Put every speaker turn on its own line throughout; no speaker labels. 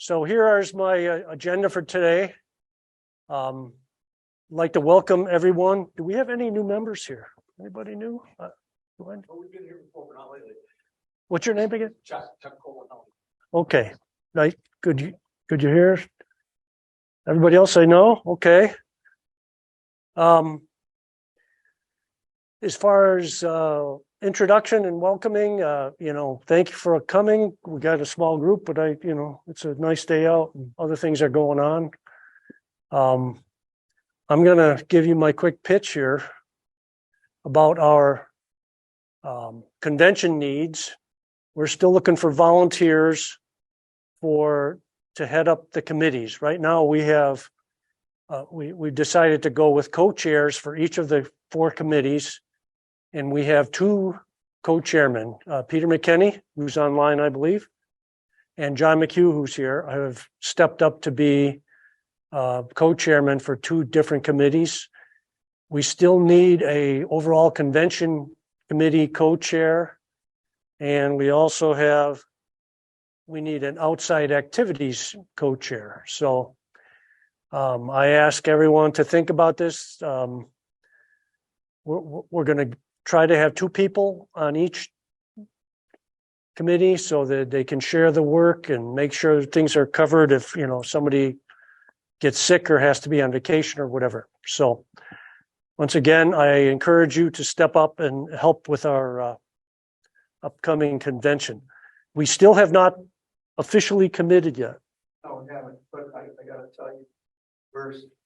So here is my agenda for today. I'd like to welcome everyone. Do we have any new members here? Anybody new?
We've been here before, but not lately.
What's your name again?
Chuck Coleman.
Okay. Right. Could you hear? Everybody else say no? Okay. As far as introduction and welcoming, thank you for coming. We got a small group, but it's a nice day out and other things are going on. I'm going to give you my quick pitch here about our convention needs. We're still looking for volunteers to head up the committees. Right now we have we decided to go with co-chairs for each of the 4 committees, and we have 2 co-chairmen, Peter McKinney, who's online, I believe, and John McHugh, who's here. I have stepped up to be co-chairman for 2 different committees. We still need a overall convention committee co-chair, and we also we need an outside activities co-chair. So I ask everyone to think about this. We're going to try to have 2 people on each committee so that they can share the work and make sure that things are covered if somebody gets sick or has to be on vacation or whatever. So once again, I encourage you to step up and help with our upcoming convention. We still have not officially committed yet.
No, we haven't, but I got to tell you,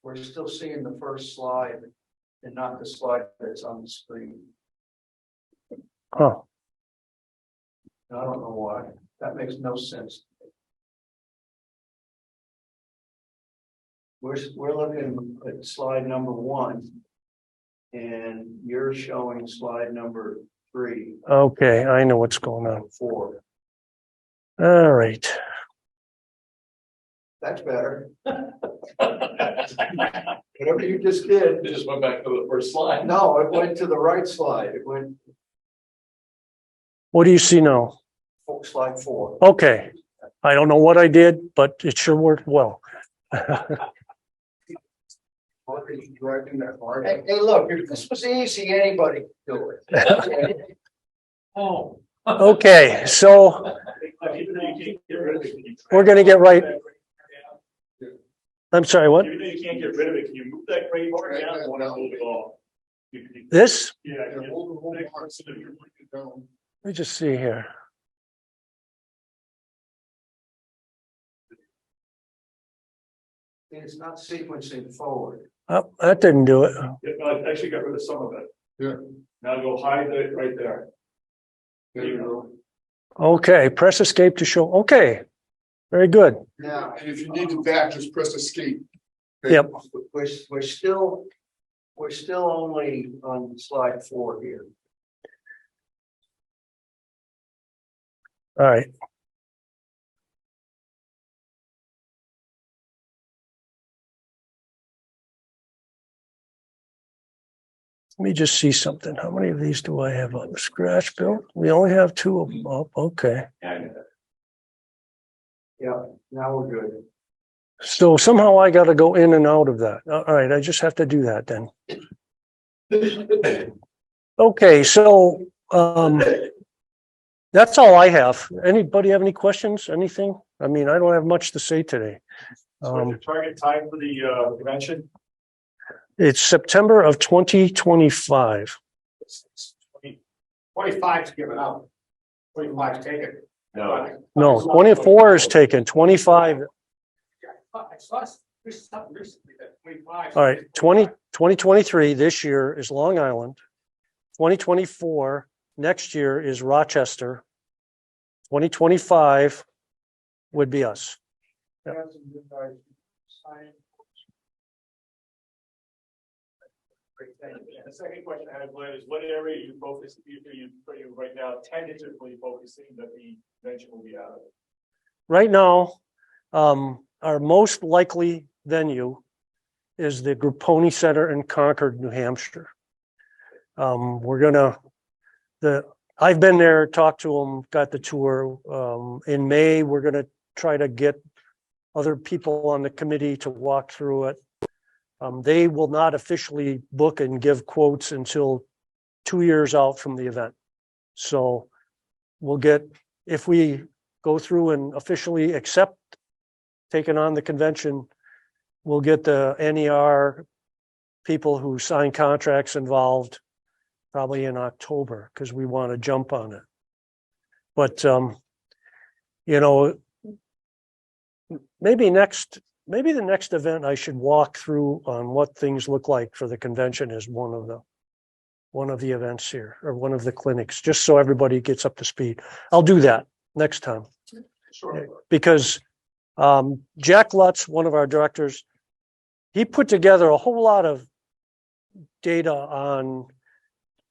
we're still seeing the first slide and not the slide that's on the screen.
Huh.
And I don't know why. That makes no sense. We're looking at slide number 1, and you're showing slide number 3.
Okay, I know what's going on.
4.
All right.
That's better. Whatever you just did. It just went back to the first slide. No, it went to the right slide. It went.
What do you see now?
Slide 4.
Okay. I don't know what I did, but it sure worked well.
Hey, look, if this was easy, anybody could do it. Oh.
Okay, so we're going to get right. I'm sorry, what?
Even though you can't get rid of it, can you move that gray bar down? I want to move it all.
This?
Yeah.
Let me just see here.
It's not sequencing forward.
Oh, that didn't do it.
I actually got rid of some of it. Yeah. Now go hide it right there. There you go.
Okay, press escape to show. Okay, very good.
Now,
And if you need it back, just press escape.
Yep.
we're still only on slide 4 here.
All right. Let me just see something. How many of these do I have on the scratch built? We only have 2 of them up. Okay.
Yeah, now we're good.
So somehow I got to go in and out of that. All right. I just have to do that then. Okay. So that's all I have. Anybody have any questions? Anything? I mean, I don't have much to say today.
So what's your target time for the convention?
It's September of 2025.
25's given up. 25's taken.
No, 24 is taken. 25.
I saw something recently that 25.
All right. 2023 this year is Long Island. 2024 next year is Rochester. 2025 would be us. Yep.
The second question I have, Glenn, is what area are you focusing? Are you right now tentatively focusing that the convention will be out of?
Right now, our most likely venue is the Grupponi Center in Concord, New Hampshire. I've been there, talked to them, got the tour. In May, we're going to try to get other people on the committee to walk through it. They will not officially book and give quotes until 2 years out from the event. So we'll get, if we go through and officially accept taking on the convention, we'll get the NER people who sign contracts involved probably in October, because we want to jump on it. But, you know, maybe the next event I should walk through on what things look like for the convention is one of the events here, or one of the clinics, just so everybody gets up to speed. I'll do that next time.
Sure.
Because Jack Lutz, one of our directors, he put together a whole lot of data on,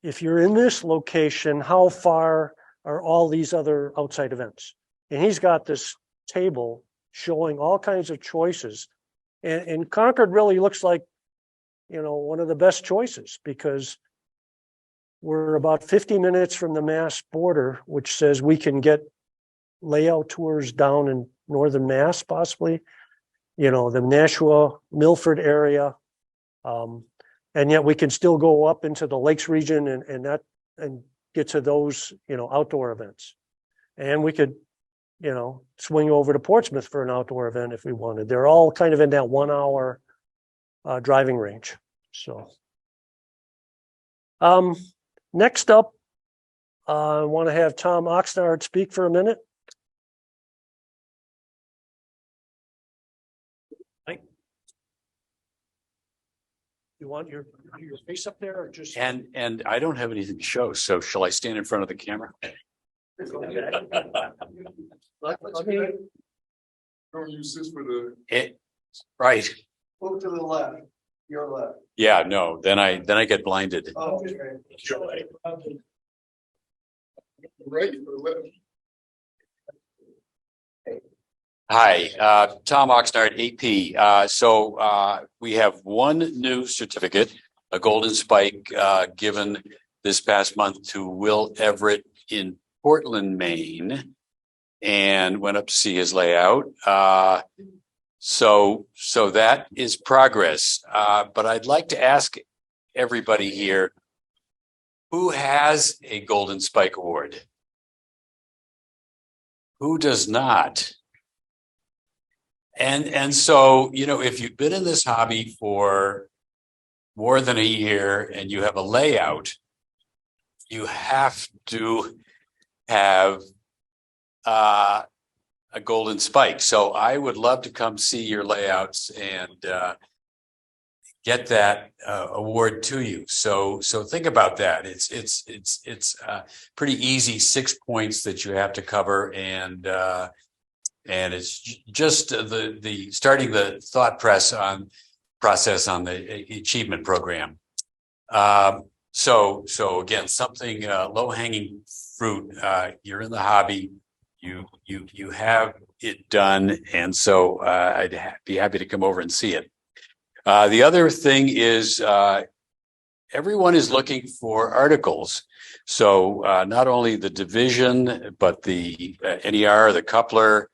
if you're in this location, how far are all these other outside events? And he's got this table showing all kinds of choices. And Concord really looks like, you know, one of the best choices, because we're about 50 minutes from the Mass border, which says we can get layout tours down in northern Mass, possibly, you know, the Nashua, Milford area. And yet we can still go up into the Lakes region and get to those, you know, outdoor events. And we could, you know, swing over to Portsmouth for an outdoor event if we wanted. They're all kind of in that 1 hour driving range. So next up, I want to have Tom Oxnard speak for a minute. You want your face up there, or just?
And I don't have anything to show, so shall I stand in front of the camera?
Don't use this for the.
Right.
Move to the left, your left.
Yeah, no, then I get blinded.
Oh, okay.
Right for the left.
Hi, Tom Oxnard, AP. So we have one new certificate, a Golden Spike, given this past month to Will Everett in Portland, Maine, and went up to see his layout. So that is progress. But I'd like to ask everybody here, who has a Golden Spike Award? Who does not? And so, you know, if you've been in this hobby for more than a year and you have a layout, you have to have a Golden Spike. So I would love to come see your layouts and get that award to you. So think about that. It's pretty easy 6 points that you have to cover, and it's just the starting the thought process on the achievement program. So again, something low hanging fruit. You're in the hobby, you have it done, and so I'd be happy to come over and see it. The other thing is everyone is looking for articles. So not only the division, but the NER, the coupler.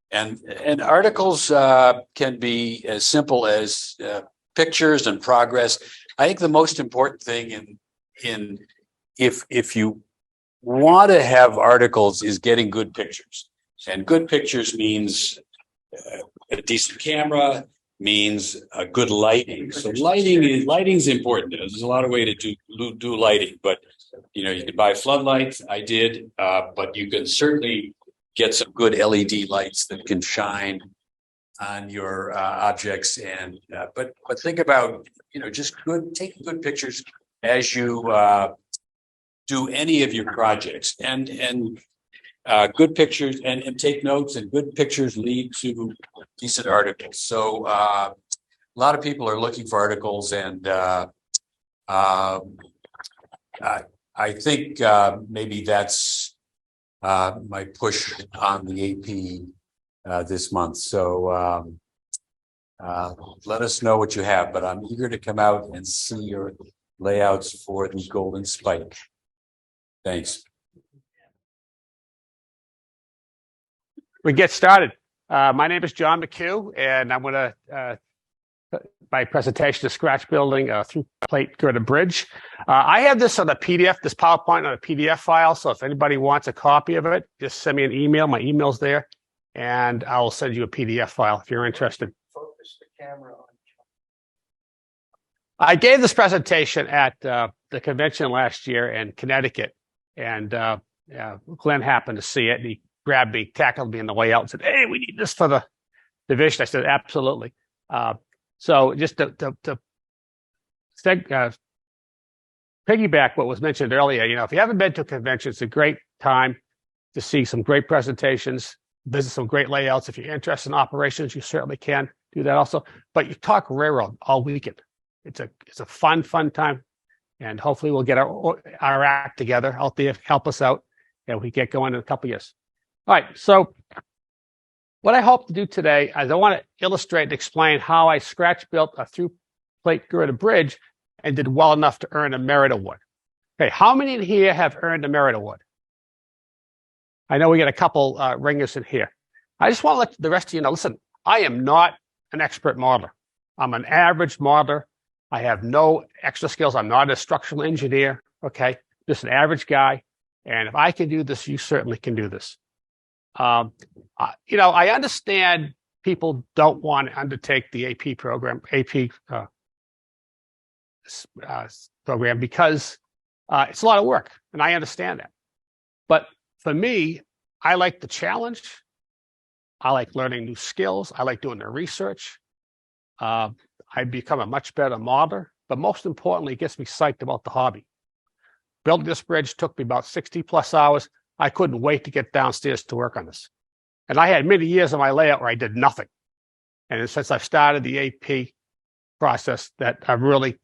And articles can be as simple as pictures and progress. I think the most important thing if you want to have articles is getting good pictures. And good pictures means a decent camera, means a good lighting. So lighting's important. There's a lot of ways to do lighting, but you know, you can buy floodlights. I did, but you can certainly get some good LED lights that can shine on your objects. And but think about, you know, just taking good pictures as you do any of your projects, and good pictures and take notes, and good pictures lead to decent articles. So a lot of people are looking for articles, and I think maybe that's my push on the AP this month. So let us know what you have, but I'm eager to come out and see your layouts for the Golden Spike. Thanks.
We get started. My name is John McHugh, and I'm going to my presentation is scratch building a through plate girder bridge. I have this on a PDF, this PowerPoint on a PDF file. So if anybody wants a copy of it, just send me an email. My email's there, and I'll send you a PDF file if you're interested.
Focus the camera on.
I gave this presentation at the convention last year in Connecticut, and Glenn happened to see it. And he grabbed me, tackled me on the way out, and said, "Hey, we need this for the division." I said, "Absolutely." So just to piggyback what was mentioned earlier, if you haven't been to a convention, it's a great time to see some great presentations, visit some great layouts. If you're interested in operations, you certainly can do that also. But you talk railroad all weekend. It's a fun time, and hopefully we'll get our act together out there, help us out, and we get going in a couple of years. All right, so what I hope to do today is I want to illustrate and explain how I scratch built a through plate girder bridge and did well enough to earn a merit award. Okay, how many in here have earned a merit award? I know we got a couple ringers in here. I just want to let the rest of you know, listen, I am not an expert modeler. I'm an average modeler. I have no extra skills. I'm not a structural engineer, okay? Just an average guy. And if I can do this, you certainly can do this. I understand people don't want to undertake the AP program because it's a lot of work, and I understand that. But for me, I like the challenge. I like learning new skills. I like doing the research. I become a much better modeler, but most importantly, it gets me psyched about the hobby. Building this bridge took me about 60 plus hours. I couldn't wait to get downstairs to work on this. And I had many years of my layout where I did nothing. And since I've started the AP process, that I've really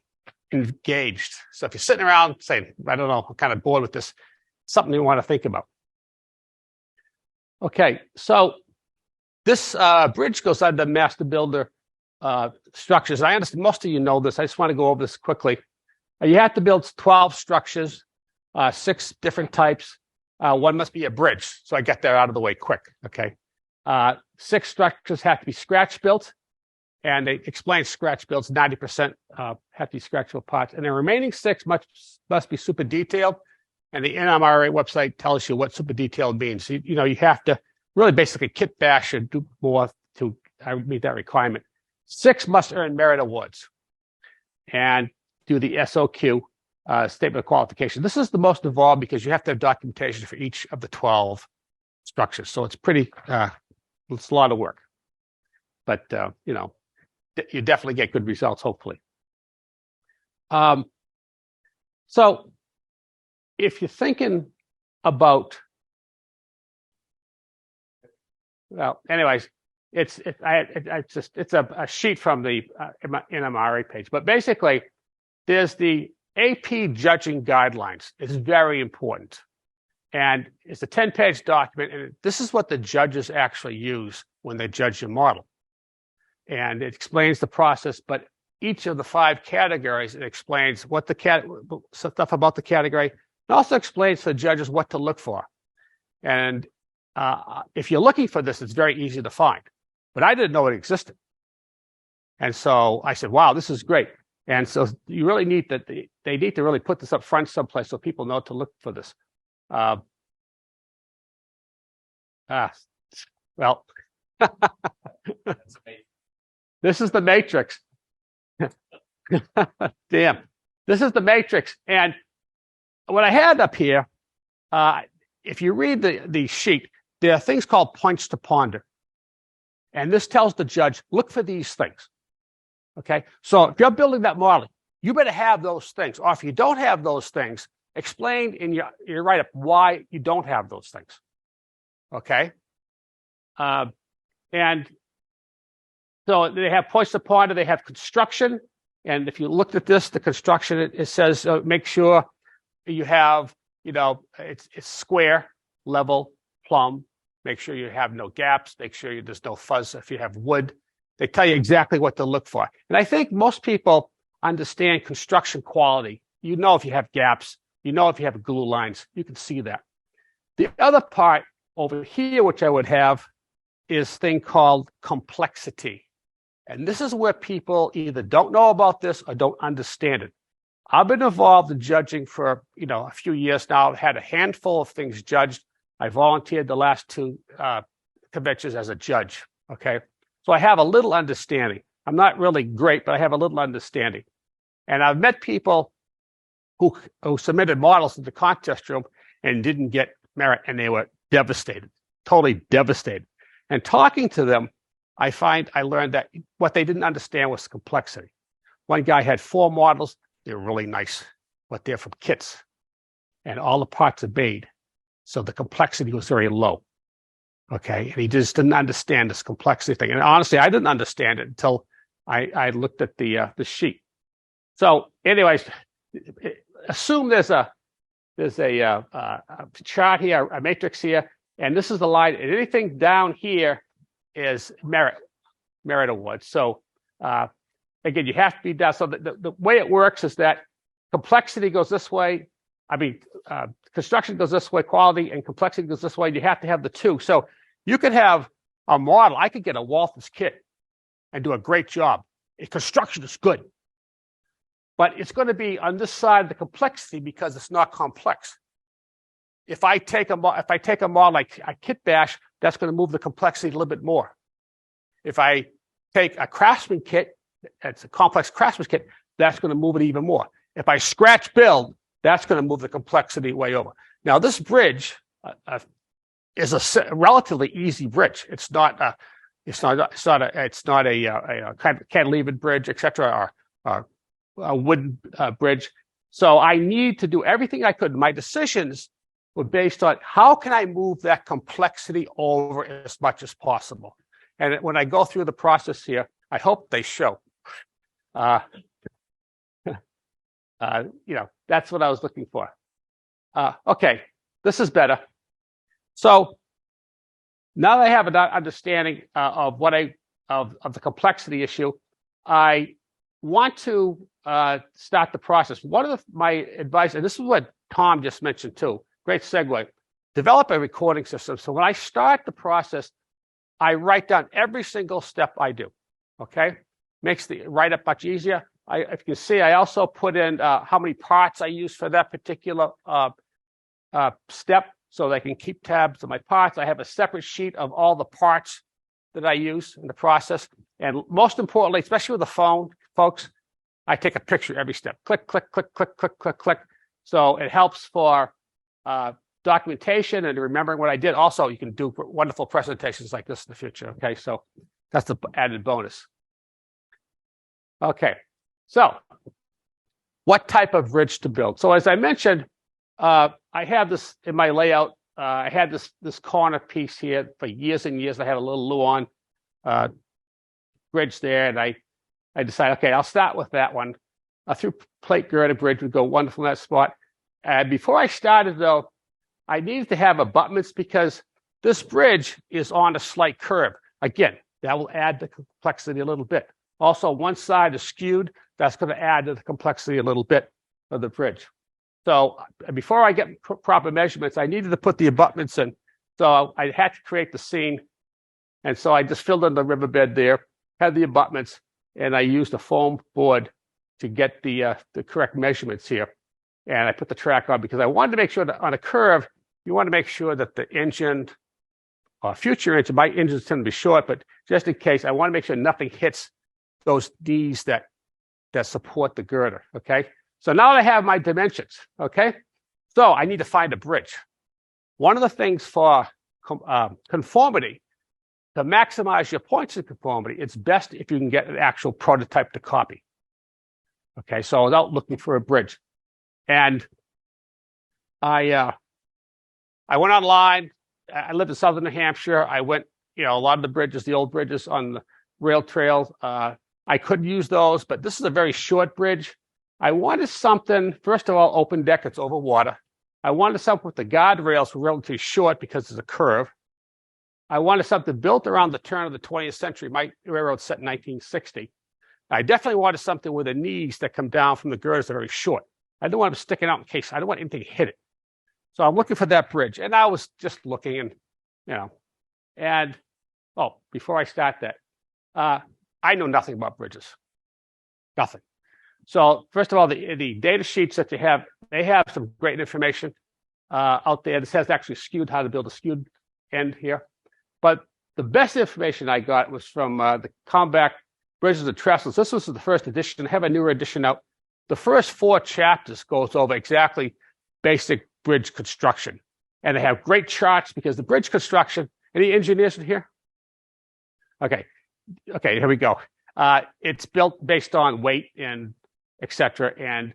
engaged. So if you're sitting around saying, I don't know, I'm kind of bored with this, something you want to think about. Okay, so this bridge goes under Master Builder structures. I understand most of you know this. I just want to go over this quickly. You have to build 12 structures, 6 different types. One must be a bridge. So I get that out of the way quick. Okay. 6 structures have to be scratch built. And they explain scratch builds, 90% have to be scratch built parts. And the remaining 6 must be super detailed. And the NMRA website tells you what super detailed means. So, you have to really basically kit bash and do more to meet that requirement. 6 must earn merit awards and do the SOQ. Statement of qualification. This is the most involved because you have to have documentation for each of the 12 structures. So it's it's a lot of work. But, you definitely get good results, hopefully. So if you're thinking about, well, anyways, it's a sheet from the NMRA page. But basically, there's the AP judging guidelines. It's very important. And it's a 10-page document. And this is what the judges actually use when they judge your model. And it explains the process, but each of the 5 categories, it explains what stuff about the category. It also explains to the judges what to look for. And if you're looking for this, it's very easy to find. But I didn't know it existed. And so I said, wow, this is great. And so you really need that. They need to really put this up front someplace so people know to look for this. Well, this is the matrix. Damn, this is the matrix. And what I had up here, if you read the sheet, there are things called points to ponder. And this tells the judge, look for these things. Okay, so if you're building that model, you better have those things. Or if you don't have those things, explain in your write-up why you don't have those things. Okay, and so they have points to ponder. They have construction, and if you looked at this, the construction it says make sure you have it's square, level, plumb. Make sure you have no gaps. Make sure there's no fuzz if you have wood. They tell you exactly what to look for. And I think most people understand construction quality. If you have gaps, if you have glue lines, you can see that. The other part over here, which I would have, is thing called complexity. And this is where people either don't know about this or don't understand it. I've been involved in judging for, a few years now. I've had a handful of things judged. I volunteered the last two conventions as a judge, okay? So I have a little understanding. I'm not really great, but I have a little understanding. And I've met people who submitted models to the contest room and didn't get merit, and they were devastated, totally devastated. And talking to them, I learned that what they didn't understand was complexity. One guy had 4 models. They were really nice, but they're from kits, and all the parts are made. So the complexity was very low. Okay. And he just didn't understand this complexity thing. And honestly, I didn't understand it until I looked at the sheet. So anyways, assume there's a chart here, a matrix here, and this is the line, and anything down here is merit awards. So again, you have to be down. So the way it works is that complexity goes this way. Construction goes this way, quality and complexity goes this way. You have to have the two. So you could have a model. I could get a Walters kit and do a great job. Construction is good, but it's going to be on this side of the complexity because it's not complex. If I take a model like a kit bash, that's going to move the complexity a little bit more. If I take a craftsman kit, it's a complex craftsman kit, that's going to move it even more. If I scratch build, that's going to move the complexity way over. Now, this bridge is a relatively easy bridge. It's not a cantilevered bridge, etc., or a wooden bridge. So I need to do everything I could. My decisions were based on how can I move that complexity over as much as possible. And when I go through the process here, I hope they show. That's what I was looking for. Okay, this is better. So now that I have an understanding of the complexity issue, I want to start the process. One of my advice, and this is what Tom just mentioned too, great segue, develop a recording system. So when I start the process, I write down every single step I do, okay? Makes the write-up much easier. If you can see, I also put in how many parts I use for that particular step so that I can keep tabs of my parts. I have a separate sheet of all the parts that I use in the process. And most importantly, especially with the phone, folks, I take a picture every step. Click, click, click, click, click, click, click. So it helps for documentation and remembering what I did. Also, you can do wonderful presentations like this in the future. Okay, so that's the added bonus. Okay, so what type of bridge to build? So as I mentioned, I have this in my layout. I had this corner piece here for years and years. I had a little Luan bridge there, and I decided, okay, I'll start with that one. A through plate girder bridge would go wonderful in that spot. Before I started, though, I needed to have abutments because this bridge is on a slight curve. Again, that will add the complexity a little bit. Also, one side is skewed. That's going to add to the complexity a little bit of the bridge. So before I get proper measurements, I needed to put the abutments in. So I had to create the scene. And so I just filled in the riverbed there, had the abutments, and I used a foam board to get the correct measurements here. And I put the track on because I wanted to make sure that on a curve, you want to make sure that the engine or future engine, my engines tend to be short, but just in case, I want to make sure nothing hits those Ds that support the girder, okay? So now I have my dimensions, okay? So I need to find a bridge. One of the things for conformity, to maximize your points of conformity, it's best if you can get an actual prototype to copy. Okay, so without looking for a bridge. And I went online. I lived in southern New Hampshire. I went, a lot of the bridges, the old bridges on the rail trail, I could use those, but this is a very short bridge. I wanted something, first of all, open deck, it's over water. I wanted something with the guardrails relatively short because there's a curve. I wanted something built around the turn of the 20th century. My railroad set in 1960. I definitely wanted something where the knees that come down from the girders are very short. I didn't want them sticking out in case. I don't want anything to hit it. So I'm looking for that bridge. And I was just looking and Oh, before I start that, I know nothing about bridges. Nothing. So first of all, the data sheets that they have some great information out there. This has actually skewed how to build a skewed end here. But the best information I got was from the Comeback Bridges and Trestles. This was the first edition. I have a newer edition out. The first 4 chapters goes over exactly basic bridge construction. And they have great charts because the bridge construction, any engineers in here? Okay, here we go. It's built based on weight and et cetera, and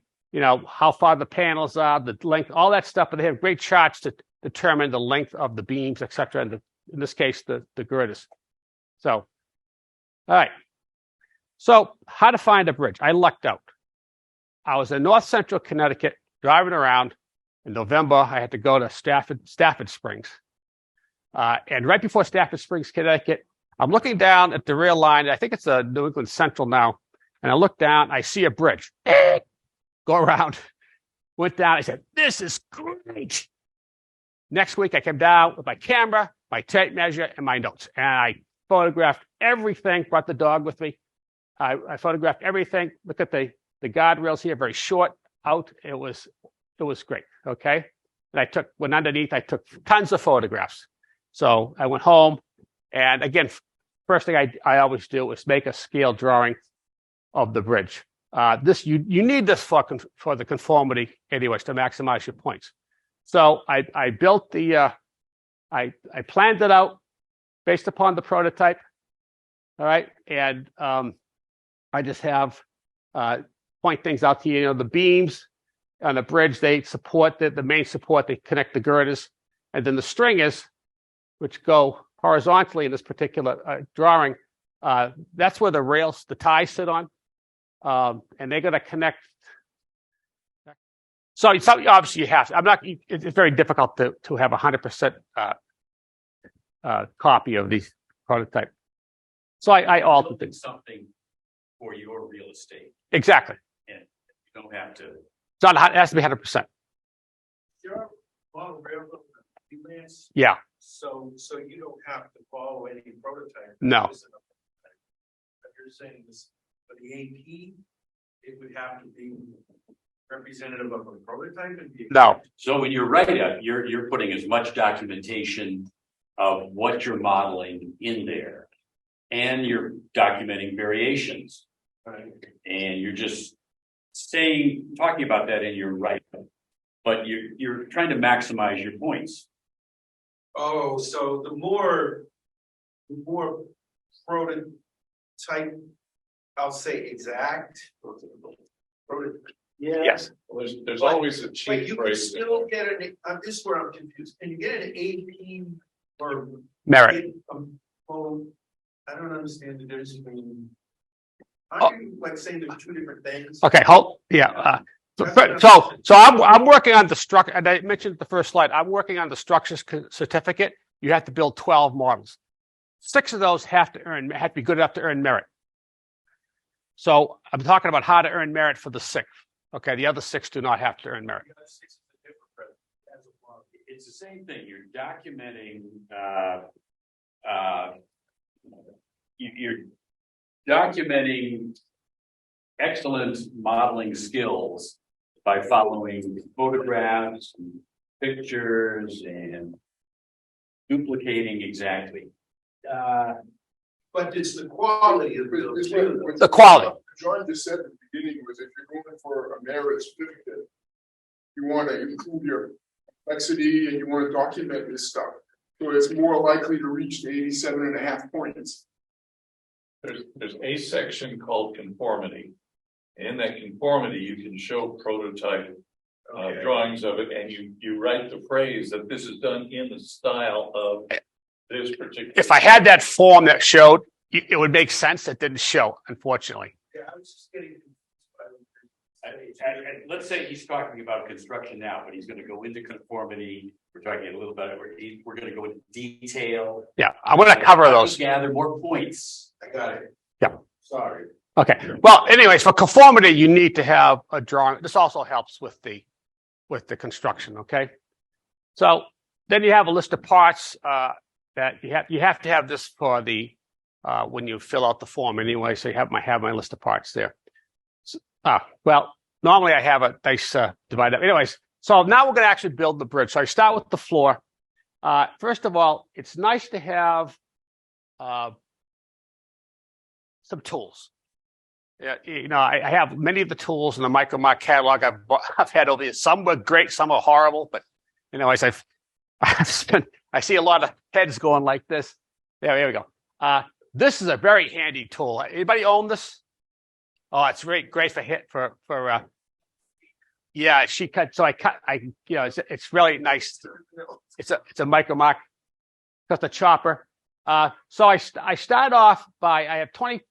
how far the panels are, the length, all that stuff. But they have great charts to determine the length of the beams, et cetera, and in this case, the girders. So, all right. So, how to find a bridge? I lucked out. I was in North Central Connecticut driving around in November. I had to go to Stafford Springs, and right before Stafford Springs, Connecticut, I'm looking down at the rail line. I think it's a New England Central now. And I look down, I see a bridge. Go around, went down. I said, this is great. Next week, I came down with my camera, my tape measure, and my notes. And I photographed everything, brought the dog with me. I photographed everything. Look at the guardrails here, very short out. It was great, okay? And went underneath, I took tons of photographs. So I went home. And again, first thing I always do is make a scale drawing of the bridge. You need this for the conformity anyways to maximize your points. So I built I planned it out based upon the prototype. All right, and I just have point things out to you. The beams on the bridge, they support the main support. They connect the girders, and then the stringers, which go horizontally in this particular drawing, that's where the rails, the ties sit on, and they're going to connect. So obviously you have to. It's very difficult to have 100% copy of these prototype. So I altered things.
Something for your real estate,
Exactly.
and you don't have to.
It has to be 100%.
Sure. Well, railroad agreements.
Yeah.
So you don't have to follow any prototype.
No.
But you're saying this for the AP, it would have to be representative of a prototype and be.
No.
So when you're writing it, you're putting as much documentation of what you're modeling in there, and you're documenting variations,
Right.
and you're just talking about that in your writing, but you're trying to maximize your points.
Oh, so the more prototype, I'll say exact. Yeah.
Yes.
There's always a
But
cheat
you can
phrase.
still get this is where I'm confused. Can you get an AP or?
Merit.
Well, I don't understand the difference between. How do you say there's two different things?
Okay. So I'm working on the structure, and I mentioned the first slide. I'm working on the structures certificate. You have to build 12 models. 6 of those have to be good enough to earn merit. So I'm talking about how to earn merit for the 6th. Okay, the other 6 do not have to earn merit.
It's the same thing. You're documenting. You're documenting excellent modeling skills by following photographs and pictures and duplicating exactly.
But it's the quality of
The quality.
John just said at the beginning was if you're going for a merit certificate, you want to improve your complexity and you want to document this stuff. So it's more likely to reach the 87.5 points.
There's a section called conformity. In that conformity, you can show prototype drawings of it, and you write the phrase that this is done in the style of this particular.
If I had that form that showed, it would make sense. It didn't show, unfortunately.
Yeah, I was just getting.
Let's say he's talking about construction now, but he's going to go into conformity. We're talking a little bit. We're going to go into detail.
Yeah, I want to cover those.
Gather more points.
I got it.
Yeah.
Sorry.
Okay. Well, anyways, for conformity, you need to have a drawing. This also helps with the construction. Okay. So then you have a list of parts. that you have to have this for the when you fill out the form anyway. So you have my list of parts there. Well, normally I have a nice divide up. Anyways, so now we're going to actually build the bridge. So I start with the floor. First of all, it's nice to have some tools. Yeah, I have many of the tools in the Micromark catalog I've had over the years. Some were great, some are horrible, but anyways, I see a lot of heads going like this. There we go. This is a very handy tool. Anybody own this? Oh, it's great for yeah, she cut. So it's really nice. It's a Micromark, just a chopper. So I start off by, I have 20,000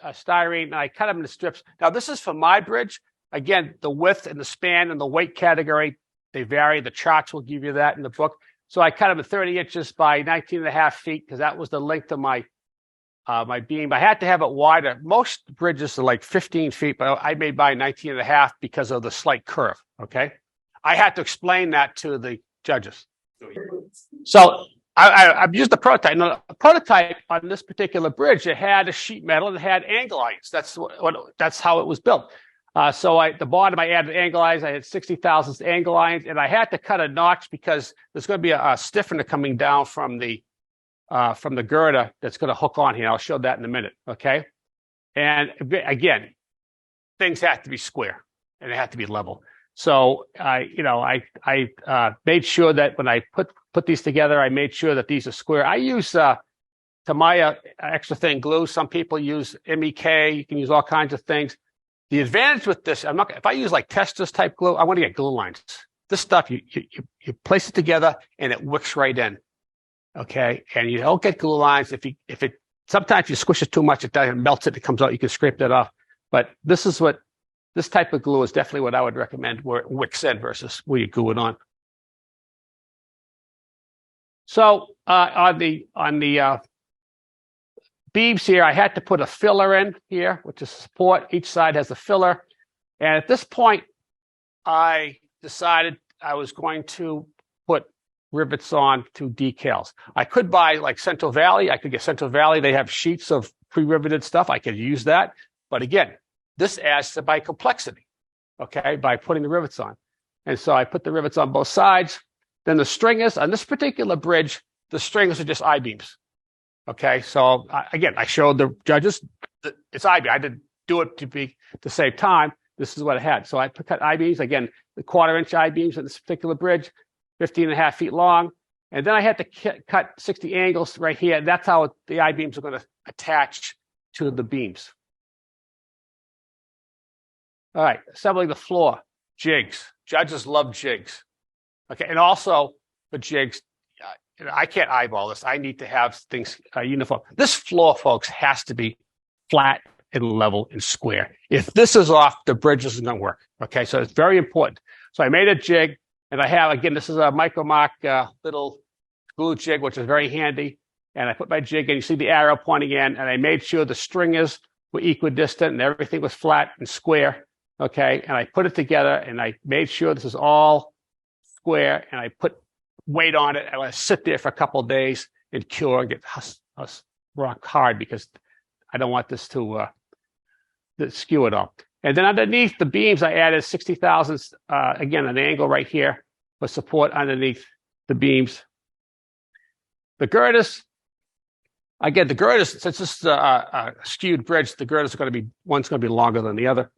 styrene and I cut them into strips. Now this is for my bridge. Again, the width and the span and the weight category, they vary. The charts will give you that in the book. So I cut them at 30 inches by 19 and a half feet because that was the length of my beam. I had to have it wider. Most bridges are like 15 feet, but I made mine 19 and a half because of the slight curve. Okay. I had to explain that to the judges. So I've used the prototype. Now, a prototype on this particular bridge, it had a sheet metal and it had angle irons. That's how it was built. So at the bottom, I added angle irons. I had 60 thousandths angle irons, and I had to cut a notch because there's going to be a stiffener coming down from the girder that's going to hook on here. I'll show that in a minute. Okay. And again, things have to be square and they have to be level. So I made sure that when I put these together, I made sure that these are square. I use Tamiya extra thin glue. Some people use MEK. You can use all kinds of things. The advantage with this, if I use like Testor's type glue, I want to get glue lines. This stuff, you place it together and it wicks right in. Okay. And you don't get glue lines. Sometimes you squish it too much, it melts it comes out. You can scrape that off. But this type of glue is definitely what I would recommend where it wicks in versus where you glue it on. So on the beams here, I had to put a filler in here, which is support. Each side has a filler. And at this point, I decided I was going to put rivets on to decals. I could buy like Central Valley. I could get Central Valley. They have sheets of pre-riveted stuff. I could use that. But again, this adds to my complexity, okay, by putting the rivets on. And so I put the rivets on both sides. Then the stringers, on this particular bridge, the stringers are just I-beams. Okay, so again, I showed the judges that it's I-beam. I didn't do it to save time. This is what I had. So I cut I-beams, again, the 1/4-inch I-beams on this particular bridge, 15 and a half feet long. And then I had to cut 60 angles right here. That's how the I-beams are going to attach to the beams. All right, assembling the floor, jigs. Judges love jigs. Okay, and also for jigs, I can't eyeball this. I need to have things uniform. This floor, folks, has to be flat and level and square. If this is off, the bridge isn't going to work. Okay, so it's very important. So I made a jig, and I have, again, this is a Micromark little glue jig, which is very handy. And I put my jig in, you see the arrow pointing in, and I made sure the stringers were equidistant and everything was flat and square. Okay, and I put it together, and I made sure this is all square, and I put weight on it. I let it sit there for a couple of days and cure and get rock hard because I don't want this to skew it up. And then underneath the beams, I added 60 thousandths, again, an angle right here for support underneath the beams. The girders, again, since this is a skewed bridge, the girders are going to be, one's going to be longer than the other.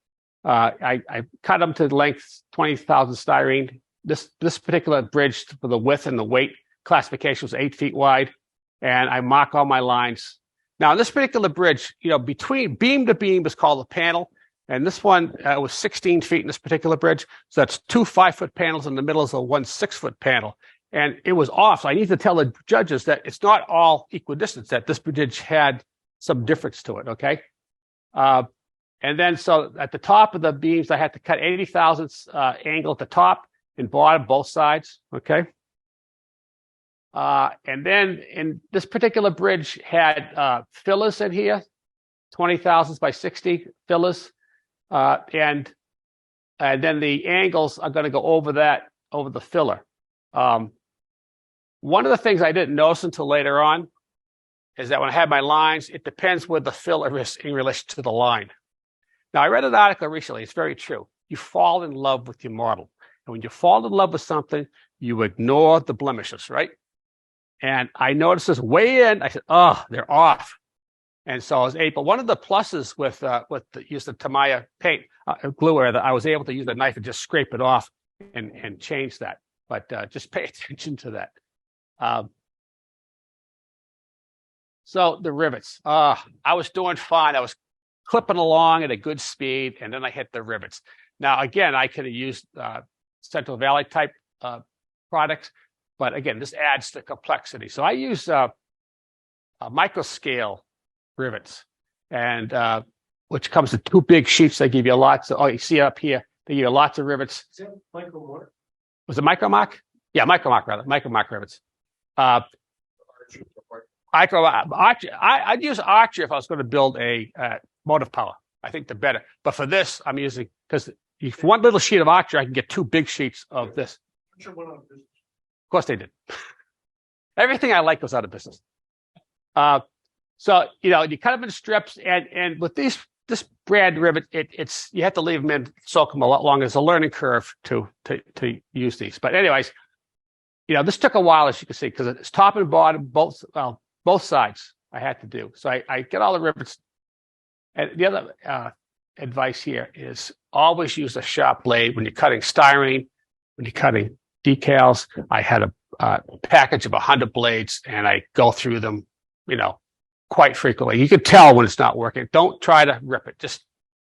I cut them to the length 20,000 styrene. This particular bridge for the width and the weight classification was 8 feet wide, and I mark all my lines. Now, this particular bridge, between beam to beam is called a panel, and this one was 16 feet in this particular bridge. So that's 2 5-foot panels in the middle is a 1 6-foot panel, and it was off. So I need to tell the judges that it's not all equidistant, that this bridge had some difference to it. Okay. And then so at the top of the beams, I had to cut 80 thousandths angle at the top and bottom, both sides. Okay. And then in this particular bridge had fillers in here, 20 thousandths by 60 fillers. And then the angles are going to go over the filler. One of the things I didn't notice until later on is that when I had my lines, it depends where the filler is in relation to the line. Now, I read an article recently. It's very true. You fall in love with your model. And when you fall in love with something, you ignore the blemishes, right? And I noticed this way in. I said, oh, they're off. And so I was able, one of the pluses with the use of Tamiya paint, glue, that I was able to use a knife and just scrape it off and change that. But just pay attention to that. So the rivets, I was doing fine. I was clipping along at a good speed, and then I hit the rivets. Now, again, I could have used Central Valley type products, but again, this adds to complexity. So I use micro scale rivets, and which comes in 2 big sheets. They give you lots of, you see up here, they give you lots of rivets.
Is that Michael Moore?
Was it Micromark? Yeah, Micromark rather. Micromark rivets. I'd use Archer if I was going to build a motive power. I think the better. But for this, I'm using, because if one little sheet of Archer, I can get 2 big sheets of this.
Sure went out of business.
Of course they did. Everything I like goes out of business. So, you cut them in strips, and with this brand rivet, it's you have to leave them in, soak them a lot longer. There's a learning curve to use these. But anyways, this took a while, as you can see, because it's top and bottom, both sides I had to do. So I get all the rivets. And the other advice here is always use a sharp blade when you're cutting styrene, when you're cutting decals. I had a package of 100 blades, and I go through them, quite frequently. You can tell when it's not working. Don't try to rip it. Just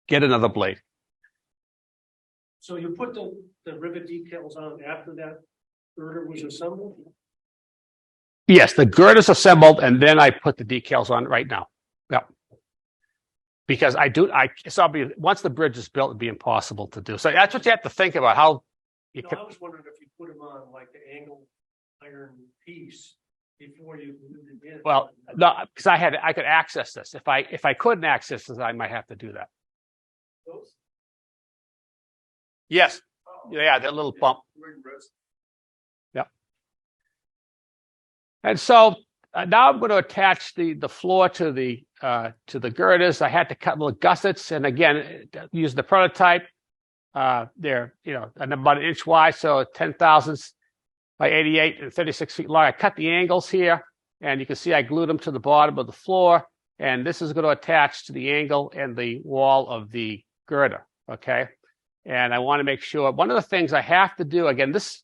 get another blade.
So you put the rivet decals on after that girder was assembled?
Yes, the girder's assembled, and then I put the decals on right now. Yep. Because once the bridge is built, it'd be impossible to do. So that's what you have to think about. How you
I was wondering if you put them on like the angle iron piece before you moved it in.
Well, no, because I could access this. If I couldn't access this, I might have to do that.
Those?
Yes. Yeah, that little bump. Yep. And so now I'm going to attach the floor to the girders. I had to cut little gussets, and again, use the prototype. They're about 1 inch wide, so 10 thousandths by 88 and 36 feet long. I cut the angles here, and you can see I glued them to the bottom of the floor, and this is going to attach to the angle and the wall of the girder, okay? And I want to make sure, one of the things I have to do, again, this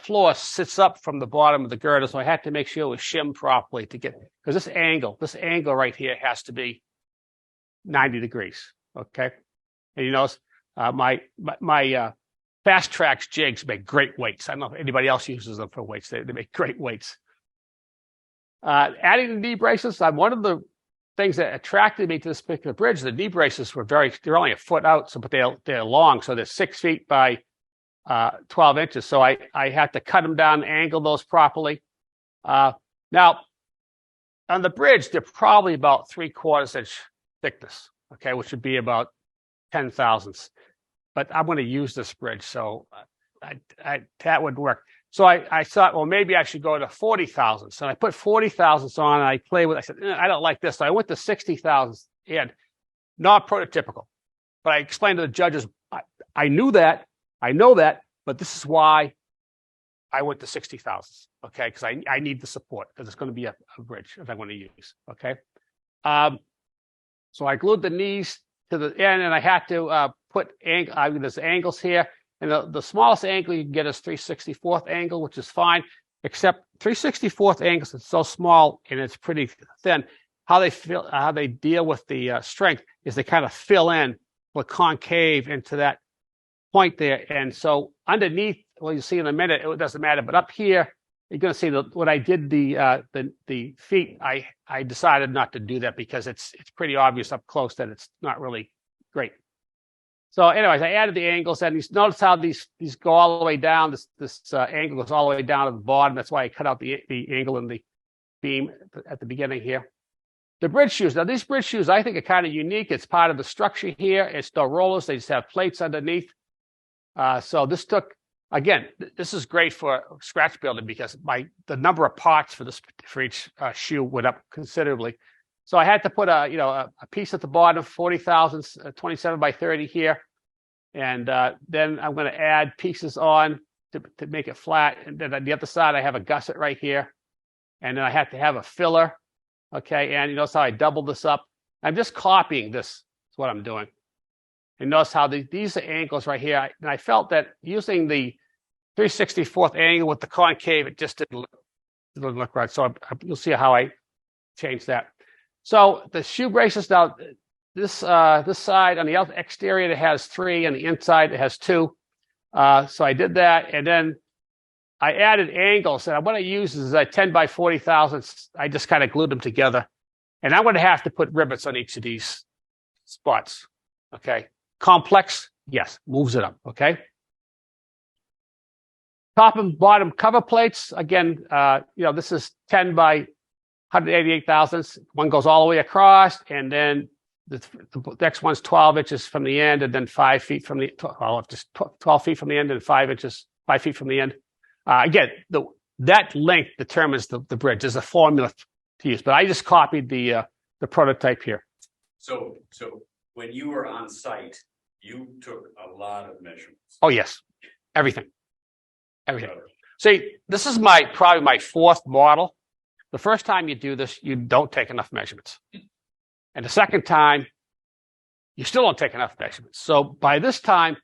floor sits up from the bottom of the girder, so I had to make sure it was shimmed properly to get, because this angle right here has to be 90 degrees, okay? And you notice my Fast Trax jigs make great weights. I don't know if anybody else uses them for weights. They make great weights. Adding the knee braces, one of the things that attracted me to this particular bridge, the knee braces they're only 1 foot out, but they're long, so they're 6 feet by 12 inches. So I had to cut them down, angle those properly. Now, on the bridge, they're probably about 3/4 inch thickness, okay, which would be about 10 thousandths. But I'm going to use this bridge, so that would work. So I thought, well, maybe I should go to 40 thousandths. And I put 40 thousandths on, and I played with it. I said, I don't like this. So I went to 60 thousandths, and not prototypical. But I explained to the judges, I knew that, I know that, but this is why I went to 60 thousandths, okay? Because I need the support, because it's going to be a bridge that I'm going to use, okay? So I glued the knees to the end, and I had to put there's angles here, and the smallest angle you can get is 3/64 angle, which is fine, except 3/64 angles is so small and it's pretty thin. How they deal with the strength is they kind of fill in with concave into that point there, and so underneath, well, you see in a minute, it doesn't matter, but up here you're going to see when I did the feet, I decided not to do that because it's pretty obvious up close that it's not really great. So anyways, I added the angles, and you notice how these go all the way down. This angle goes all the way down to the bottom. That's why I cut out the angle in the beam at the beginning here. The bridge shoes. Now these bridge shoes I think are kind of unique. It's part of the structure here. It's no rollers. They just have plates underneath. So this took Again, this is great for scratch building because the number of parts for each shoe went up considerably. So I had to put a piece at the bottom, 40 thousandths, 27 by 30 here, and then I'm going to add pieces on to make it flat. And then on the other side, I have a gusset right here, and then I have to have a filler. Okay, and you notice how I doubled this up. I'm just copying this. Is what I'm doing. And notice how these are angles right here. And I felt that using the 3/64th angle with the concave, it just didn't look right. So you'll see how I changed that. So the shoe braces now, this side on the exterior it has 3, and the inside it has 2. So I did that, and then I added angles. And what I use is a 10 by 40 thousandths. I just kind of glued them together, and I'm going to have to put rivets on each of these spots. Okay. Complex, yes, moves it up, okay? Top and bottom cover plates, again, this is 10 by 188 thousandths. One goes all the way across, and then the next one's 12 inches from the end, and then 5 feet from just 12 feet from the end, and 5 feet from the end. Again, that length determines the bridge. There's a formula to use, but I just copied the prototype here.
So when you were on site, you took a lot of measurements.
Oh, yes. Everything. See, this is probably my 4th model. The first time you do this, you don't take enough measurements. And the second time, you still don't take enough measurements. So by this time,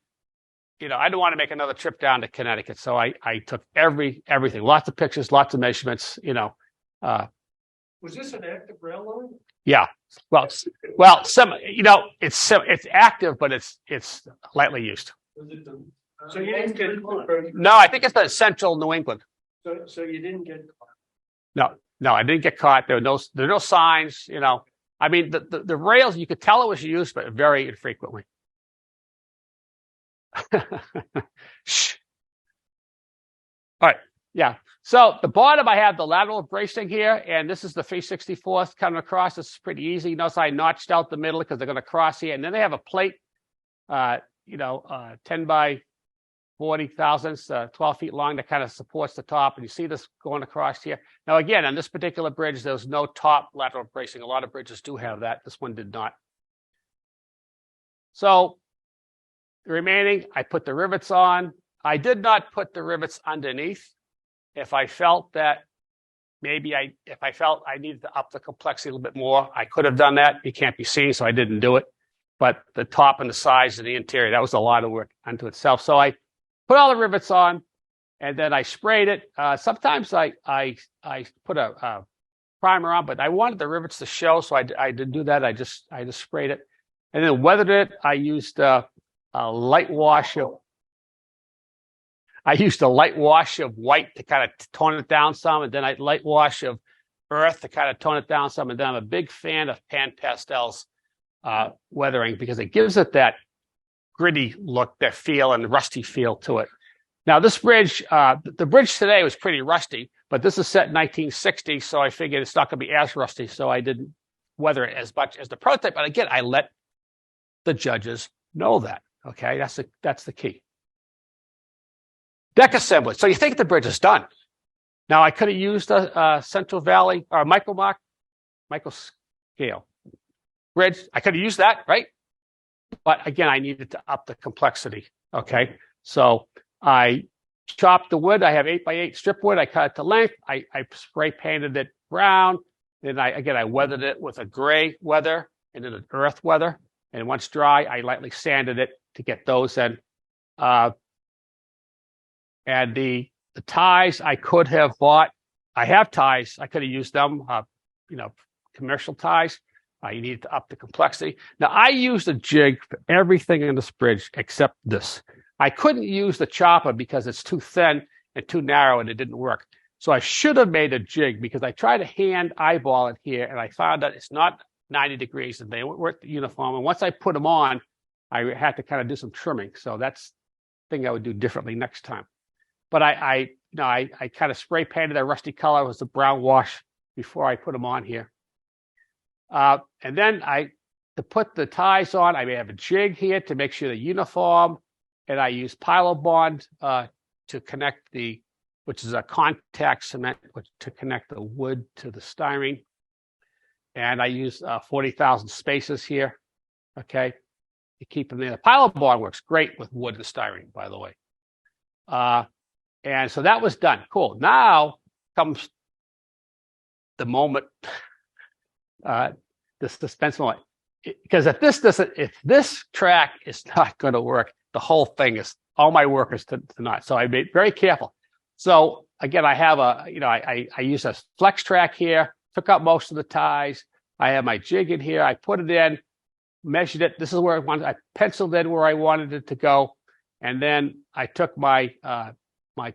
I didn't want to make another trip down to Connecticut. So I took everything, lots of pictures, lots of measurements,
Was this an active rail line?
Yeah. Well, it's active, but it's lightly used.
So you didn't get caught.
No, I think it's the central New England.
So you didn't get caught.
No, I didn't get caught. There are no signs. I mean, the rails, you could tell it was used, but very infrequently. Shh. All right. Yeah. So the bottom, I have the lateral bracing here, and this is the 3/64th coming across. This is pretty easy. Notice I notched out the middle because they're going to cross here, and then they have a plate, 10 by 40 thousandths, 12 feet long, that kind of supports the top. And you see this going across here. Now, again, on this particular bridge, there's no top lateral bracing. A lot of bridges do have that. This one did not. So the remaining, I put the rivets on. I did not put the rivets underneath. If I felt that if I felt I needed to up the complexity a little bit more, I could have done that. It can't be seen, so I didn't do it. But the top and the sides and the interior, that was a lot of work unto itself. So I put all the rivets on, and then I sprayed it. Sometimes I put a primer on, but I wanted the rivets to show, so I didn't do that. I just sprayed it, and then weathered it. I used a light wash of white to kind of tone it down some, and then a light wash of earth to kind of tone it down some. And then I'm a big fan of pan pastels weathering because it gives it that gritty look, that feel, and rusty feel to it. Now, this bridge, the bridge today was pretty rusty, but this is set in 1960, so I figured it's not going to be as rusty, so I didn't weather it as much as the prototype. But again, I let the judges know that. Okay, that's the key. Deck assembly. So you think the bridge is done. Now, I could have used a Central Valley or micro scale bridge. I could have used that, right? But again, I needed to up the complexity. Okay, so I chopped the wood. I have 8x8 strip wood. I cut it to length. I spray painted it brown. Then I weathered it with a gray weather and then an earth weather. And once dry, I lightly sanded it to get those in. And the ties I could have bought. I have ties. I could have used them, commercial ties. You need to up the complexity. Now, I used a jig for everything in this bridge except this. I couldn't use the chopper because it's too thin and too narrow, and it didn't work. So I should have made a jig because I tried to hand eyeball it here, and I found that it's not 90 degrees, and they weren't uniform. And once I put them on, I had to kind of do some trimming. So that's the thing I would do differently next time. But I kind of spray painted that rusty color. It was a brown wash before I put them on here. And then to put the ties on, I may have a jig here to make sure they're uniform. And I use Pilo Bond to connect which is a contact cement, to connect the wood to the styrene. And I use 40,000 spaces here. Okay. You keep them there. The pile bond works great with wood and styrene, by the way. And so that was done. Cool. Now comes the moment, the suspense moment. Because if this track is not going to work, the whole thing is, all my work is to not. So I made very careful. So again, I have I use a flex track here, took out most of the ties. I have my jig in here. I put it in, measured it. This is where I penciled in where I wanted it to go. And then I took my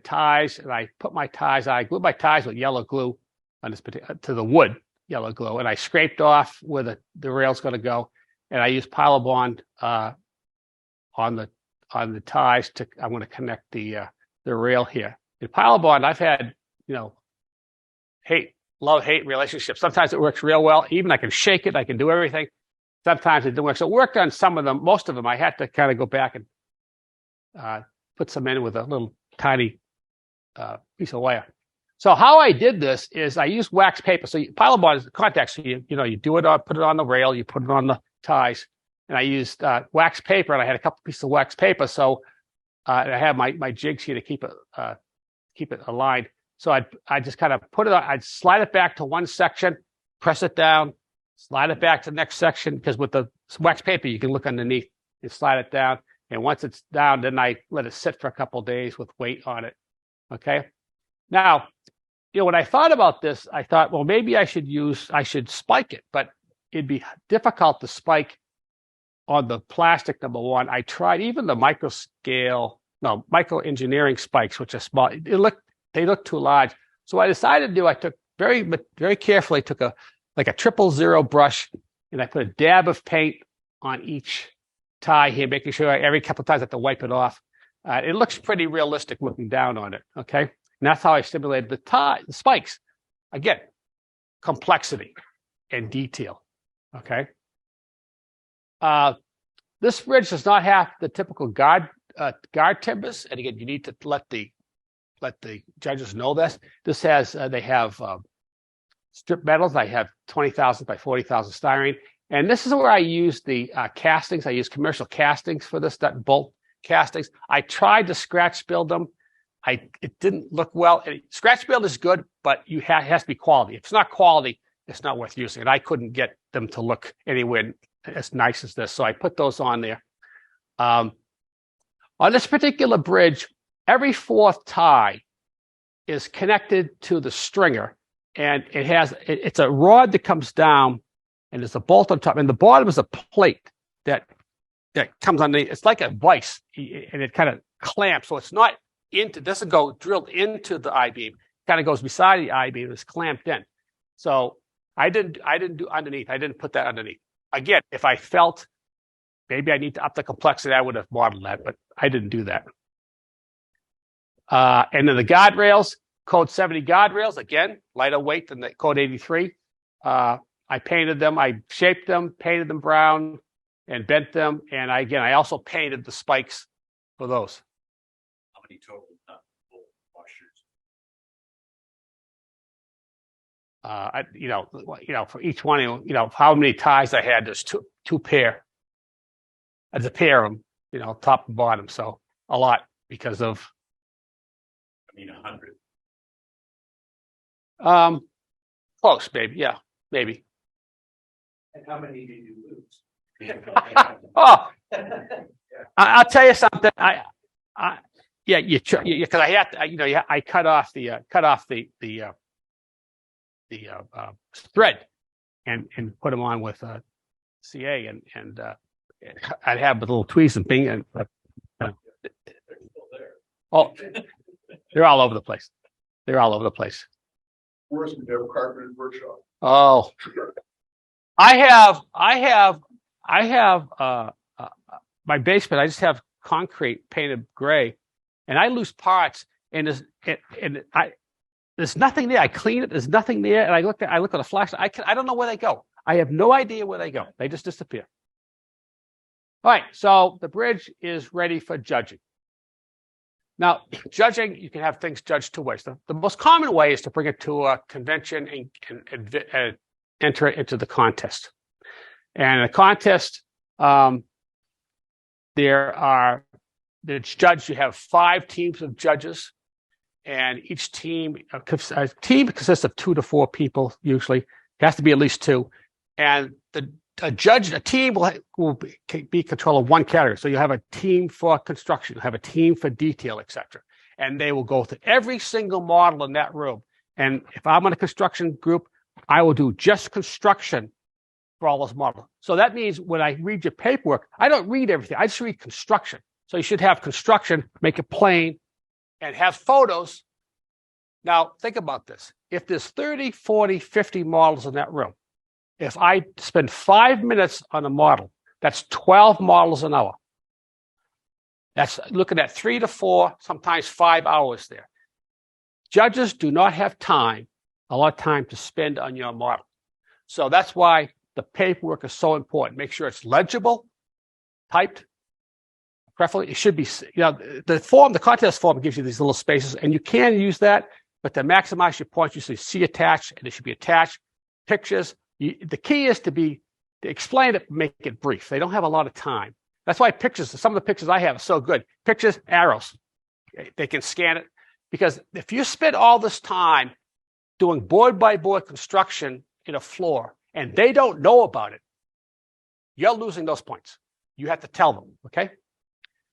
ties and I put my ties, I glued my ties with yellow glue on this to the wood, yellow glue, and I scraped off where the rail's going to go. And I used pile bond on the ties I'm going to connect the rail here. In pile bond, I've had, love-hate relationships. Sometimes it works real well. Even I can shake it. I can do everything. Sometimes it didn't work. So it worked on some of them. Most of them, I had to kind of go back and put some in with a little tiny piece of wire. So how I did this is I used wax paper. So pile bond is contact. So you do it, put it on the rail, you put it on the ties. And I used wax paper, and I had a couple pieces of wax paper. So I have my jigs here to keep it aligned. So I just kind of put it on. I'd slide it back to one section, press it down, slide it back to the next section. Because with the wax paper, you can look underneath and slide it down. And once it's down, then I let it sit for a couple of days with weight on it. Okay. Now, when I thought about this, I thought, well, maybe I should spike it, but it'd be difficult to spike on the plastic, number one. I tried even the micro engineering spikes, which are small. They look too large. So I decided to do, I took very carefully, took a 000 brush, and I put a dab of paint on each tie here, making sure every couple of times I have to wipe it off. It looks pretty realistic looking down on it. Okay. And that's how I simulated the spikes. Again, complexity and detail. Okay. This bridge does not have the typical guard timbers, and again, you need to let the judges know this. This has they have strip metals. I have 20,000 by 40,000 styrene, and this is where I use the castings. I use commercial castings for this, that bolt castings. I tried to scratch build them. It didn't look well. Scratch build is good, but it has to be quality. If it's not quality, it's not worth using. And I couldn't get them to look anywhere as nice as this. So I put those on there. On this particular bridge, every fourth tie is connected to the stringer, and it's a rod that comes down, and there's a bolt on top, and the bottom is a plate that comes underneath. It's like a vise, and it kind of clamps. So it's not doesn't go drilled into the I-beam. It kind of goes beside the I-beam. It's clamped in. So I didn't do underneath. I didn't put that underneath. Again, if I felt maybe I need to up the complexity, I would have modeled that, but I didn't do that. And then the guardrails, code 70 guardrails, again, lighter weight than the code 83. I painted them, I shaped them, painted them brown, and bent them. And I also painted the spikes for those.
How many total washers?
For each one, how many ties I had, there's two pair. There's a pair of them, top and bottom. So a lot because of.
100.
Close, maybe. Yeah, maybe.
And how many did you lose?
Oh, I'll tell you something. Because I had to, I cut off the thread and put them on with CA and I'd have a little tweeze and thing and oh, they're all over the place. They're all over the place.
Worse than have a carpenter's workshop.
Oh, I have my basement. I just have concrete painted gray, and I lose parts, and there's nothing there. I clean it. There's nothing there, and I look at a flash. I don't know where they go. I have no idea where they go. They just disappear. All right, so the bridge is ready for judging. Now, judging, you can have things judged two ways. The most common way is to bring it to a convention and enter it into the contest. And a contest, the judge, you have 5 teams of judges, and each team, a team consists of 2 to 4 people, usually. It has to be at least 2. And a team will be control of one category. So you have a team for construction, you have a team for detail, etc. And they will go through every single model in that room. And if I'm on a construction group, I will do just construction for all those models. So that means when I read your paperwork, I don't read everything. I just read construction. So you should have construction, make it plain, and have photos. Now, think about this. If there's 30, 40, 50 models in that room, if I spend 5 minutes on a model, that's 12 models an hour. That's looking at 3 to 4, sometimes 5 hours there. Judges do not have a lot of time to spend on your model. So that's why the paperwork is so important. Make sure it's legible, typed. Preferably, it should be, the contest form gives you these little spaces, and you can use that, but to maximize your points, you should see attached, and it should be attached. Pictures. The key is to explain it, make it brief. They don't have a lot of time. That's why some of the pictures I have are so good. Pictures, arrows. They can scan it. Because if you spend all this time doing board by board construction in a floor, and they don't know about it, you're losing those points. You have to tell them, okay?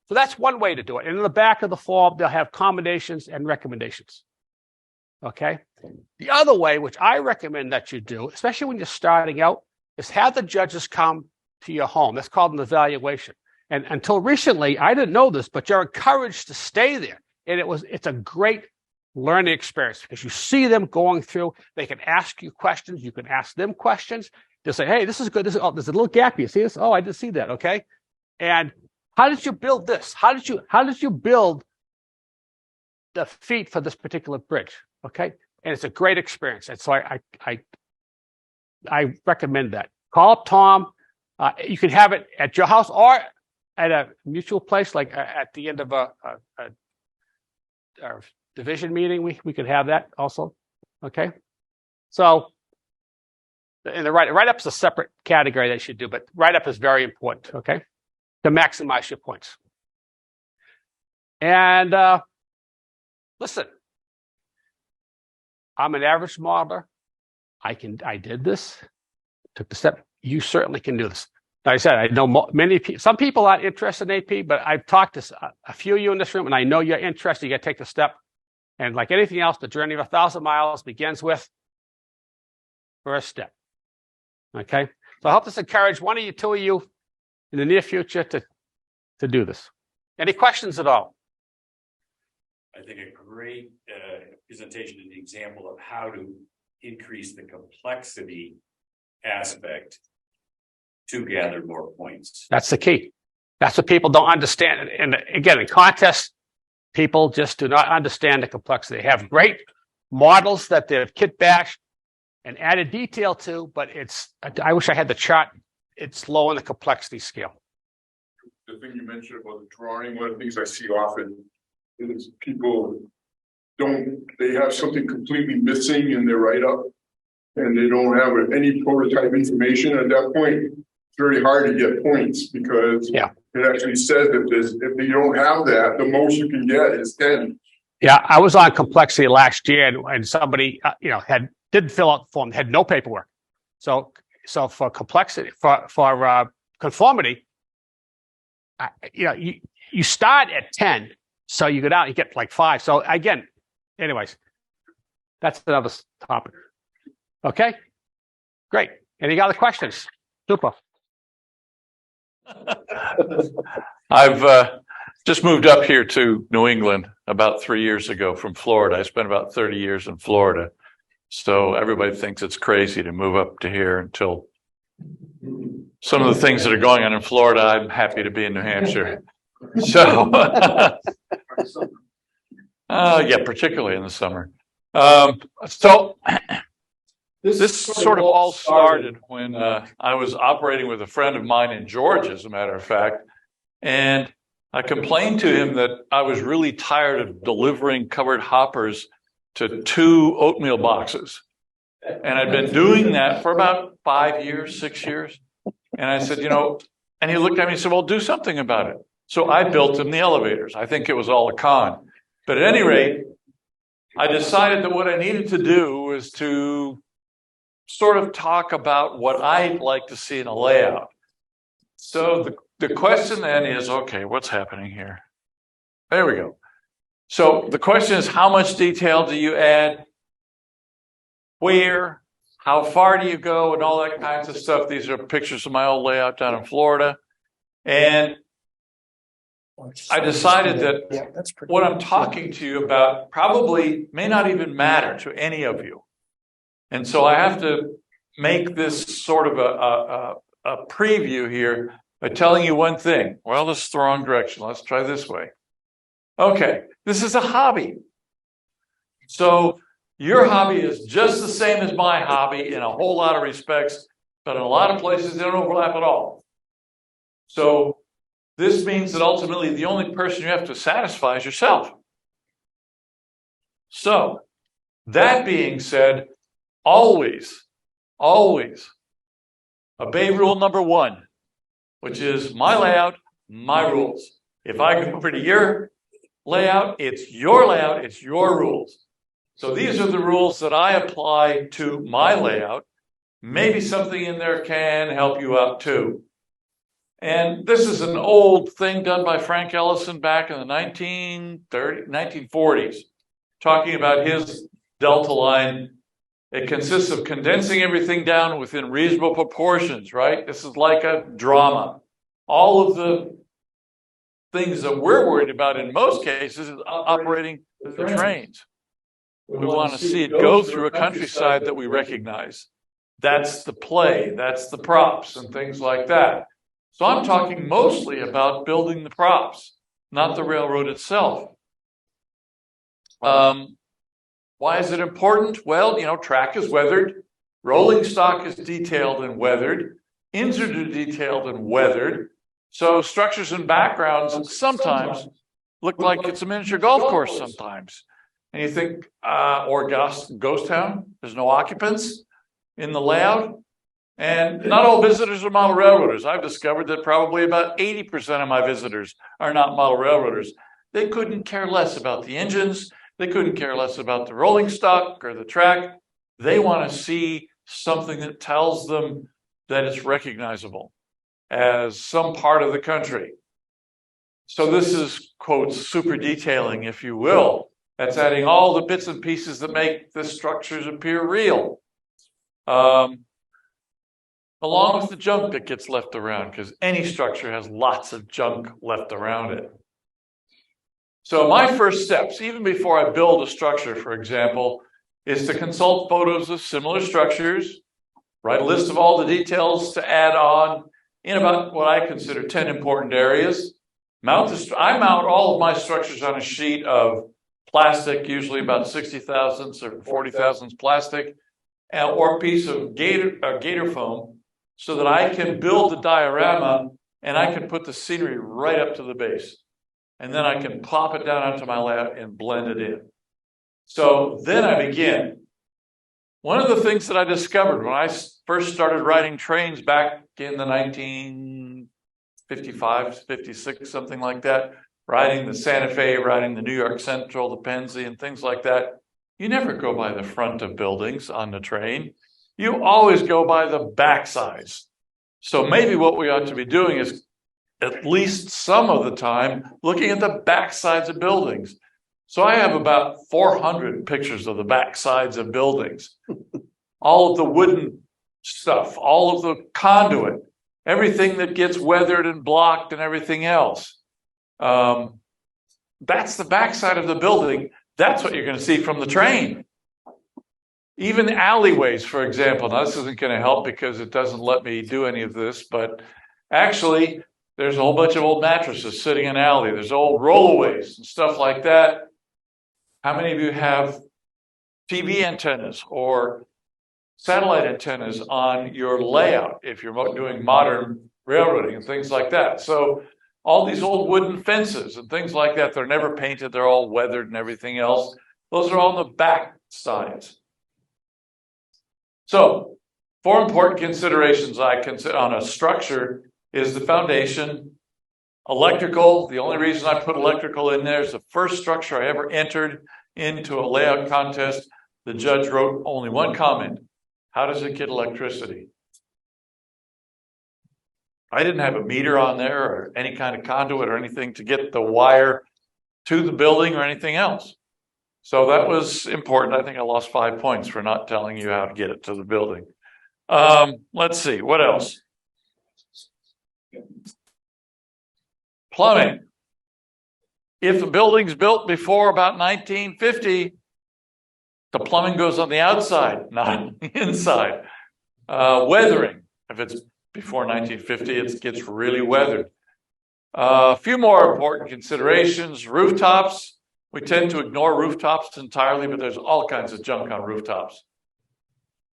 So that's one way to do it. And in the back of the form, they'll have commendations and recommendations. Okay. The other way, which I recommend that you do, especially when you're starting out, is have the judges come to your home. That's called an evaluation. And until recently, I didn't know this, but you're encouraged to stay there. And it's a great learning experience because you see them going through. They can ask you questions. You can ask them questions. They'll say, hey, this is good. There's a little gap here. See this? Oh, I didn't see that. Okay. And how did you build this? How did you build the feet for this particular bridge? Okay. And it's a great experience. And so I recommend that. Call up Tom. You can have it at your house or at a mutual place, like at the end of a division meeting. We could have that also. Okay. So, and the write-up is a separate category they should do, but write-up is very important. Okay. To maximize your points. And listen, I'm an average modeler. I did this, took the step. You certainly can do this. Like I said, I know many people, some people aren't interested in AP, but I've talked to a few of you in this room, and I know you're interested. You got to take the step. And like anything else, the journey of 1,000 miles begins with first step. Okay. So I hope this encourage one of you, 2 of you in the near future to do this. Any questions at all?
I think a great presentation and example of how to increase the complexity aspect to gather more points.
That's the key. That's what people don't understand. And again, in contests, people just do not understand the complexity. They have great models that they've kit bashed and added detail to, but I wish I had the chart. It's low on the complexity scale.
The thing you mentioned about the drawing, one of the things I see often is people they have something completely missing in their write-up and they don't have any prototype information. At that point, it's very hard to get points because it actually says if you don't have that, the most you can get is 10.
Yeah, I was on complexity last year and somebody, didn't fill out the form, had no paperwork. So for complexity, for conformity, you start at 10, so you go down, you get like 5. So again, anyways, that's another topic. Okay, great. Any other questions? Super.
I've just moved up here to New England about 3 years ago from Florida. I spent about 30 years in Florida. So everybody thinks it's crazy to move up to here until some of the things that are going on in Florida, I'm happy to be in New Hampshire. So, yeah, particularly in the summer. So this sort of all started when I was operating with a friend of mine in Georgia, as a matter of fact. And I complained to him that I was really tired of delivering covered hoppers to 2 oatmeal boxes. And I'd been doing that for about 5 years, 6 years. And I said, and he looked at me and said, well, do something about it. So I built him the elevators. I think it was all a con. But at any rate, I decided that what I needed to do was to sort of talk about what I'd like to see in a layout. So the question then is, okay, what's happening here? There we go. So the question is, how much detail do you add? Where? How far do you go? And all that kinds of stuff. These are pictures of my old layout down in Florida. And I decided that what I'm talking to you about probably may not even matter to any of you. And so I have to make this sort of a preview here by telling you one thing. Well, this is the wrong direction. Let's try this way. Okay, this is a hobby. So your hobby is just the same as my hobby in a whole lot of respects, but in a lot of places they don't overlap at all. So this means that ultimately the only person you have to satisfy is yourself. So that being said, always obey rule number 1, which is my layout, my rules. If I go over to your layout, it's your layout, it's your rules. So these are the rules that I apply to my layout. Maybe something in there can help you out too. And this is an old thing done by Frank Ellison back in the 1940s, talking about his Delta line. It consists of condensing everything down within reasonable proportions, right? This is like a drama. All of the things that we're worried about in most cases is operating the trains. We want to see it go through a countryside that we recognize. That's the play, that's the props and things like that. So I'm talking mostly about building the props, not the railroad itself. Why is it important? Well, track is weathered, rolling stock is detailed and weathered, engines are detailed and weathered. So structures and backgrounds sometimes look like it's a miniature golf course sometimes. And you think, or ghost town, there's no occupants in the layout. And not all visitors are model railroaders. I've discovered that probably about 80% of my visitors are not model railroaders. They couldn't care less about the engines. They couldn't care less about the rolling stock or the track. They want to see something that tells them that it's recognizable as some part of the country. So this is, quote, super detailing, if you will. That's adding all the bits and pieces that make the structures appear real. Along with the junk that gets left around, because any structure has lots of junk left around it. So my first steps, even before I build a structure, for example, is to consult photos of similar structures, write a list of all the details to add on in about what I consider 10 important areas. I mount all of my structures on a sheet of plastic, usually about 60 thousandths or 40 thousandths plastic, or a piece of gator foam, so that I can build the diorama and I can put the scenery right up to the base. And then I can pop it down onto my layout and blend it in. So then I begin. One of the things that I discovered when I first started riding trains back in the 1955, 56, something like that, riding the Santa Fe, riding the New York Central, the Pennsy, and things like that, you never go by the front of buildings on the train. You always go by the back sides. So maybe what we ought to be doing is, at least some of the time, looking at the back sides of buildings. So I have about 400 pictures of the back sides of buildings. All of the wooden stuff, all of the conduit, everything that gets weathered and blocked and everything else. That's the backside of the building. That's what you're going to see from the train. Even alleyways, for example. Now, this isn't going to help because it doesn't let me do any of this, but actually, there's a whole bunch of old mattresses sitting in an alley. There's old rollaways and stuff like that. How many of you have TV antennas or satellite antennas on your layout if you're doing modern railroading and things like that? So all these old wooden fences and things like that. They're never painted. They're all weathered and everything else. Those are on the back sides. So 4 important considerations I consider on a structure is the foundation, electrical. The only reason I put electrical in there is the first structure I ever entered into a layout contest. The judge wrote only one comment. How does it get electricity? I didn't have a meter on there or any kind of conduit or anything to get the wire to the building or anything else. So that was important. I think I lost 5 points for not telling you how to get it to the building. Let's see, what else? Plumbing. If the building's built before about 1950, the plumbing goes on the outside, not inside. Weathering. If it's before 1950, it gets really weathered. A few more important considerations. Rooftops. We tend to ignore rooftops entirely, but there's all kinds of junk on rooftops.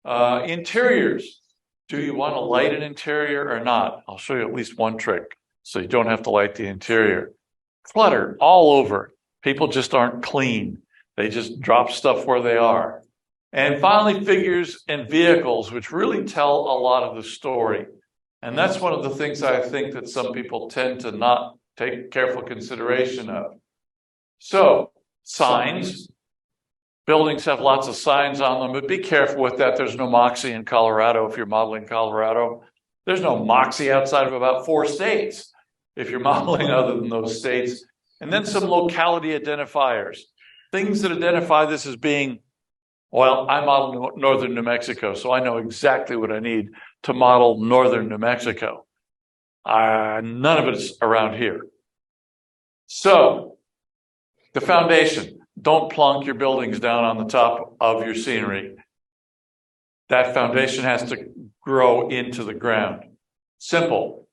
Interiors. Do you want to light an interior or not? I'll show you at least one trick so you don't have to light the interior. Clutter all over. People just aren't clean. They just drop stuff where they are. And finally, figures and vehicles, which really tell a lot of the story. And that's one of the things I think that some people tend to not take careful consideration of. So, signs. Buildings have lots of signs on them, but be careful with that. There's no Moxie in Colorado if you're modeling Colorado. There's no Moxie outside of about 4 states if you're modeling other than those states. And then some locality identifiers. Things that identify this as being, well, I model northern New Mexico, so I know exactly what I need to model northern New Mexico. None of it is around here. So, the foundation. Don't plunk your buildings down on the top of your scenery. That foundation has to grow into the ground. Simple.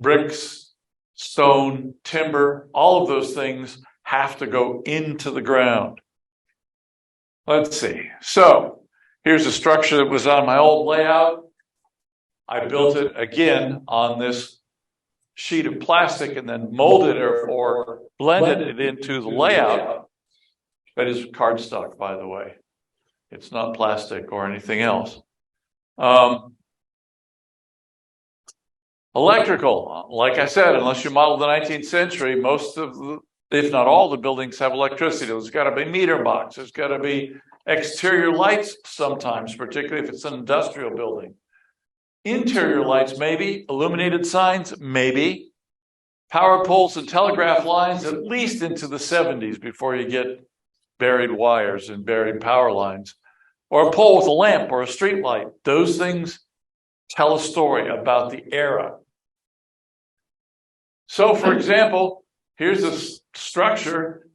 Bricks, stone, timber, all of those things have to go into the ground. Let's see. So here's a structure that was on my old layout. I built it again on this sheet of plastic and then molded it or blended it into the layout. That is cardstock, by the way. It's not plastic or anything else. Electrical, like I said, unless you model the 19th century, most of the, if not all the buildings have electricity. There's got to be meter box. There's got to be exterior lights sometimes, particularly if it's an industrial building. Interior lights, maybe. Illuminated signs, maybe. Power poles and telegraph lines, at least into the 70s before you get buried wires and buried power lines. Or a pole with a lamp or a street light. Those things tell a story about the era. So, for example, here's a structure,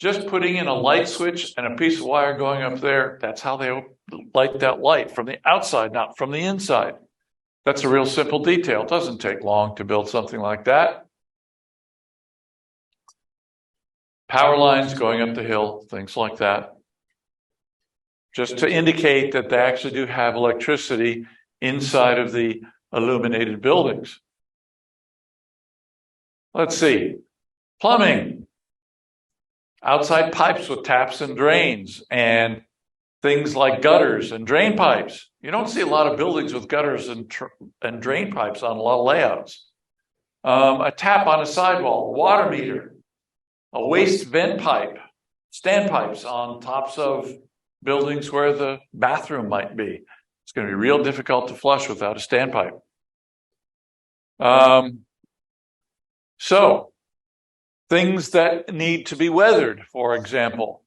just putting in a light switch and a piece of wire going up there. That's how they light that light, from the outside, not from the inside. That's a real simple detail. It doesn't take long to build something like that. Power lines going up the hill, things like that. Just to indicate that they actually do have electricity inside of the illuminated buildings. Let's see. Plumbing. Outside pipes with taps and drains and things like gutters and drain pipes. You don't see a lot of buildings with gutters and drain pipes on a lot of layouts. A tap on a sidewall, a water meter, a waste vent pipe, standpipes on tops of buildings where the bathroom might be. It's going to be real difficult to flush without a standpipe. So, things that need to be weathered, for example.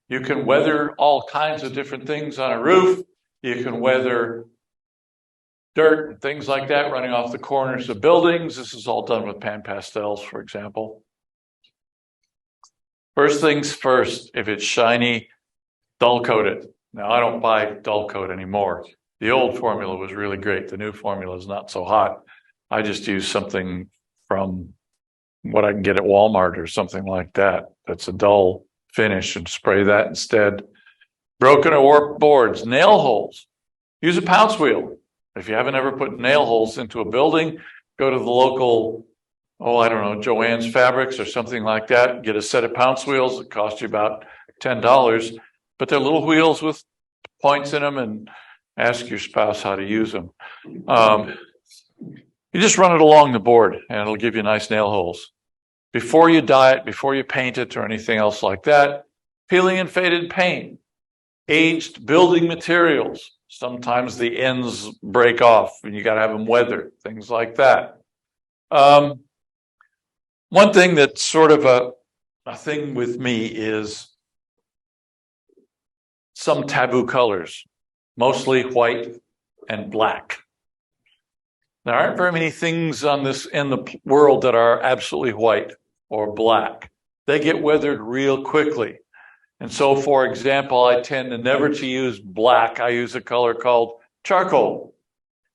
You can weather all kinds of different things on a roof. You can weather dirt and things like that running off the corners of buildings. This is all done with pan pastels, for example. First things first, if it's shiny, dull coat it. Now, I don't buy dull coat anymore. The old formula was really great. The new formula is not so hot. I just use something from what I can get at Walmart or something like that. That's a dull finish and spray that instead. Broken or warped boards, nail holes. Use a pounce wheel. If you haven't ever put nail holes into a building, go to the local I don't know, Joann's Fabrics or something like that. Get a set of pounce wheels that cost you about $10, but they're little wheels with points in them, and ask your spouse how to use them. You just run it along the board and it'll give you nice nail holes. Before you dye it, before you paint it or anything else like that, peeling and faded paint, aged building materials. Sometimes the ends break off and you got to have them weathered, things like that. One thing that's sort of a thing with me is some taboo colors, mostly white and black. There aren't very many things in the world that are absolutely white or black. They get weathered real quickly. And so, for example, I tend to never to use black. I use a color called charcoal.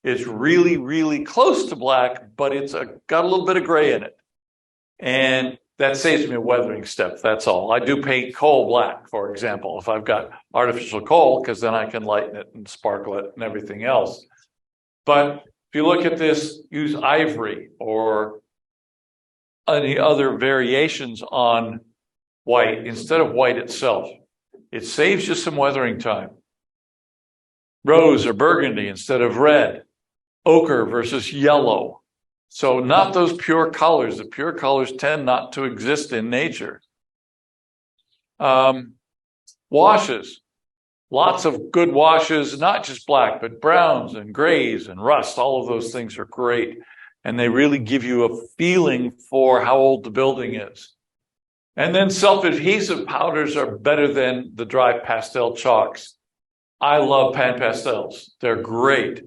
It's really, really close to black, but it's got a little bit of gray in it. And that saves me a weathering step, that's all. I do paint coal black, for example, if I've got artificial coal, because then I can lighten it and sparkle it and everything else. But if you look at this, use ivory or any other variations on white instead of white itself. It saves you some weathering time. Rose or burgundy instead of red. Ochre versus yellow. So not those pure colors. The pure colors tend not to exist in nature. Washes. Lots of good washes, not just black, but browns and grays and rust. All of those things are great. And they really give you a feeling for how old the building is. And then self-adhesive powders are better than the dry pastel chalks. I love pan pastels. They're great.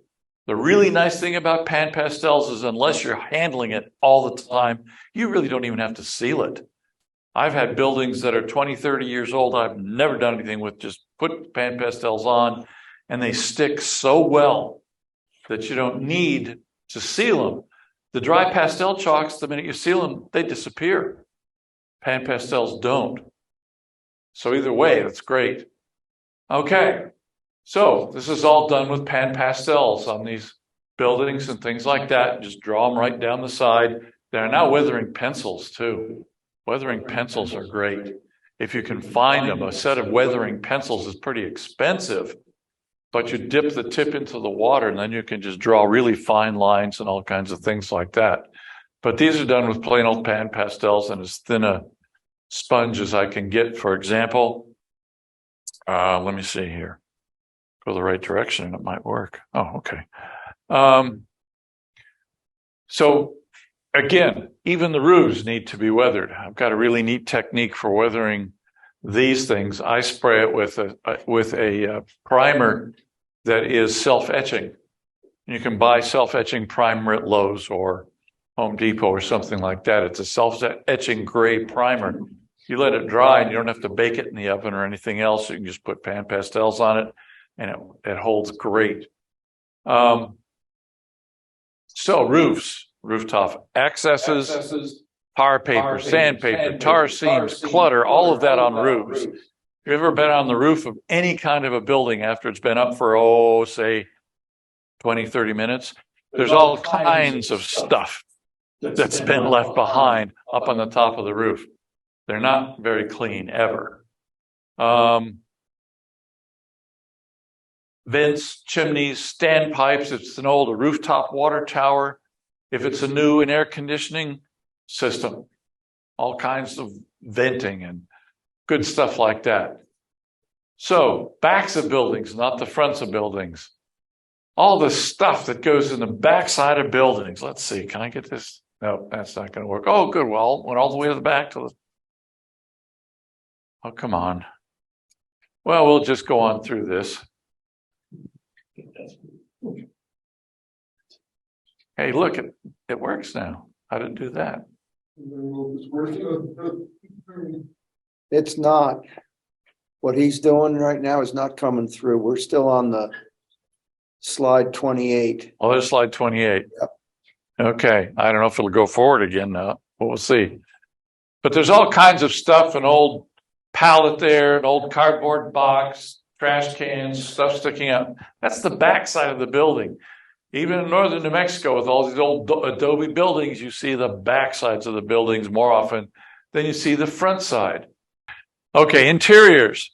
The really nice thing about pan pastels is unless you're handling it all the time, you really don't even have to seal it. I've had buildings that are 20, 30 years old. I've never done anything with, just put pan pastels on and they stick so well that you don't need to seal them. The dry pastel chalks, the minute you seal them, they disappear. Pan pastels don't. So either way, that's great. Okay. So this is all done with pan pastels on these buildings and things like that. Just draw them right down the side. There are now weathering pencils too. Weathering pencils are great. If you can find them, a set of weathering pencils is pretty expensive, but you dip the tip into the water and then you can just draw really fine lines and all kinds of things like that. But these are done with plain old pan pastels and as thin a sponge as I can get. For example, let me see here. Go the right direction and it might work. Oh, okay. So again, even the roofs need to be weathered. I've got a really neat technique for weathering these things. I spray it with a primer that is self-etching. You can buy self-etching primer at Lowe's or Home Depot or something like that. It's a self-etching gray primer. You let it dry and you don't have to bake it in the oven or anything else. You can just put pan pastels on it and it holds great. So roofs, rooftop accesses, tar paper, sandpaper, tar seams, clutter, all of that on roofs. Have you ever been on the roof of any kind of a building after it's been up for, say, 20, 30 minutes? There's all kinds of stuff that's been left behind up on the top of the roof. They're not very clean ever. Vents, chimneys, standpipes. If it's an old rooftop water tower. If it's a new air conditioning system, all kinds of venting and good stuff like that. So backs of buildings, not the fronts of buildings. All the stuff that goes in the backside of buildings. Let's see, can I get this? No, that's not going to work. Oh, good. Well, went all the way to the back to the. Oh, come on. Well, we'll just go on through this. Hey, look, it works now. How did it do that?
It's not. What he's doing right now is not coming through. We're still on the slide 28.
Oh, there's slide 28.
Yep.
Okay. I don't know if it'll go forward again now, but we'll see. But there's all kinds of stuff, an old pallet there, an old cardboard box, trash cans, stuff sticking out. That's the backside of the building. Even in northern New Mexico, with all these old adobe buildings, you see the back sides of the buildings more often than you see the front side. Okay, interiors.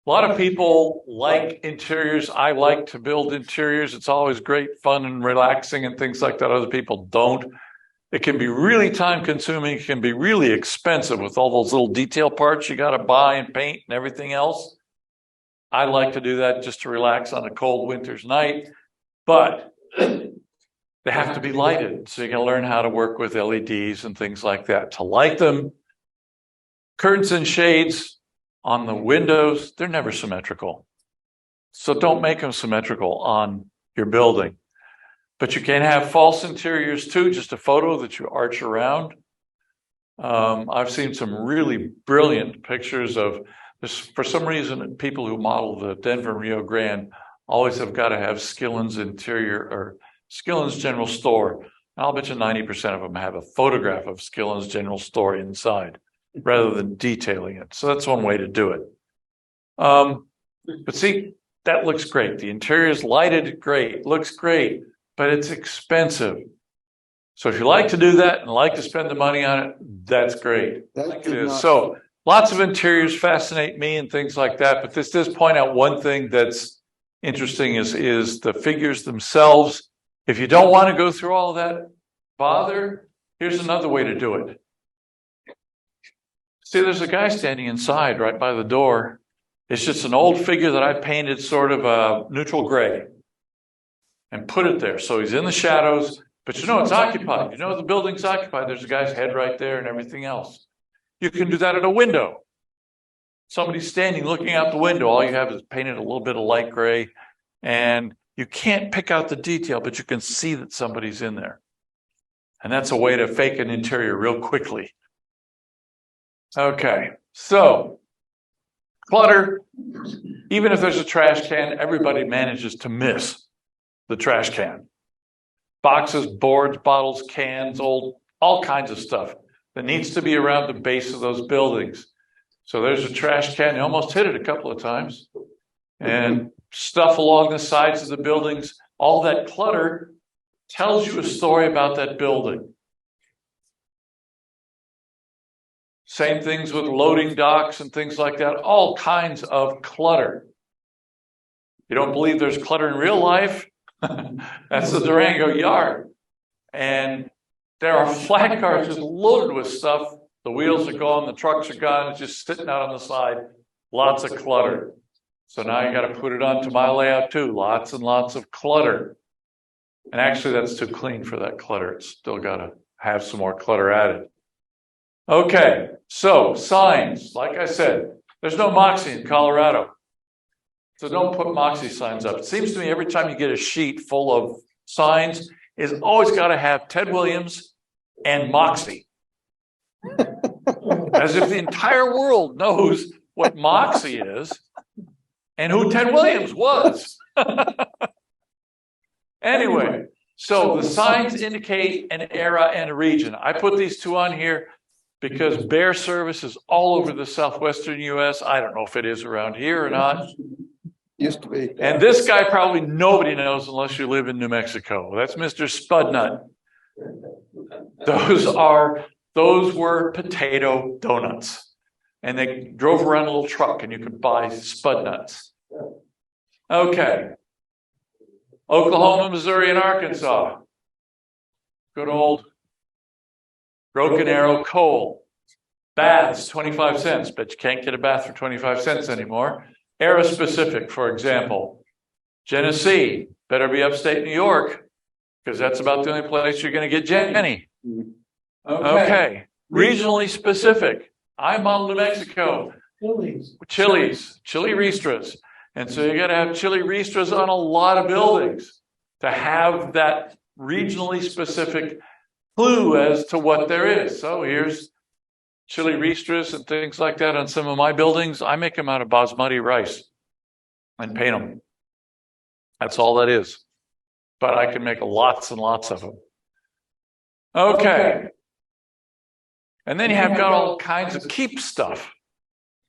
A lot of people like interiors. I like to build interiors. It's always great fun and relaxing and things like that. Other people don't. It can be really time consuming. It can be really expensive with all those little detail parts you got to buy and paint and everything else. I like to do that just to relax on a cold winter's night, but they have to be lighted. So you got to learn how to work with LEDs and things like that to light them. Curtains and shades on the windows, they're never symmetrical. So don't make them symmetrical on your building. But you can have false interiors too, just a photo that you arch around. I've seen some really brilliant pictures of this. For some reason, people who model the Denver Rio Grande always have got to have Skillen's interior or Skillen's General Store. I'll bet you 90% of them have a photograph of Skillen's General Store inside rather than detailing it. So that's one way to do it. But see, that looks great. The interior is lighted, great, looks great, but it's expensive. So if you like to do that and like to spend the money on it, that's great. Like it is. So lots of interiors fascinate me and things like that. But this does point out one thing that's interesting is the figures themselves. If you don't want to go through all that bother, here's another way to do it. See, there's a guy standing inside right by the door. It's just an old figure that I painted sort of a neutral gray and put it there. So he's in the shadows, but you know it's occupied. You know the building's occupied. There's a guy's head right there and everything else. You can do that at a window. Somebody's standing looking out the window. All you have is painted a little bit of light gray, and you can't pick out the detail, but you can see that somebody's in there. And that's a way to fake an interior real quickly. Okay, so clutter, even if there's a trash can, everybody manages to miss the trash can. Boxes, boards, bottles, cans, all kinds of stuff that needs to be around the base of those buildings. So there's a trash can, you almost hit it a couple of times. And stuff along the sides of the buildings, all that clutter tells you a story about that building. Same things with loading docks and things like that, all kinds of clutter. You don't believe there's clutter in real life? That's the Durango yard. And there are flat cars just loaded with stuff. The wheels are gone, the trucks are gone, it's just sitting out on the side. Lots of clutter. So now you got to put it onto my layout too. Lots and lots of clutter. And actually that's too clean for that clutter. It's still got to have some more clutter added. Okay, so signs. Like I said, there's no Moxie in Colorado. So don't put Moxie signs up. It seems to me every time you get a sheet full of signs, it's always got to have Ted Williams and Moxie. As if the entire world knows what Moxie is and who Ted Williams was. Anyway, so the signs indicate an era and a region. I put these two on here because bear service is all over the southwestern U.S. I don't know if it is around here or not.
Used to be.
And this guy probably nobody knows unless you live in New Mexico. That's Mr. Spudnut. Those were potato donuts. And they drove around a little truck and you could buy Spudnuts. Okay. Oklahoma, Missouri, and Arkansas. Good old Broken Arrow coal. Baths, 25 cents, but you can't get a bath for 25 cents anymore. Era specific, for example. Genesee, better be upstate New York, because that's about the only place you're going to get Jenny. Okay. Regionally specific. I'm on New Mexico. Chili's, chili ristras. And so you got to have chili ristras on a lot of buildings to have that regionally specific clue as to what there is. So here's chili ristras and things like that on some of my buildings. I make them out of basmati rice and paint them. That's all that is. But I can make lots and lots of them. Okay. And then you have got all kinds of keep stuff.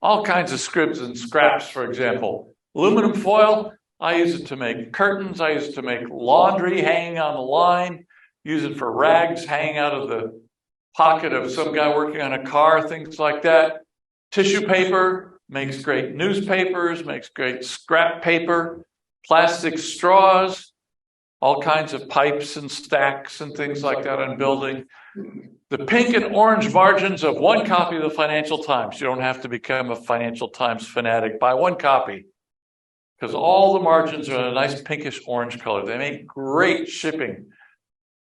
All kinds of scribs and scraps, for example. Aluminum foil, I use it to make curtains. I use it to make laundry hanging on the line. Use it for rags hanging out of the pocket of some guy working on a car, things like that. Tissue paper makes great newspapers, makes great scrap paper, plastic straws, all kinds of pipes and stacks and things like that on building. The pink and orange margins of one copy of the Financial Times. You don't have to become a Financial Times fanatic. Buy one copy, because all the margins are a nice pinkish orange color. They make great shipping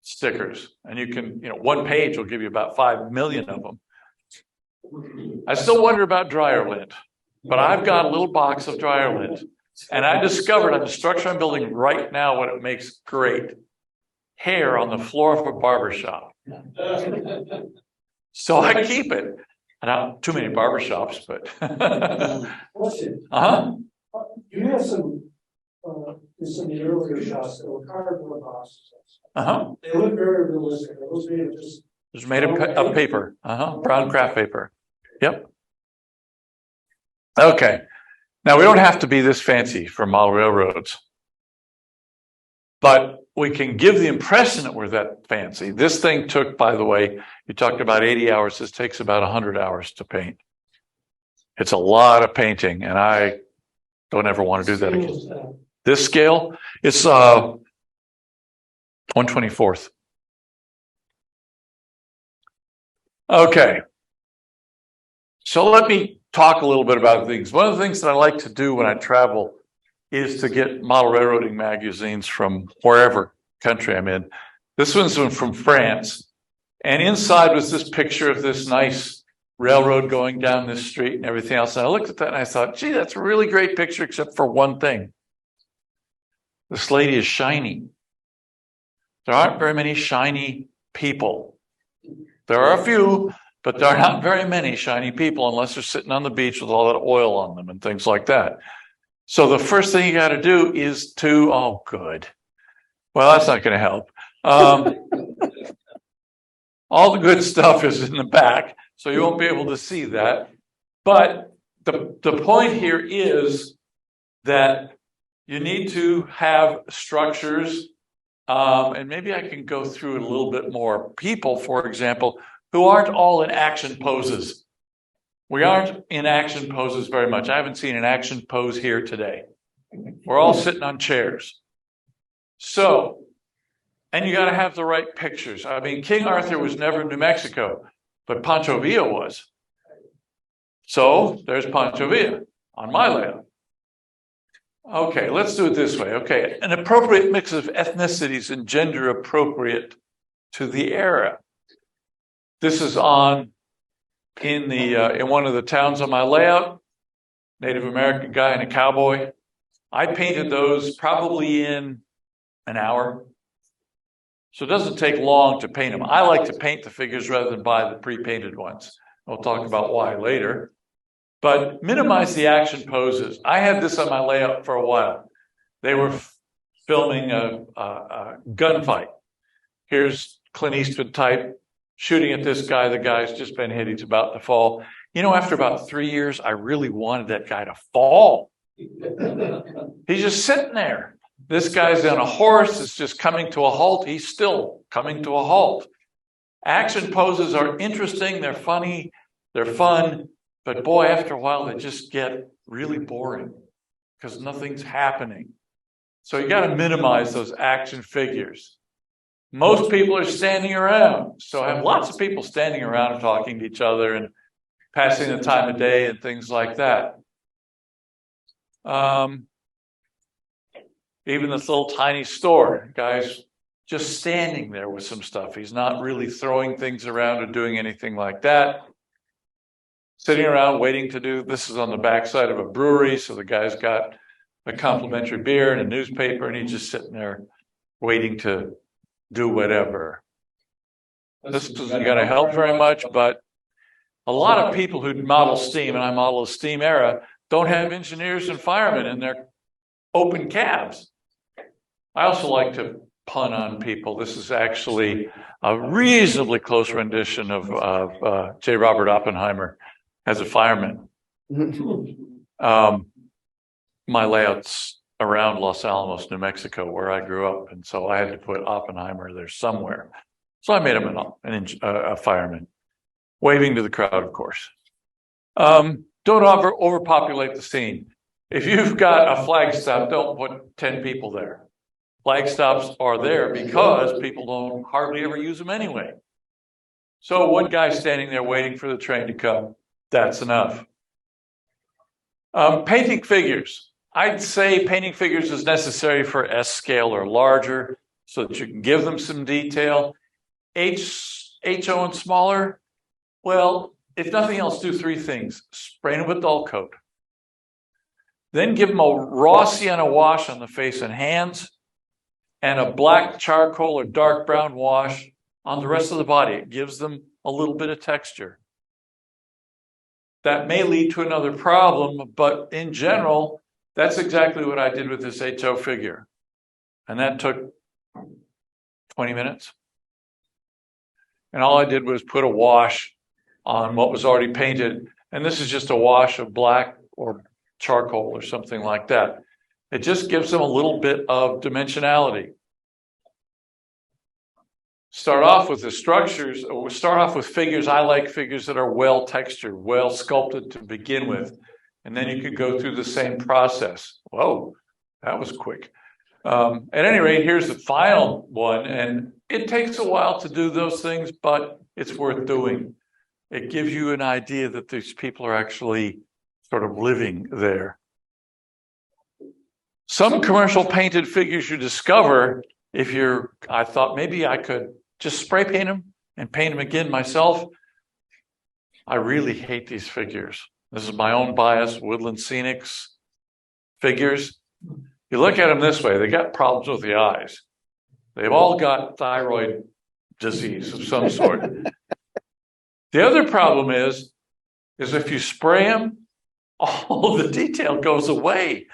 stickers, and you can, one page will give you about 5 million of them. I still wonder about dryer lint, but I've got a little box of dryer lint, and I discovered on the structure I'm building right now what it makes great: hair on the floor of a barber shop. So I keep it. I don't too many barber shops, but
You have some in some of the earlier shots that were cardboard boxes. They look very realistic. Are those made of
It's made of paper. Brown craft paper. Yep. Okay. Now we don't have to be this fancy for model railroads, but we can give the impression that we're that fancy. This thing took, by the way, you talked about 80 hours. This takes about 100 hours to paint. It's a lot of painting, and I don't ever want to do that again. This scale, it's 1/24. Okay. So let me talk a little bit about things. One of the things that I like to do when I travel is to get model railroading magazines from wherever country I'm in. This one's from France. And inside was this picture of this nice railroad going down this street and everything else. And I looked at that and I thought, gee, that's a really great picture, except for one thing. This lady is shiny. There aren't very many shiny people. There are a few, but there are not very many shiny people unless they're sitting on the beach with all that oil on them and things like that. So the first thing you got to do is to, oh, good. Well, that's not going to help. All the good stuff is in the back, so you won't be able to see that. But the point here is that you need to have structures, and maybe I can go through it a little bit more. People, for example, who aren't all in action poses. We aren't in action poses very much. I haven't seen an action pose here today. We're all sitting on chairs. So, and you got to have the right pictures. I mean, King Arthur was never in New Mexico, but Pancho Villa was. So there's Pancho Villa on my layout. Okay, let's do it this way. Okay, an appropriate mix of ethnicities and gender appropriate to the era. This is in one of the towns on my layout, Native American guy and a cowboy. I painted those probably in an hour. So it doesn't take long to paint them. I like to paint the figures rather than buy the pre-painted ones. We'll talk about why later. But minimize the action poses. I had this on my layout for a while. They were filming a gunfight. Here's Clint Eastwood type shooting at this guy. The guy's just been hit. He's about to fall. After about 3 years, I really wanted that guy to fall. He's just sitting there. This guy's on a horse. It's just coming to a halt. He's still coming to a halt. Action poses are interesting. They're funny. They're fun. But boy, after a while, they just get really boring because nothing's happening. So you got to minimize those action figures. Most people are standing around. So I have lots of people standing around and talking to each other and passing the time of day and things like that. Even this little tiny store, guy's just standing there with some stuff. He's not really throwing things around or doing anything like that. Sitting around waiting to do, this is on the backside of a brewery, so the guy's got a complimentary beer and a newspaper, and he's just sitting there waiting to do whatever. This isn't going to help very much, but a lot of people who model steam, and I model a steam era, don't have engineers and firemen in their open cabs. I also like to pun on people. This is actually a reasonably close rendition of J. Robert Oppenheimer as a fireman. My layouts around Los Alamos, New Mexico, where I grew up. And so I had to put Oppenheimer there somewhere. So I made him a fireman, waving to the crowd, of course. Don't overpopulate the scene. If you've got a flag stop, don't put 10 people there. Flag stops are there because people don't hardly ever use them anyway. So one guy standing there waiting for the train to come, that's enough. Painting figures. I'd say painting figures is necessary for S scale or larger so that you can give them some detail. HO and smaller, well, if nothing else, do three things. Spray them with dull coat. Then give them a raw sienna wash on the face and hands and a black charcoal or dark brown wash on the rest of the body. It gives them a little bit of texture. That may lead to another problem, but in general, that's exactly what I did with this HO figure. And that took 20 minutes. And all I did was put a wash on what was already painted. And this is just a wash of black or charcoal or something like that. It just gives them a little bit of dimensionality. Start off with the structures, or start off with figures. I like figures that are well textured, well sculpted to begin with. And then you could go through the same process. Whoa, that was quick. At any rate, here's the final one. And it takes a while to do those things, but it's worth doing. It gives you an idea that these people are actually sort of living there. Some commercial painted figures you discover, I thought maybe I could just spray paint them and paint them again myself. I really hate these figures. This is my own bias, Woodland Scenics figures. You look at them this way, they got problems with the eyes. They've all got thyroid disease of some sort. The other problem is if you spray them, all of the detail goes away.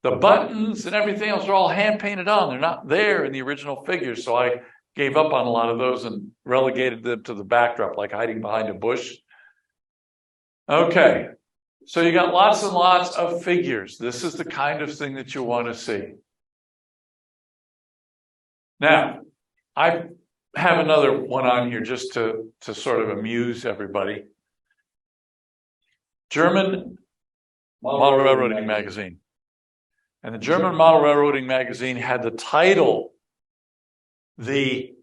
The buttons and everything else are all hand painted on. They're not there in the original figures. So I gave up on a lot of those and relegated them to the backdrop, like hiding behind a bush. Okay, so you got lots and lots of figures. This is the kind of thing that you want to see. Now, I have another one on here just to sort of amuse everybody. German Model Railroading Magazine. And the German Model Railroading Magazine had the title, The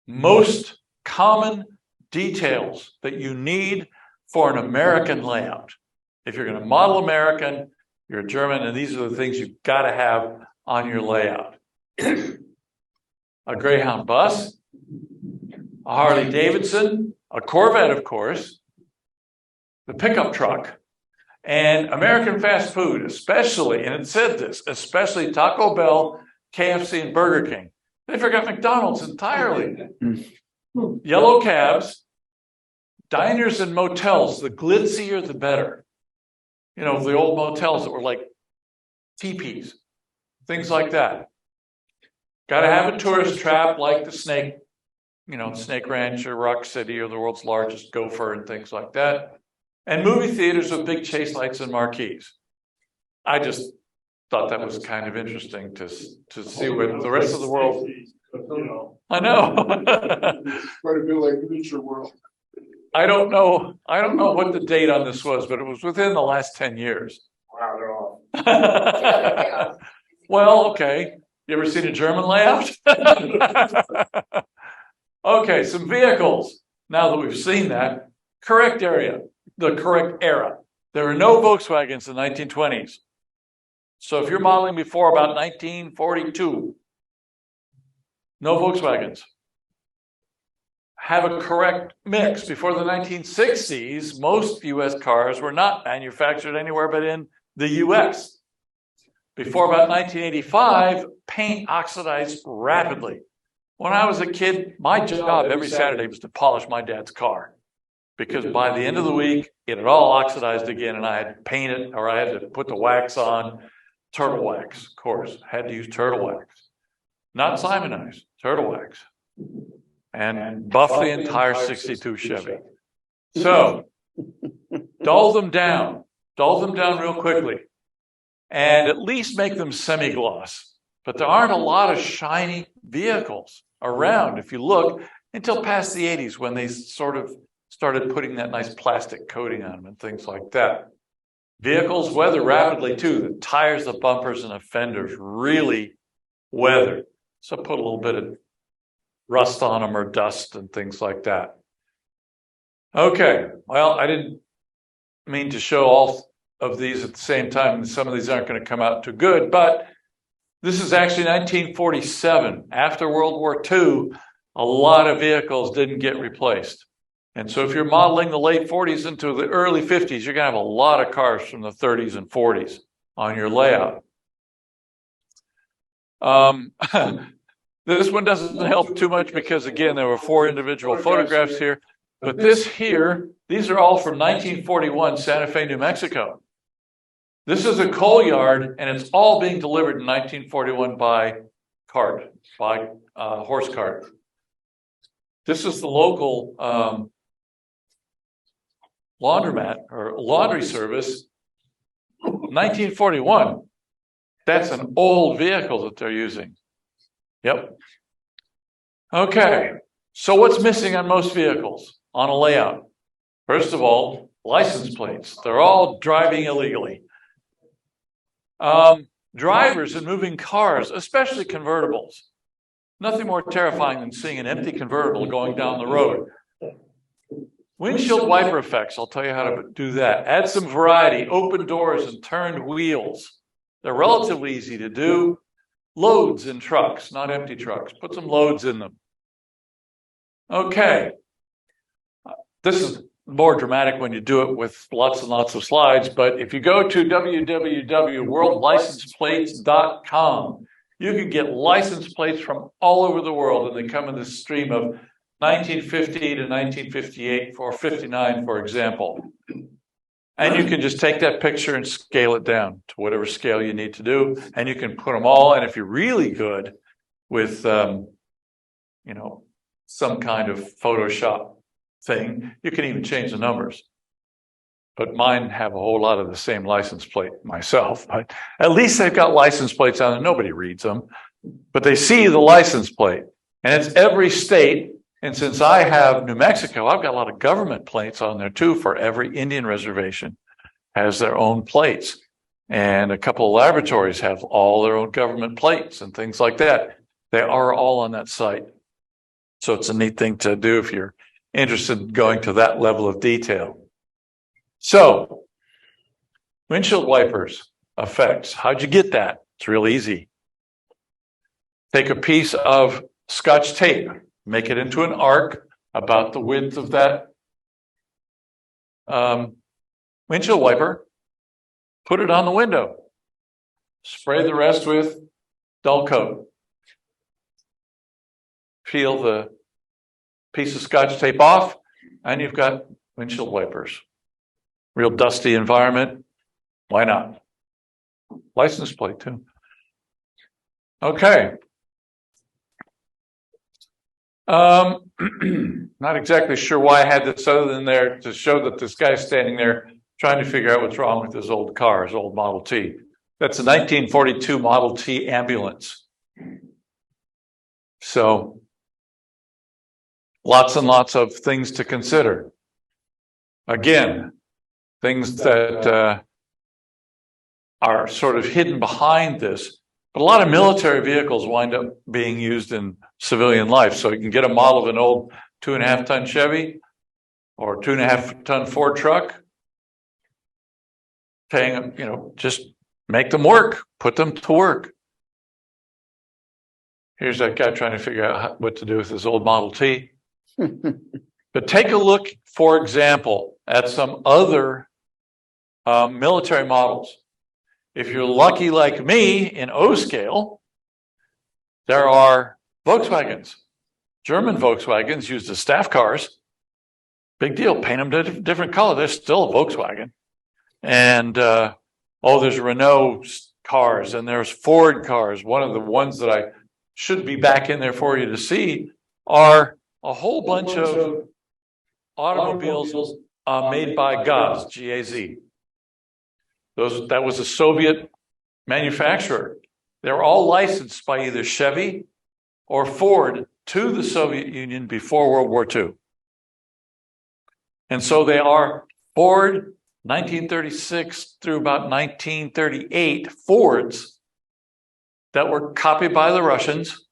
Most Common Details That You Need for an American Layout. If you're going to model American, you're a German, and these are the things you've got to have on your layout. A Greyhound bus, a Harley Davidson, a Corvette, of course, the pickup truck, and American fast food, especially, and it said this, especially Taco Bell, KFC, and Burger King. They forgot McDonald's entirely. Yellow cabs, diners and motels, the glitzier the better. You know, the old motels that were like teepees, things like that. Got to have a tourist trap like the Snake, Snake Ranch or Rock City or the world's largest gopher and things like that. And movie theaters with big chase lights and marquees. I just thought that was kind of interesting to see what the rest of the world. I know.
Quite a bit like miniature world.
I don't know what the date on this was, but it was within the last 10 years.
Wow, they're all.
Well, okay. You ever seen a German layout? Okay, some vehicles. Now that we've seen that, correct era. There were no Volkswagens in the 1920s. So if you're modeling before about 1942, no Volkswagens. Have a correct mix. Before the 1960s, most US cars were not manufactured anywhere but in the US. Before about 1985, paint oxidized rapidly. When I was a kid, my job every Saturday was to polish my dad's car. Because by the end of the week, it had all oxidized again, and I had to paint it, or I had to put the wax on. Turtle wax, of course. Had to use turtle wax. Not Simonized, turtle wax. And buff the entire 62 Chevy. So, dull them down real quickly. and at least make them semi-gloss. But there aren't a lot of shiny vehicles around, if you look, until past the 80s when they sort of started putting that nice plastic coating on them and things like that. Vehicles weather rapidly too. The tires, the bumpers, and the fenders really weather. So put a little bit of rust on them or dust and things like that. Okay, well, I didn't mean to show all of these at the same time. Some of these aren't going to come out too good, but this is actually 1947. After World War II, a lot of vehicles didn't get replaced. And so if you're modeling the late 40s into the early 50s, you're going to have a lot of cars from the 30s and 40s on your layout. This one doesn't help too much because, again, there were 4 individual photographs here. But this here, these are all from 1941, Santa Fe, New Mexico. This is a coal yard, and it's all being delivered in 1941 by cart, by horse cart. This is the local laundromat or laundry service. 1941. That's an old vehicle that they're using. Yep. Okay. So what's missing on most vehicles on a layout? First of all, license plates. They're all driving illegally. Drivers and moving cars, especially convertibles. Nothing more terrifying than seeing an empty convertible going down the road. Windshield wiper effects, I'll tell you how to do that. Add some variety, open doors and turned wheels. They're relatively easy to do. Loads in trucks, not empty trucks. Put some loads in them. Okay. This is more dramatic when you do it with lots and lots of slides, but if you go to www.worldlicenseplates.com, you can get license plates from all over the world, and they come in this stream of 1950 to 1958 or 59, for example. And you can just take that picture and scale it down to whatever scale you need to do, and you can put them all. And if you're really good with, some kind of Photoshop thing, you can even change the numbers. But mine have a whole lot of the same license plate myself. But at least they've got license plates on it. Nobody reads them, but they see the license plate, and it's every state. And since I have New Mexico, I've got a lot of government plates on there too. For every Indian reservation has their own plates, and a couple of laboratories have all their own government plates and things like that. They are all on that site. So it's a neat thing to do if you're interested in going to that level of detail. So, windshield wipers effects. How'd you get that? It's real easy. Take a piece of Scotch tape, make it into an arc about the width of that windshield wiper, put it on the window, spray the rest with dull coat. Peel the piece of Scotch tape off, and you've got windshield wipers. Real dusty environment. Why not? License plate too. Okay. Not exactly sure why I had this other than there to show that this guy's standing there trying to figure out what's wrong with his old car, his old Model T. That's a 1942 Model T ambulance. So lots and lots of things to consider. Again, things that are sort of hidden behind this. But a lot of military vehicles wind up being used in civilian life. So you can get a model of an old 2.5-ton Chevy or 2.5-ton Ford truck. Paying them, just make them work, put them to work. Here's that guy trying to figure out what to do with his old Model T. But take a look, for example, at some other military models. If you're lucky like me in O scale, there are Volkswagens. German Volkswagens used as staff cars. Big deal, paint them to a different color. They're still a Volkswagen. And, there's Renault cars and there's Ford cars. One of the ones that I should be back in there for you to see are a whole bunch of automobiles made by GAZ, G-A-Z. That was a Soviet manufacturer. They were all licensed by either Chevy or Ford to the Soviet Union before World War II. And so they are Ford 1936 through about 1938 Fords that were copied by the Russians.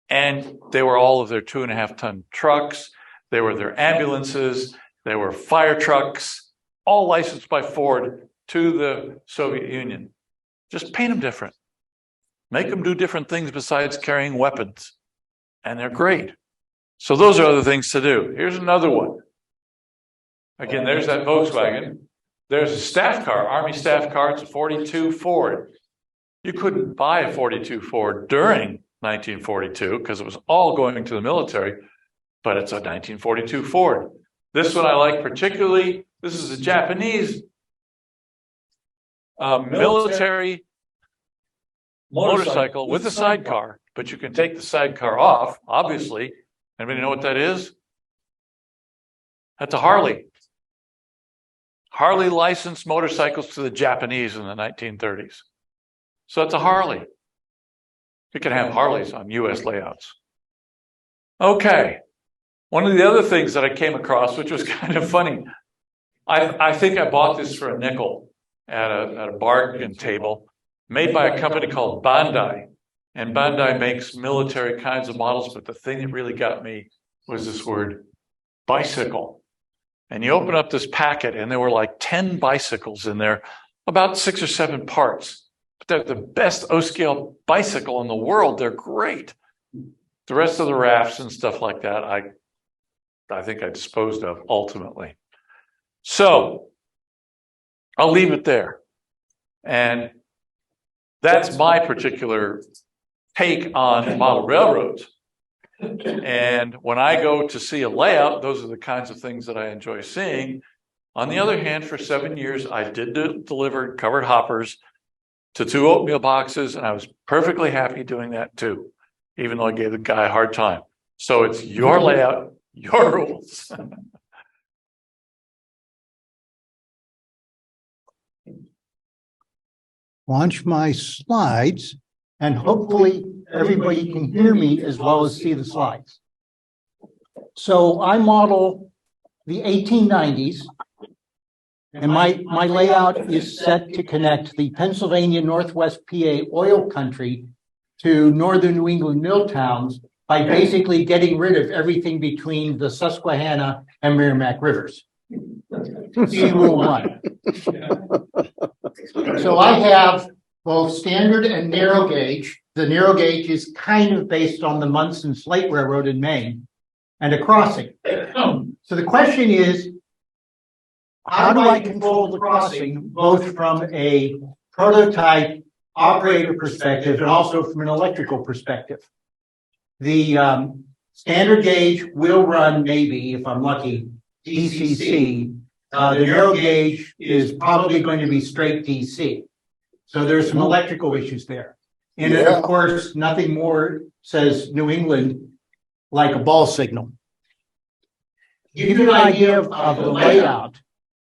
And they were all of their 2.5-ton trucks. They were their ambulances. They were fire trucks, all licensed by Ford to the Soviet Union. Just paint them different. Make them do different things besides carrying weapons. And they're great. So those are other things to do. Here's another one. Again, there's that Volkswagen. There's a staff car, Army staff car. It's a 42 Ford. You couldn't buy a 42 Ford during 1942 because it was all going to the military, but it's a 1942 Ford. This one I like particularly. This is a Japanese military motorcycle with a sidecar, but you can take the sidecar off, obviously. Anybody know what that is? That's a Harley. Harley licensed motorcycles to the Japanese in the 1930s. So it's a Harley. You can have Harleys on US layouts. Okay. One of the other things that I came across, which was kind of funny, I think I bought this for a nickel at a bargain table made by a company called Bandai. And Bandai makes military kinds of models, but the thing that really got me was this word bicycle. And you open up this packet and there were like 10 bicycles in there, about 6 or 7 parts. But they're the best O-scale bicycle in the world. They're great. The rest of the rafts and stuff like that, I think I disposed of ultimately. So I'll leave it there. And that's my particular take on model railroads. And when I go to see a layout, those are the kinds of things that I enjoy seeing. On the other hand, for 7 years, I did deliver covered hoppers to 2 oatmeal boxes, and I was perfectly happy doing that too, even though I gave the guy a hard time. So it's your layout, your rules.
Launch my slides, and hopefully everybody can hear me as well as see the slides. So I model the 1890s, and my layout is set to connect the Pennsylvania Northwest PA oil country to northern New England mill towns by basically getting rid of everything between the Susquehanna and Merrimack rivers. See Rule 1. So I have both standard and narrow gauge. The narrow gauge is kind of based on the Munson Slate Railroad in Maine, and a crossing. So the question is, how do I control the crossing, both from a prototype operator perspective and also from an electrical perspective? The standard gauge will run, maybe, if I'm lucky, DCC. The narrow gauge is probably going to be straight DC. So there's some electrical issues there. And of course, nothing more says New England like a ball signal. To give you an idea of the layout,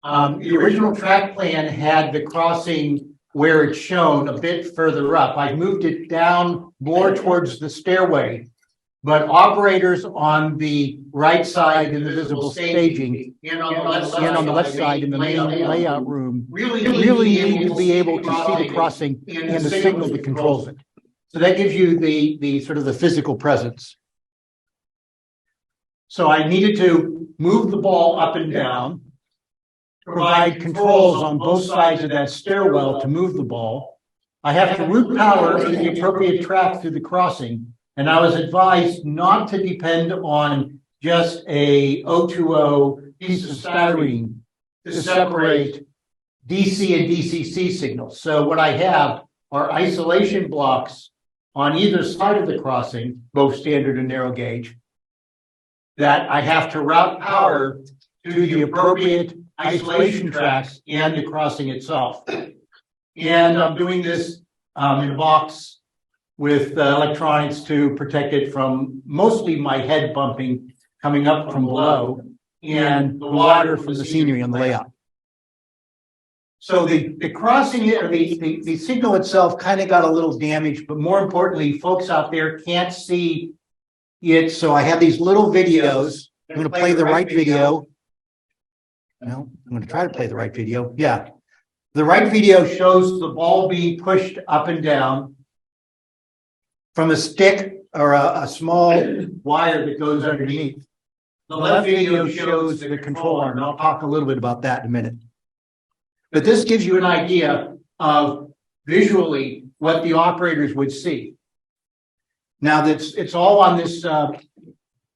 the original track plan had the crossing where it's shown a bit further up. I moved it down more towards the stairway, but operators on the right side in the visible staging and on the left side in the main layout room really need to be able to see the crossing and the signal that controls it. So that gives you the sort of the physical presence. So I needed to move the ball up and down, provide controls on both sides of that stairwell to move the ball. I have to route power to the appropriate track through the crossing. And I was advised not to depend on just a O2O piece of styrene to separate DC and DCC signals. So what I have are isolation blocks on either side of the crossing, both standard and narrow gauge, that I have to route power to the appropriate isolation tracks and the crossing itself. And I'm doing this in a box with electronics to protect it from mostly my head bumping coming up from below and the water from the scenery on the layout. So the crossing or the signal itself kind of got a little damaged, but more importantly, folks out there can't see it. So I have these little videos. I'm going to play the right video. No, I'm going to try to play the right video. Yeah. The right video shows the ball being pushed up and down from a stick or a small wire that goes underneath. The left video shows the control arm, and I'll talk a little bit about that in a minute. But this gives you an idea of visually what the operators would see. Now it's all on this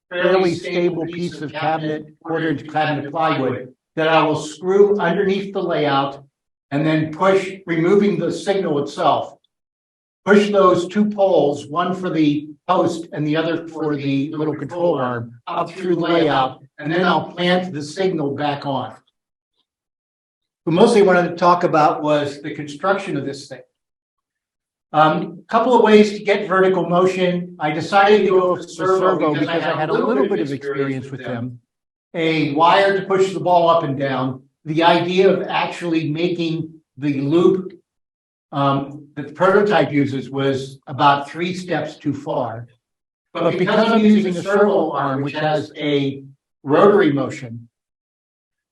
fairly stable piece of cabinet, quarter-inch cabinet plywood that I will screw underneath the layout and then push, removing the signal itself. Push those two poles, one for the post and the other for the little control arm, up through the layout, and then I'll plant the signal back on. What mostly wanted to talk about was the construction of this thing. Couple of ways to get vertical motion. I decided to go with servo because I had a little bit of experience with them. A wire to push the ball up and down. The idea of actually making the loop that the prototype uses was about 3 steps too far. But because I'm using a servo arm, which has a rotary motion,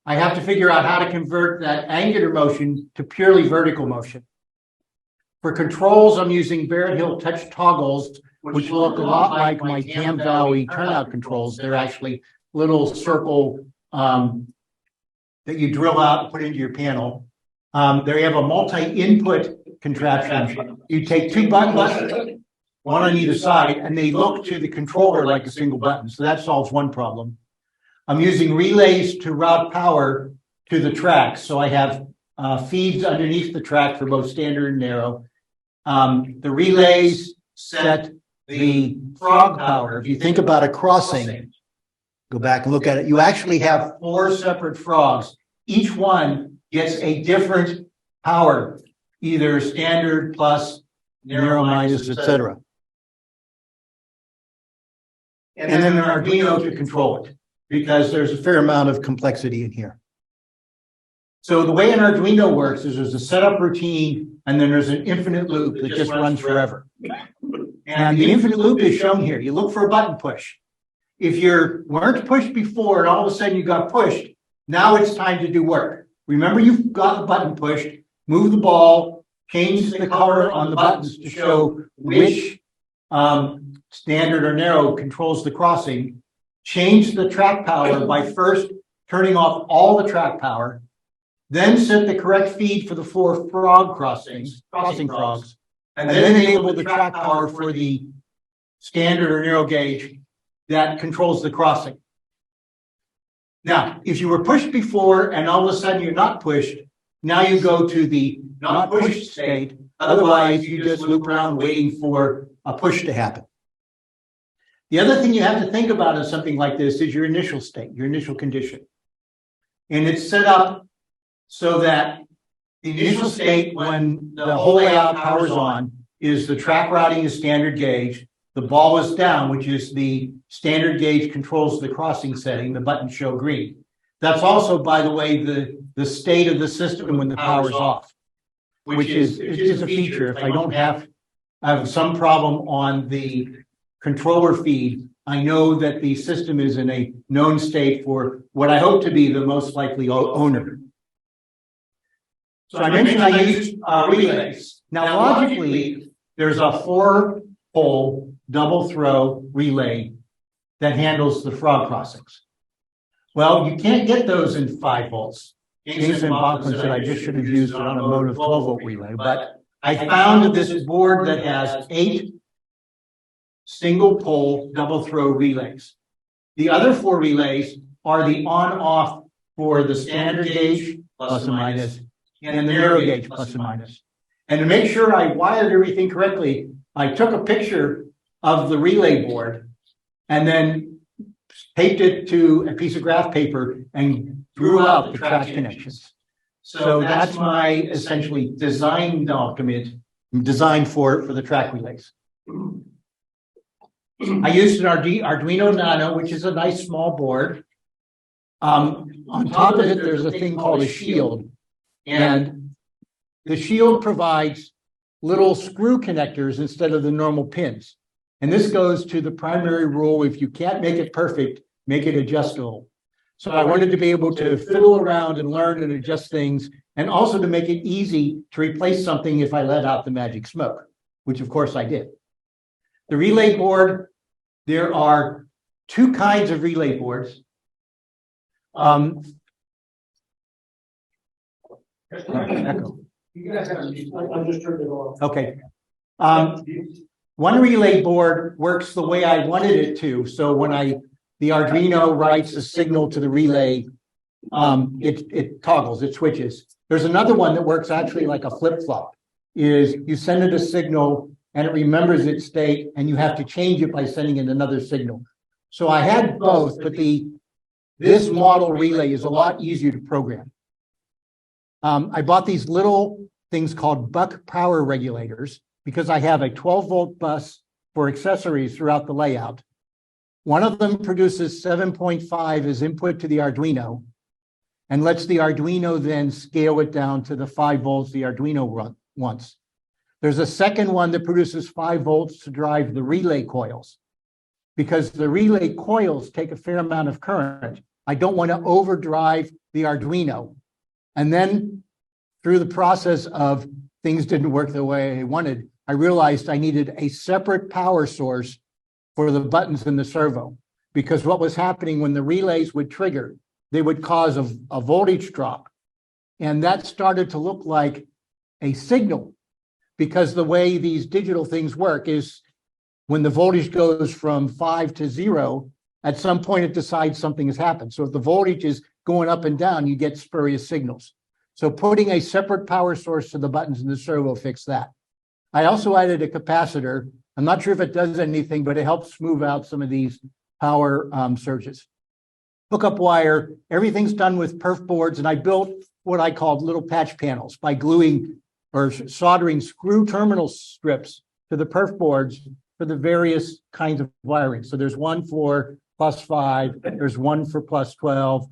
I have to figure out how to convert that angular motion to purely vertical motion. For controls, I'm using Barrett Hill touch toggles, which look a lot like my Tam Valley turnout controls. They're actually little circle that you drill out and put into your panel. They have a multi-input contraption. You take 2 buttons, one on either side, and they look to the controller like a single button. So that solves one problem. I'm using relays to route power to the tracks. So I have feeds underneath the track for both standard and narrow. The relays set the frog power. If you think about a crossing, go back and look at it. You actually have 4 separate frogs. Each one gets a different power, either standard plus, narrow minus, etc. And then an Arduino to control it, because there's a fair amount of complexity in here. So the way an Arduino works is there's a setup routine, and then there's an infinite loop that just runs forever. And the infinite loop is shown here. You look for a button push. If you weren't pushed before and all of a sudden you got pushed, now it's time to do work. Remember, you've got the button pushed, move the ball, change the color on the buttons to show which standard or narrow controls the crossing. Change the track power by first turning off all the track power, then set the correct feed for the 4 frog crossing frogs, and then enable the track power for the standard or narrow gauge that controls the crossing. Now, if you were pushed before and all of a sudden you're not pushed, now you go to the not pushed state. Otherwise, you just loop around waiting for a push to happen. The other thing you have to think about in something like this is your initial state, your initial condition. And it's set up so that the initial state, when the whole layout powers on, is the track routing is standard gauge. The ball is down, which is the standard gauge controls the crossing setting. The buttons show green. That's also, by the way, the state of the system when the power's off, which is a feature. If I have some problem on the controller feed, I know that the system is in a known state for what I hope to be the most likely owner. So I mentioned I used relays. Now, logically, there's a 4-pole double throw relay that handles the frog crossings. Well, you can't get those in 5 volts. Jason Bachman said I just should have used it on a mode of 12-volt relay, but I found this board that has 8 single pole double throw relays. The other 4 relays are the on-off for the standard gauge, plus and minus, and the narrow gauge, plus and minus. And to make sure I wired everything correctly, I took a picture of the relay board and then taped it to a piece of graph paper and drew out the track connections. So that's my essentially design document designed for the track relays. I used an Arduino Nano, which is a nice small board. On top of it, there's a thing called a shield. And The shield provides little screw connectors instead of the normal pins. And this goes to the primary rule, if you can't make it perfect, make it adjustable. So I wanted to be able to fiddle around and learn and adjust things, and also to make it easy to replace something if I let out the magic smoke, which of course I did. The relay board, there are two kinds of relay boards. Echo.
I just turned it off.
Okay. One relay board works the way I wanted it to. So when the Arduino writes a signal to the relay, it toggles, it switches. There's another one that works actually like a flip-flop. Is you send it a signal and it remembers its state, and you have to change it by sending it another signal. So I had both, but this model relay is a lot easier to program. I bought these little things called buck power regulators because I have a 12-volt bus for accessories throughout the layout. One of them produces 7.5 as input to the Arduino and lets the Arduino then scale it down to the 5 volts the Arduino wants. There's a second one that produces 5 volts to drive the relay coils. Because the relay coils take a fair amount of current, I don't want to overdrive the Arduino. And then through the process of things didn't work the way I wanted, I realized I needed a separate power source for the buttons in the servo. Because what was happening when the relays would trigger, they would cause a voltage drop. And that started to look like a signal, because the way these digital things work is when the voltage goes from 5 to 0, at some point it decides something has happened. So if the voltage is going up and down, you get spurious signals. So putting a separate power source to the buttons in the servo fixed that. I also added a capacitor. I'm not sure if it does anything, but it helps smooth out some of these power surges. Hookup wire, everything's done with perf boards, and I built what I called little patch panels by gluing or soldering screw terminal strips to the perf boards for the various kinds of wiring. So there's one for +5, there's one for +12,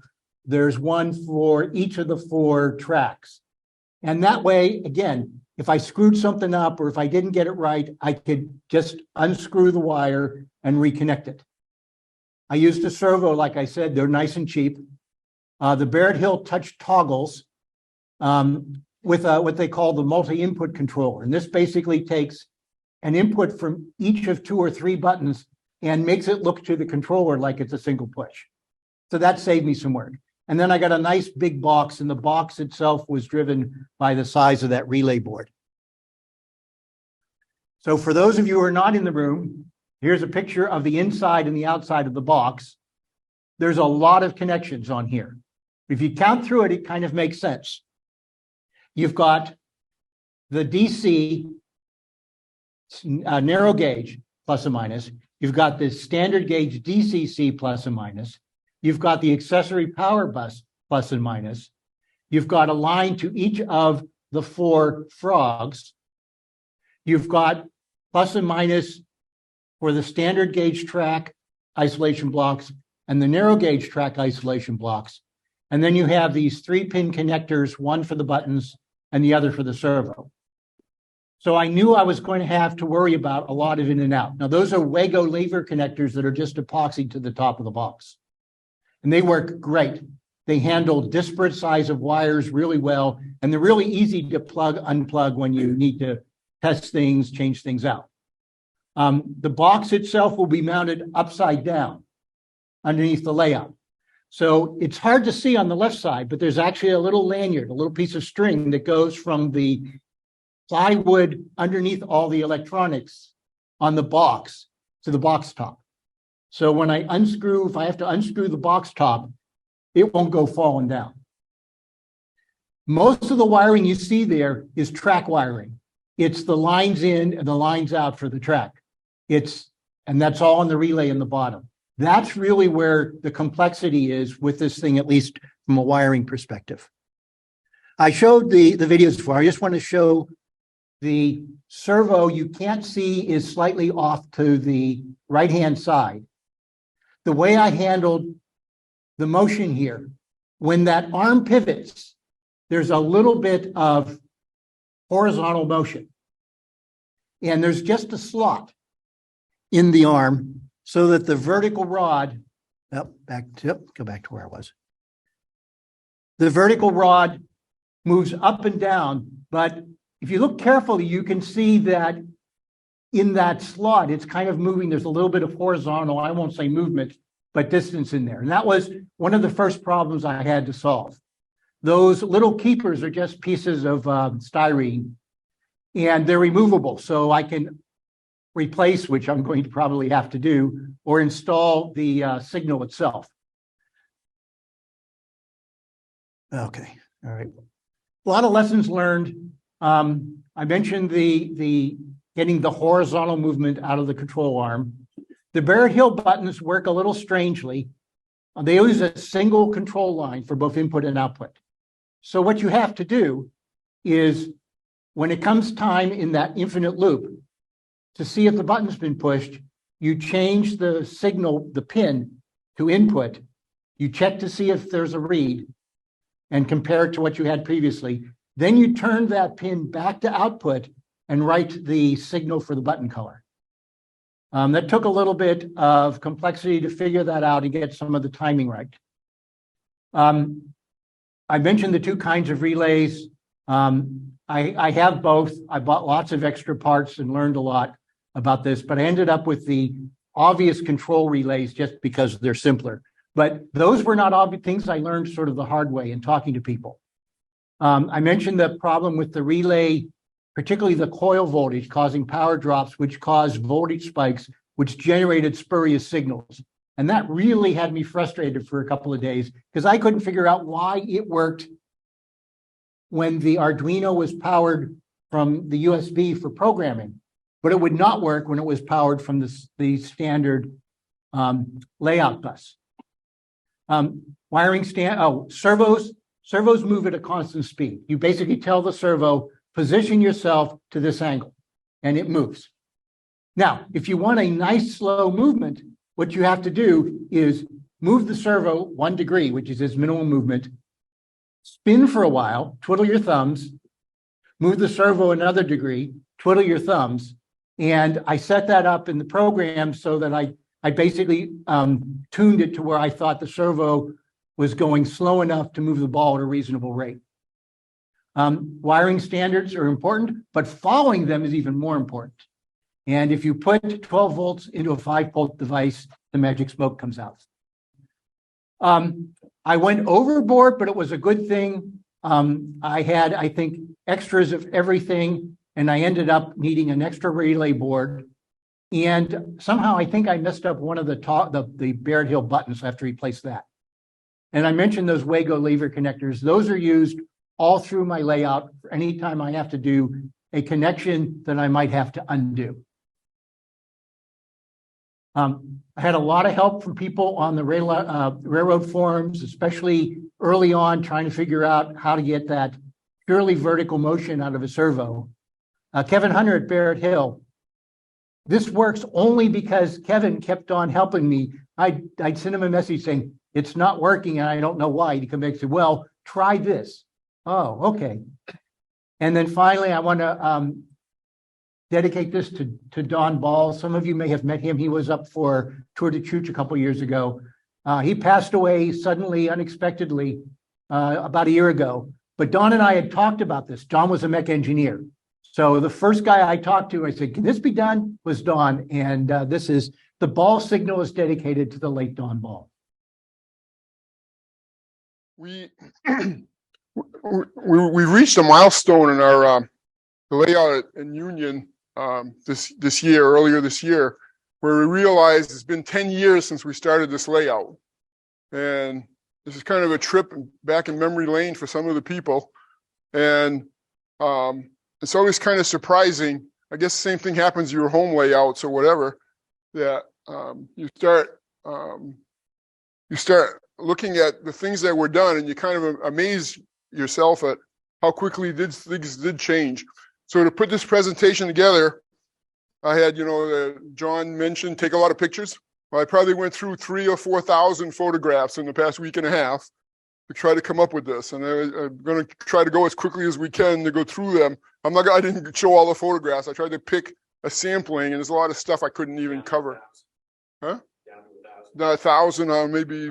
there's one for each of the 4 tracks. And that way, again, if I screwed something up or if I didn't get it right, I could just unscrew the wire and reconnect it. I used a servo, like I said, they're nice and cheap. The Barrett Hill touch toggles with what they call the multi-input controller. And this basically takes an input from each of 2 or 3 buttons and makes it look to the controller like it's a single push. So that saved me some work. And then I got a nice big box, and the box itself was driven by the size of that relay board. So for those of you who are not in the room, here's a picture of the inside and the outside of the box. There's a lot of connections on here. If you count through it, it kind of makes sense. You've got the DC narrow gauge, plus and minus. You've got the standard gauge DCC, plus and minus. You've got the accessory power bus, plus and minus. You've got a line to each of the 4 frogs. You've got plus and minus for the standard gauge track isolation blocks and the narrow gauge track isolation blocks. And then you have these 3-pin connectors, one for the buttons and the other for the servo. So I knew I was going to have to worry about a lot of in and out. Now, those are Wago lever connectors that are just epoxied to the top of the box. And they work great. They handle disparate size of wires really well, and they're really easy to plug, unplug when you need to test things, change things out. The box itself will be mounted upside down underneath the layout. So it's hard to see on the left side, but there's actually a little lanyard, a little piece of string that goes from the plywood underneath all the electronics on the box to the box top. So when I unscrew, if I have to unscrew the box top, it won't go falling down. Most of the wiring you see there is track wiring. It's the lines in and the lines out for the track. And that's all on the relay in the bottom. That's really where the complexity is with this thing, at least from a wiring perspective. I showed the videos before. I just want to show the servo you can't see is slightly off to the right-hand side. The way I handled the motion here, when that arm pivots, there's a little bit of horizontal motion. And there's just a slot in the arm so that the vertical rod, go back to where I was. The vertical rod moves up and down, but if you look carefully, you can see that in that slot, it's kind of moving. There's a little bit of horizontal, I won't say movement, but distance in there. And that was one of the first problems I had to solve. Those little keepers are just pieces of styrene, and they're removable. So I can replace, which I'm going to probably have to do, or install the signal itself. Okay, all right. A lot of lessons learned. I mentioned the getting the horizontal movement out of the control arm. The Barrett Hill buttons work a little strangely. They use a single control line for both input and output. So what you have to do is, when it comes time in that infinite loop to see if the button's been pushed, you change the signal, the pin, to input. You check to see if there's a read and compare it to what you had previously. Then you turn that pin back to output and write the signal for the button color. That took a little bit of complexity to figure that out and get some of the timing right. I mentioned the two kinds of relays. I have both. I bought lots of extra parts and learned a lot about this, but I ended up with the obvious control relays just because they're simpler. But those were not obvious things I learned sort of the hard way in talking to people. I mentioned the problem with the relay, particularly the coil voltage causing power drops, which caused voltage spikes, which generated spurious signals. And that really had me frustrated for a couple of days because I couldn't figure out why it worked when the Arduino was powered from the USB for programming, but it would not work when it was powered from the standard layout bus. Servos move at a constant speed. You basically tell the servo, position yourself to this angle, and it moves. Now, if you want a nice slow movement, what you have to do is move the servo 1 degree, which is its minimum movement, spin for a while, twiddle your thumbs, move the servo another degree, twiddle your thumbs. And I set that up in the program so that I basically tuned it to where I thought the servo was going slow enough to move the ball at a reasonable rate. Wiring standards are important, but following them is even more important. And if you put 12 volts into a 5-volt device, the magic smoke comes out. I went overboard, but it was a good thing. I had, I think, extras of everything, and I ended up needing an extra relay board. And somehow I think I messed up one of the Barrett Hill buttons. I have to replace that. And I mentioned those Wago lever connectors. Those are used all through my layout for any time I have to do a connection that I might have to undo. I had a lot of help from people on the railroad forums, especially early on, trying to figure out how to get that purely vertical motion out of a servo. Kevin Hunter at Barrett Hill. This works only because Kevin kept on helping me. I'd send him a message saying, it's not working and I don't know why. He'd come back and say, well, try this. Oh, okay. And then finally, I want to dedicate this to Don Ball. Some of you may have met him. He was up for Tour de Chooch a couple years ago. He passed away suddenly, unexpectedly, about a year ago. But Don and I had talked about this. Don was a mech engineer. So the first guy I talked to, I said, can this be done? Was Don. And this is, the Ball signal is dedicated to the late Don Ball.
We reached a milestone in our layout in Union earlier this year, where we realized it's been 10 years since we started this layout. And this is kind of a trip back in memory lane for some of the people. And it's always kind of surprising. I guess the same thing happens to your home layouts or whatever, that you start looking at the things that were done and you kind of amaze yourself at how quickly things did change. So to put this presentation together, I had, John mentioned, take a lot of pictures. Well, I probably went through 3,000 or 4,000 photographs in the past week and a half to try to come up with this. And I'm going to try to go as quickly as we can to go through them. I didn't show all the photographs. I tried to pick a sampling, and there's a lot of stuff I couldn't even cover. Huh? Not 1,000, maybe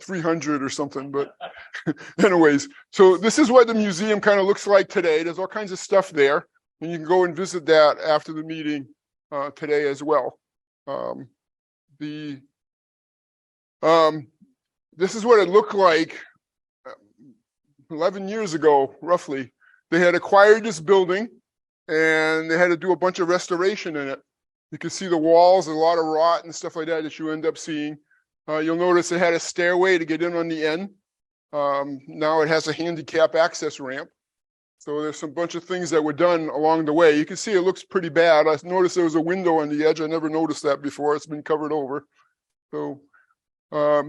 300 or something, but anyways, so this is what the museum kind of looks like today. There's all kinds of stuff there, and you can go and visit that after the meeting today as well. This is what it looked like 11 years ago, roughly. They had acquired this building, and they had to do a bunch of restoration in it. You can see the walls, a lot of rot and stuff like that you end up seeing. You'll notice it had a stairway to get in on the end. Now it has a handicap access ramp. So there's some bunch of things that were done along the way. You can see it looks pretty bad. I noticed there was a window on the edge. I never noticed that before. It's been covered over. So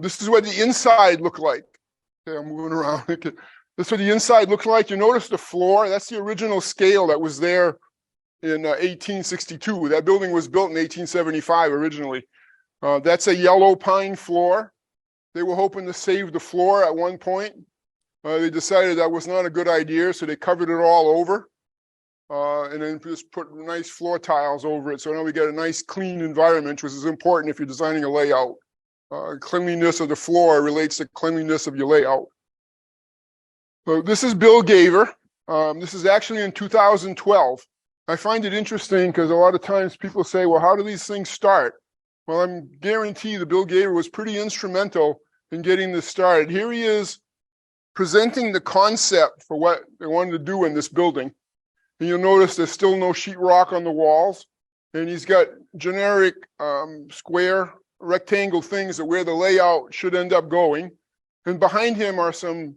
this is what the inside looked like. Okay, I'm moving around. This is what the inside looked like. You notice the floor. That's the original scale that was there in 1862. That building was built in 1875 originally. That's a yellow pine floor. They were hoping to save the floor at one point. They decided that was not a good idea, so they covered it all over and then just put nice floor tiles over it. So now we get a nice clean environment, which is important if you're designing a layout. Cleanliness of the floor relates to cleanliness of your layout. So this is Bill Gaver. This is actually in 2012. I find it interesting because a lot of times people say, well, how do these things start? Well, I'm guarantee the Bill Gaver was pretty instrumental in getting this started. Here he is presenting the concept for what they wanted to do in this building. And you'll notice there's still no sheetrock on the walls. And he's got generic square rectangle things of where the layout should end up going. And behind him are some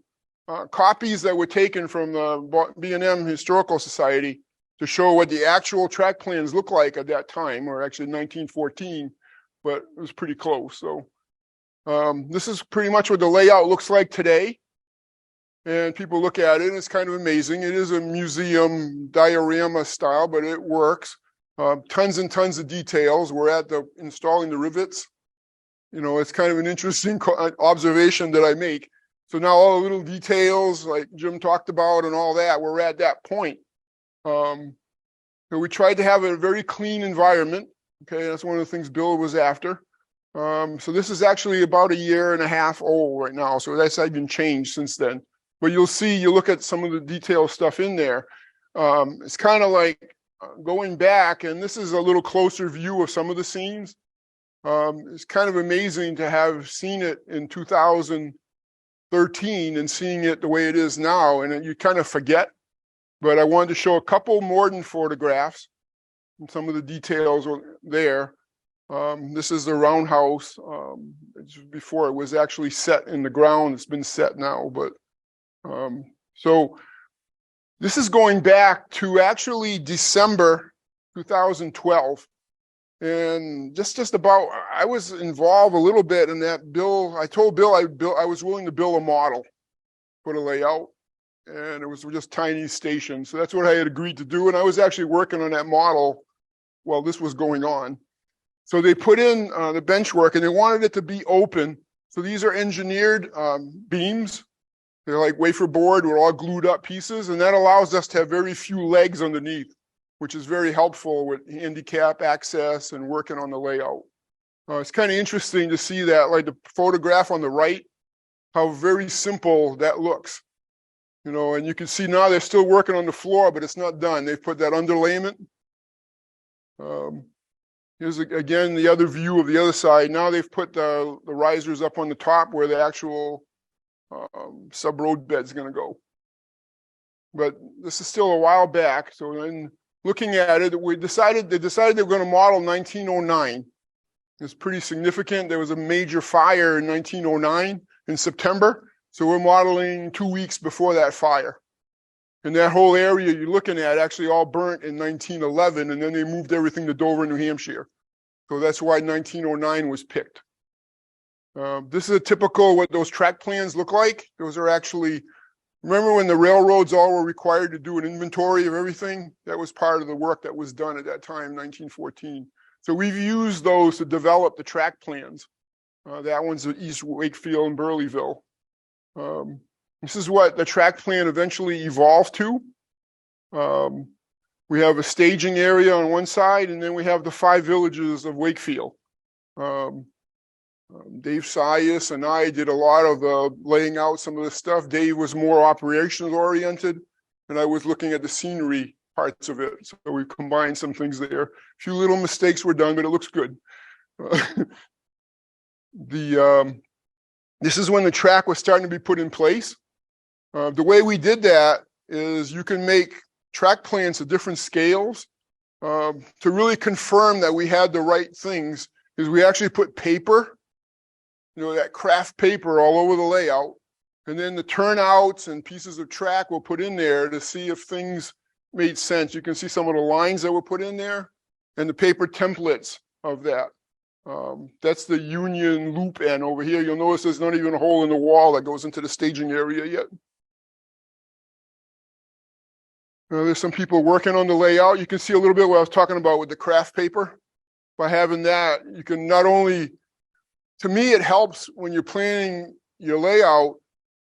copies that were taken from the B&M Historical Society to show what the actual track plans look like at that time, or actually 1914, but it was pretty close. So this is pretty much what the layout looks like today. And people look at it, and it's kind of amazing. It is a museum diorama style, but it works. Tons and tons of details. We're at installing the rivets. You know, it's kind of an interesting observation that I make. So now all the little details like Jim talked about and all that, we're at that point. So we tried to have a very clean environment. Okay, that's one of the things Bill was after. So this is actually about 1.5 years old right now. So that's even changed since then. But you'll see, you look at some of the detail stuff in there. It's kind of like going back, and this is a little closer view of some of the scenes. It's kind of amazing to have seen it in 2013 and seeing it the way it is now, and you kind of forget. But I wanted to show a couple modern photographs and some of the details there. This is the roundhouse. Before it was actually set in the ground. It's been set now, but so this is going back to actually December 2012. And just about, I was involved a little bit in that. I told Bill I was willing to build a model for the layout, and it was just tiny stations. So that's what I had agreed to do. And I was actually working on that model while this was going on. So they put in the bench work, and they wanted it to be open. So these are engineered beams. They're like wafer board with all glued up pieces, and that allows us to have very few legs underneath, which is very helpful with handicap access and working on the layout. It's kind of interesting to see that, like the photograph on the right, how very simple that looks. You know, and you can see now they're still working on the floor, but it's not done. They've put that underlayment. Here's again the other view of the other side. Now they've put the risers up on the top where the actual sub-road bed's going to go. But this is still a while back. So then looking at it, they decided they were going to model 1909. It's pretty significant. There was a major fire in 1909 in September. So we're modeling 2 weeks before that fire. And that whole area you're looking at actually all burnt in 1911, and then they moved everything to Dover, New Hampshire. So that's why 1909 was picked. This is a typical what those track plans look like. Those are actually, remember when the railroads all were required to do an inventory of everything? That was part of the work that was done at that time, 1914. So we've used those to develop the track plans. That one's at East Wakefield and Burleyville. This is what the track plan eventually evolved to. We have a staging area on one side, and then we have the 5 villages of Wakefield. Dave Sias and I did a lot of laying out some of the stuff. Dave was more operations oriented, and I was looking at the scenery parts of it. So we combined some things there. A few little mistakes were done, but it looks good. This is when the track was starting to be put in place. The way we did that is you can make track plans of different scales to really confirm that we had the right things. Is we actually put paper, that craft paper all over the layout, and then the turnouts and pieces of track we'll put in there to see if things made sense. You can see some of the lines that were put in there and the paper templates of that. That's the Union loop end over here. You'll notice there's not even a hole in the wall that goes into the staging area yet. There's some people working on the layout. You can see a little bit what I was talking about with the craft paper. By having that, you can not only, to me, it helps when you're planning your layout.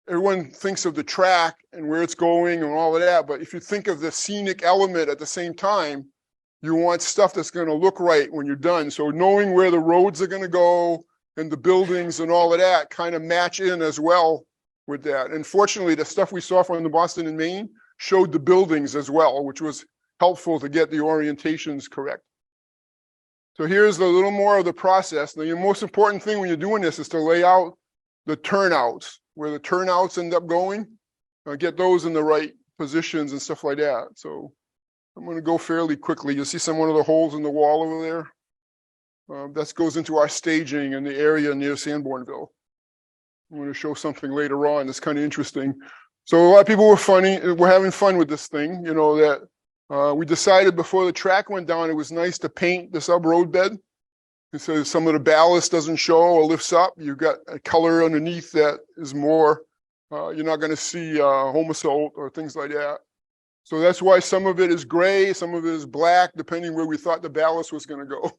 Everyone thinks of the track and where it's going and all of that. But if you think of the scenic element at the same time, you want stuff that's going to look right when you're done. So knowing where the roads are going to go and the buildings and all of that kind of match in as well with that. And fortunately, the stuff we saw from the Boston and Maine showed the buildings as well, which was helpful to get the orientations correct. So here's a little more of the process. Now, the most important thing when you're doing this is to lay out the turnouts, where the turnouts end up going, get those in the right positions and stuff like that. So I'm going to go fairly quickly. You'll see one of the holes in the wall over there. That goes into our staging in the area near Sanbornville. I'm going to show something later on that's kind of interesting. So a lot of people were having fun with this thing, that we decided before the track went down, it was nice to paint the sub road bed. And so some of the ballast doesn't show or lifts up. You've got a color underneath that is more, you're not going to see homosalt or things like that. So that's why some of it is gray, some of it is black, depending where we thought the ballast was going to go.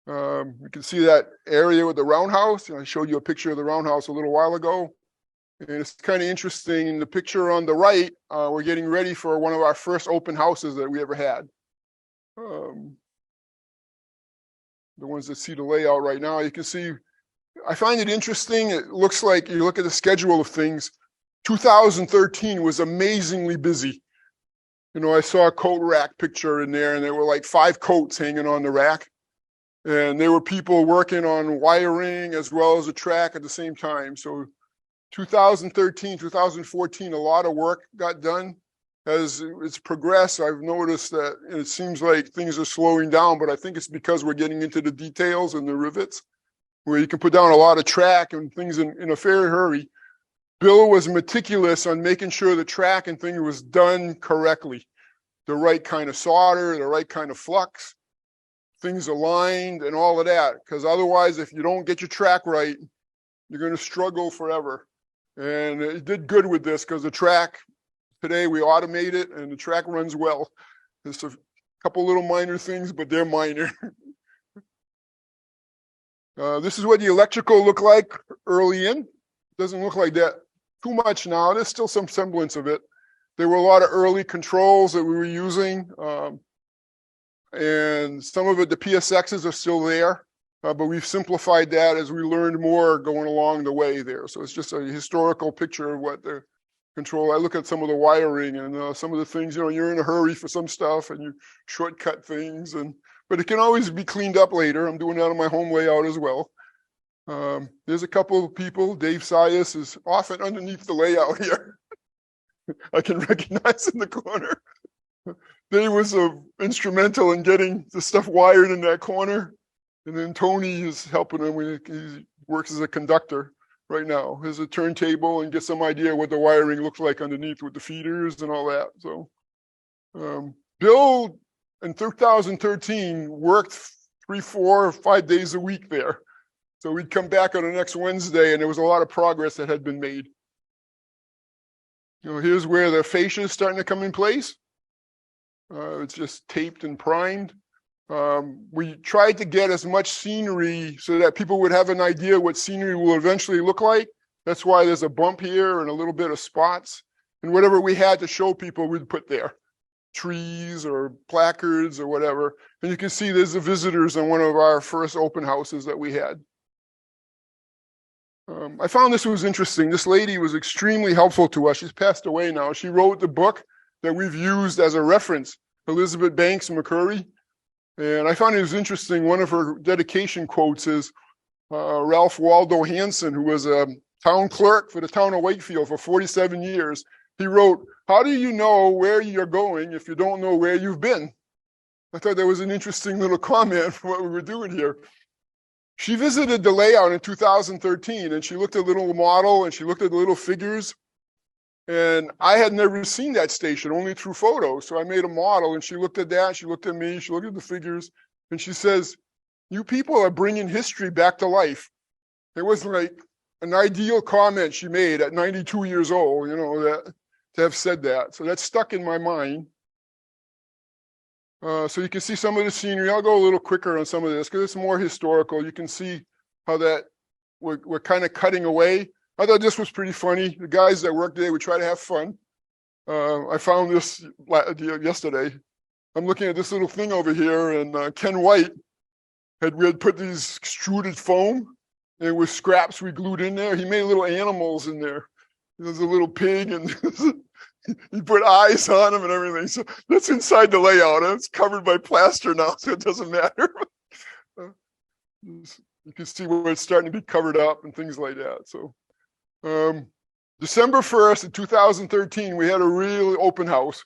You can see that area with the roundhouse. I showed you a picture of the roundhouse a little while ago. And it's kind of interesting. In the picture on the right, we're getting ready for one of our first open houses that we ever had. The ones that see the layout right now, you can see, I find it interesting. It looks like you look at the schedule of things. 2013 was amazingly busy. I saw a coat rack picture in there, and there were like 5 coats hanging on the rack. And there were people working on wiring as well as the track at the same time. So 2013, 2014, a lot of work got done. As it's progressed, I've noticed that it seems like things are slowing down, but I think it's because we're getting into the details and the rivets, where you can put down a lot of track and things in a fair hurry. Bill was meticulous on making sure the track and thing was done correctly. The right kind of solder, the right kind of flux, things aligned and all of that. Because otherwise, if you don't get your track right, you're going to struggle forever. And it did good with this because the track, today we automate it and the track runs well. There's a couple little minor things, but they're minor. This is what the electrical looked like early in. Doesn't look like that too much now. There's still some semblance of it. There were a lot of early controls that we were using. And some of it, the PSXs are still there. But we've simplified that as we learned more going along the way there. So it's just a historical picture of what the control. I look at some of the wiring and some of the things, you're in a hurry for some stuff and you shortcut things, but it can always be cleaned up later. I'm doing that on my home layout as well. There's a couple of people. Dave Sias is often underneath the layout here. I can recognize in the corner. Dave was instrumental in getting the stuff wired in that corner. And then Tony is helping him. He works as a conductor right now. There's a turntable and get some idea what the wiring looks like underneath with the feeders and all that. So Bill in 2013 worked 3, 4, 5 days a week there. So we'd come back on the next Wednesday and there was a lot of progress that had been made. Here's where the fascia is starting to come in place. It's just taped and primed. We tried to get as much scenery so that people would have an idea what scenery will eventually look like. That's why there's a bump here and a little bit of spots. And whatever we had to show people, we'd put there. trees or placards or whatever. And you can see there's the visitors on one of our first open houses that we had. I found this was interesting. This lady was extremely helpful to us. She's passed away now. She wrote the book that we've used as a reference, Elizabeth Banks McCurry. And I found it was interesting. One of her dedication quotes is Ralph Waldo Hansen, who was a town clerk for the town of Wakefield for 47 years. He wrote, "How do you know where you're going if you don't know where you've been?" I thought that was an interesting little comment for what we were doing here. She visited the layout in 2013 and she looked at the little model and she looked at the little figures. And I had never seen that station, only through photos. So I made a model and she looked at that, she looked at me, she looked at the figures, and she says, "You people are bringing history back to life." It was like an ideal comment she made at 92 years old, you know, that to have said that. So that stuck in my mind. So you can see some of the scenery. I'll go a little quicker on some of this because it's more historical. You can see how that we're kind of cutting away. I thought this was pretty funny. The guys that work today would try to have fun. I found this yesterday. I'm looking at this little thing over here, and Ken White we had put these extruded foam, and with scraps we glued in there. He made little animals in there. There's a little pig, and he put eyes on them and everything. So that's inside the layout. It's covered by plaster now, so it doesn't matter. You can see where it's starting to be covered up and things like that. So December 1st of 2013, we had a real open house.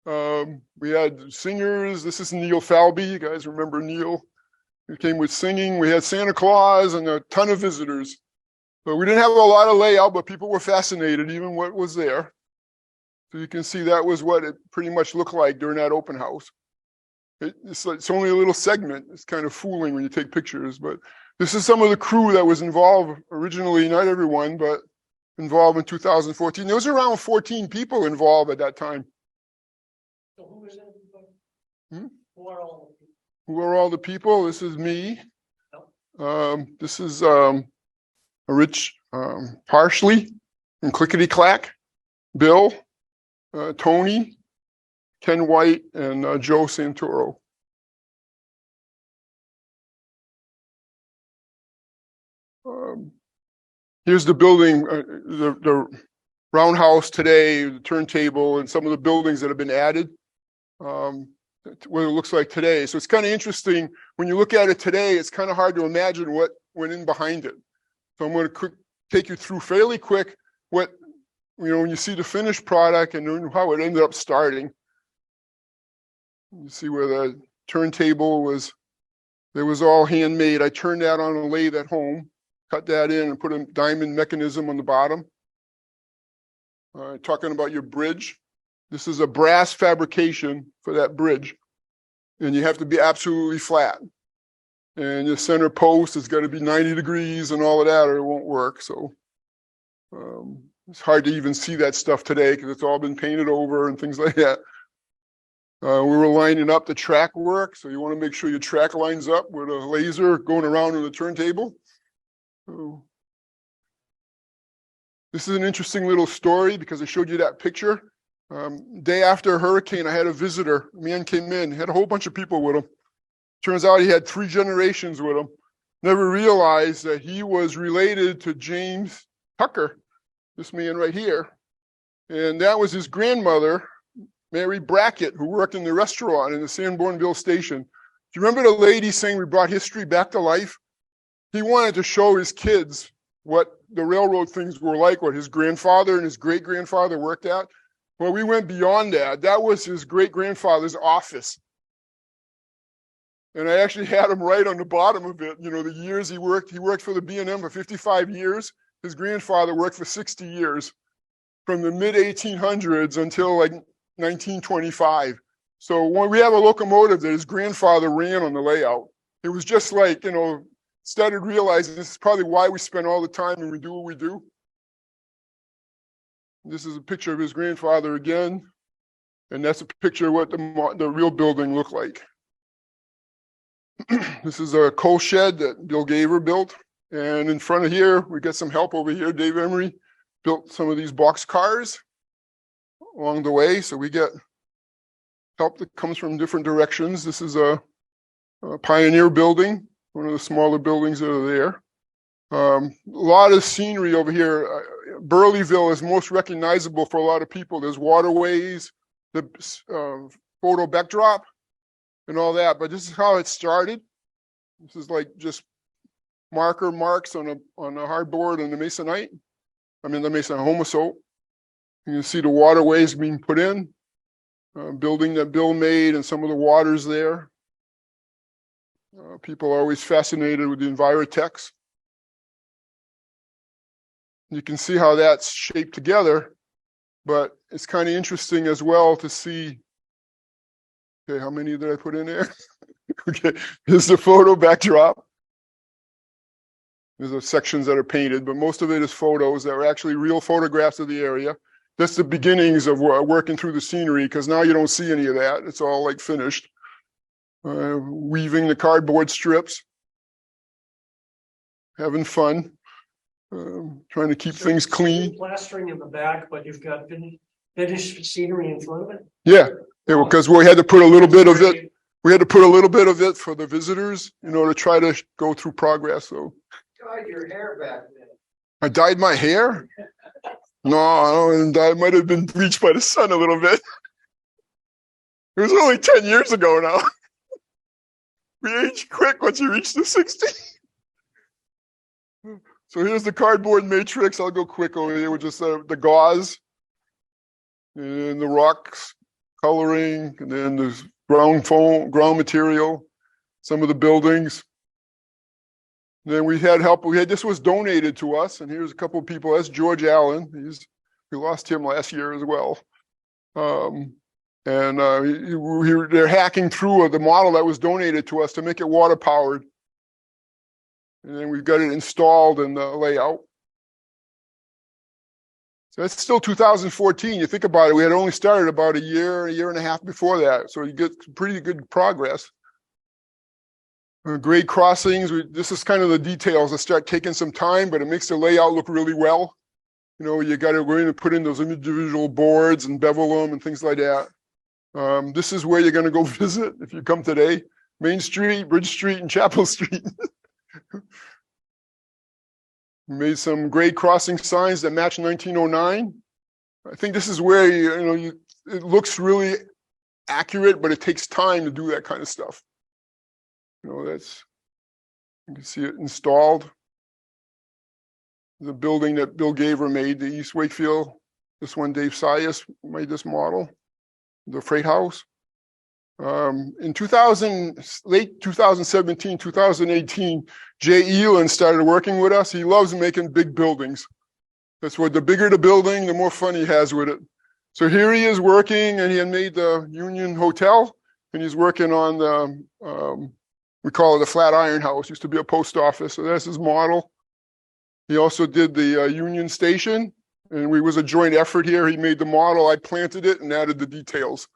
We had singers. This is Neil Falby. You guys remember Neil? He came with singing. We had Santa Claus and a ton of visitors. So we didn't have a lot of layout, but people were fascinated, even what was there. So you can see that was what it pretty much looked like during that open house. It's only a little segment. It's kind of fooling when you take pictures, but this is some of the crew that was involved originally, not everyone, but involved in 2014. There was around 14 people involved at that time.
So who is everybody?
Hmm?
Who are all the people?
Who are all the people? This is me. This is Rich Parsley and Clickety Clack, Bill, Tony, Ken White, and Joe Santoro. Here's the building, the roundhouse today, the turntable, and some of the buildings that have been added. What it looks like today. So it's kind of interesting. When you look at it today, it's kind of hard to imagine what went in behind it. So I'm going to take you through fairly quick what, when you see the finished product and how it ended up starting. You see where the turntable was, it was all handmade. I turned that on a lathe at home, cut that in and put a diamond mechanism on the bottom. Talking about your bridge. This is a brass fabrication for that bridge. And you have to be absolutely flat. And your center post has got to be 90 degrees and all of that, or it won't work. So it's hard to even see that stuff today because it's all been painted over and things like that. We were lining up the track work. So you want to make sure your track lines up with a laser going around on the turntable. So this is an interesting little story because I showed you that picture. Day after a hurricane, I had a visitor. A man came in, had a whole bunch of people with him. Turns out he had 3 generations with him. Never realized that he was related to James Tucker, this man right here. And that was his grandmother, Mary Brackett, who worked in the restaurant in the Sanbornville station. Do you remember the lady saying we brought history back to life? He wanted to show his kids what the railroad things were like, what his grandfather and his great-grandfather worked at. Well, we went beyond that. That was his great-grandfather's office. And I actually had him right on the bottom of it, the years he worked. He worked for the B&M for 55 years. His grandfather worked for 60 years, from the mid-1800s until like 1925. So when we have a locomotive that his grandfather ran on the layout, it was just like, started realizing this is probably why we spend all the time and we do what we do. This is a picture of his grandfather again. And that's a picture of what the real building looked like. This is a coal shed that Bill Gaver built. And in front of here, we got some help over here. Dave Emery built some of these box cars along the way. So we get help that comes from different directions. This is a Pioneer building, one of the smaller buildings that are there. A lot of scenery over here. Burleyville is most recognizable for a lot of people. There's waterways, the photo backdrop, and all that. But this is how it started. This is like just marks on a hardboard and the masonite. I mean the mason homosote. You can see the waterways being put in. Building that Bill made and some of the waters there. People are always fascinated with the Envirotex. You can see how that's shaped together, but it's kind of interesting as well to see. Okay, how many did I put in there? Okay, here's the photo backdrop. There's the sections that are painted, but most of it is photos that are actually real photographs of the area. That's the beginnings of working through the scenery, because now you don't see any of that. It's all like finished. Weaving the cardboard strips. Having fun. Trying to keep things clean.
Plastering in the back, but you've got finished scenery in front of it?
Yeah, because we had to put a little bit of it. We had to put a little bit of it for the visitors, to try to go through progress. So.
Dyed your hair back then.
I dyed my hair? No, I might have been bleached by the sun a little bit. It was only 10 years ago now. We age quick once you reach the 60. So here's the cardboard matrix. I'll go quick over here with just the gauze and the rocks coloring, and then there's ground material, some of the buildings. Then we had help. This was donated to us, and here's a couple of people. That's George Allen. We lost him last year as well. They're hacking through the model that was donated to us to make it water powered. And then we've got it installed in the layout. So that's still 2014. You think about it, we had only started about a year and a half before that. So you get pretty good progress. Grade crossings, this is kind of the details that start taking some time, but it makes the layout look really well. You got to go in and put in those individual boards and bevel them and things like that. This is where you're going to go visit if you come today. Main Street, Bridge Street, and Chapel Street. We made some grade crossing signs that match 1909. I think this is where it looks really accurate, but it takes time to do that kind of stuff. You can see it installed. The building that Bill Gaver made, the East Wakefield. This one, Dave Sias made this model, the freight house. In late 2017, 2018, Jay Elan started working with us. He loves making big buildings. That's what the bigger the building, the more fun he has with it. So here he is working, and he had made the Union Hotel, and he's working on the, we call it the Flatiron House. Used to be a post office, so that's his model. He also did the Union Station, and we was a joint effort here. He made the model, I planted it and added the details.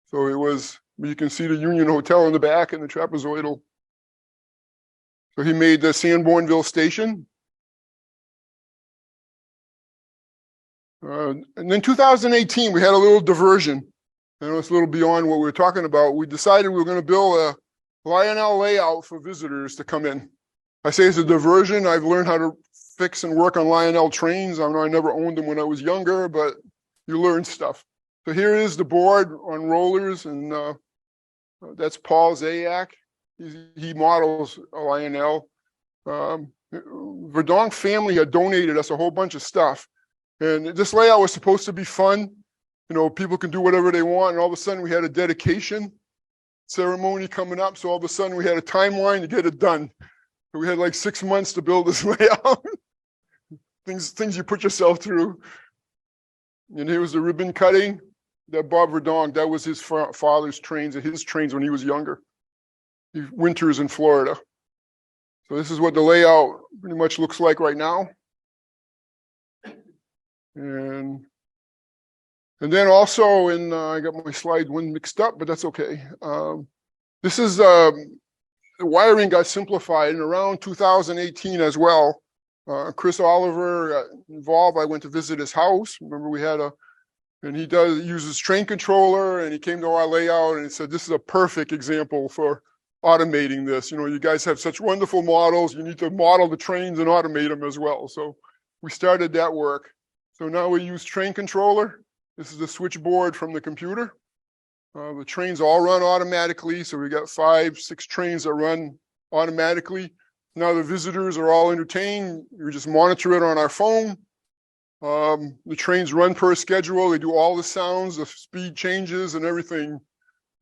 So it was, you can see the Union Hotel in the back and the trapezoidal. So he made the Sanbornville Station. And then 2018, we had a little diversion. I know it's a little beyond what we were talking about. We decided we were going to build a Lionel layout for visitors to come in. I say it's a diversion. I've learned how to fix and work on Lionel trains. I know I never owned them when I was younger, but you learn stuff. So here is the board on rollers, and that's Paul Zayak. He models a Lionel. Verdonk family had donated us a whole bunch of stuff. And this layout was supposed to be fun. People can do whatever they want. And all of a sudden we had a dedication ceremony coming up. So all of a sudden we had a timeline to get it done. So we had like 6 months to build this layout. things you put yourself through. And here was the ribbon cutting. That Bob Verdonk, that was his father's trains and his trains when he was younger. He winters in Florida. So this is what the layout pretty much looks like right now. And then also I got my slide one mixed up, but that's okay. This is the wiring got simplified in around 2018 as well. Chris Oliver got involved. I went to visit his house. Remember, we had a And he uses train controller, and he came to our layout and he said, this is a perfect example for automating this. You know, you guys have such wonderful models. You need to model the trains and automate them as well. So we started that work. So now we use train controller. This is the switchboard from the computer. The trains all run automatically. So we got 5, 6 trains that run automatically. Now the visitors are all entertained. We just monitor it on our phone. The trains run per schedule. They do all the sounds, the speed changes and everything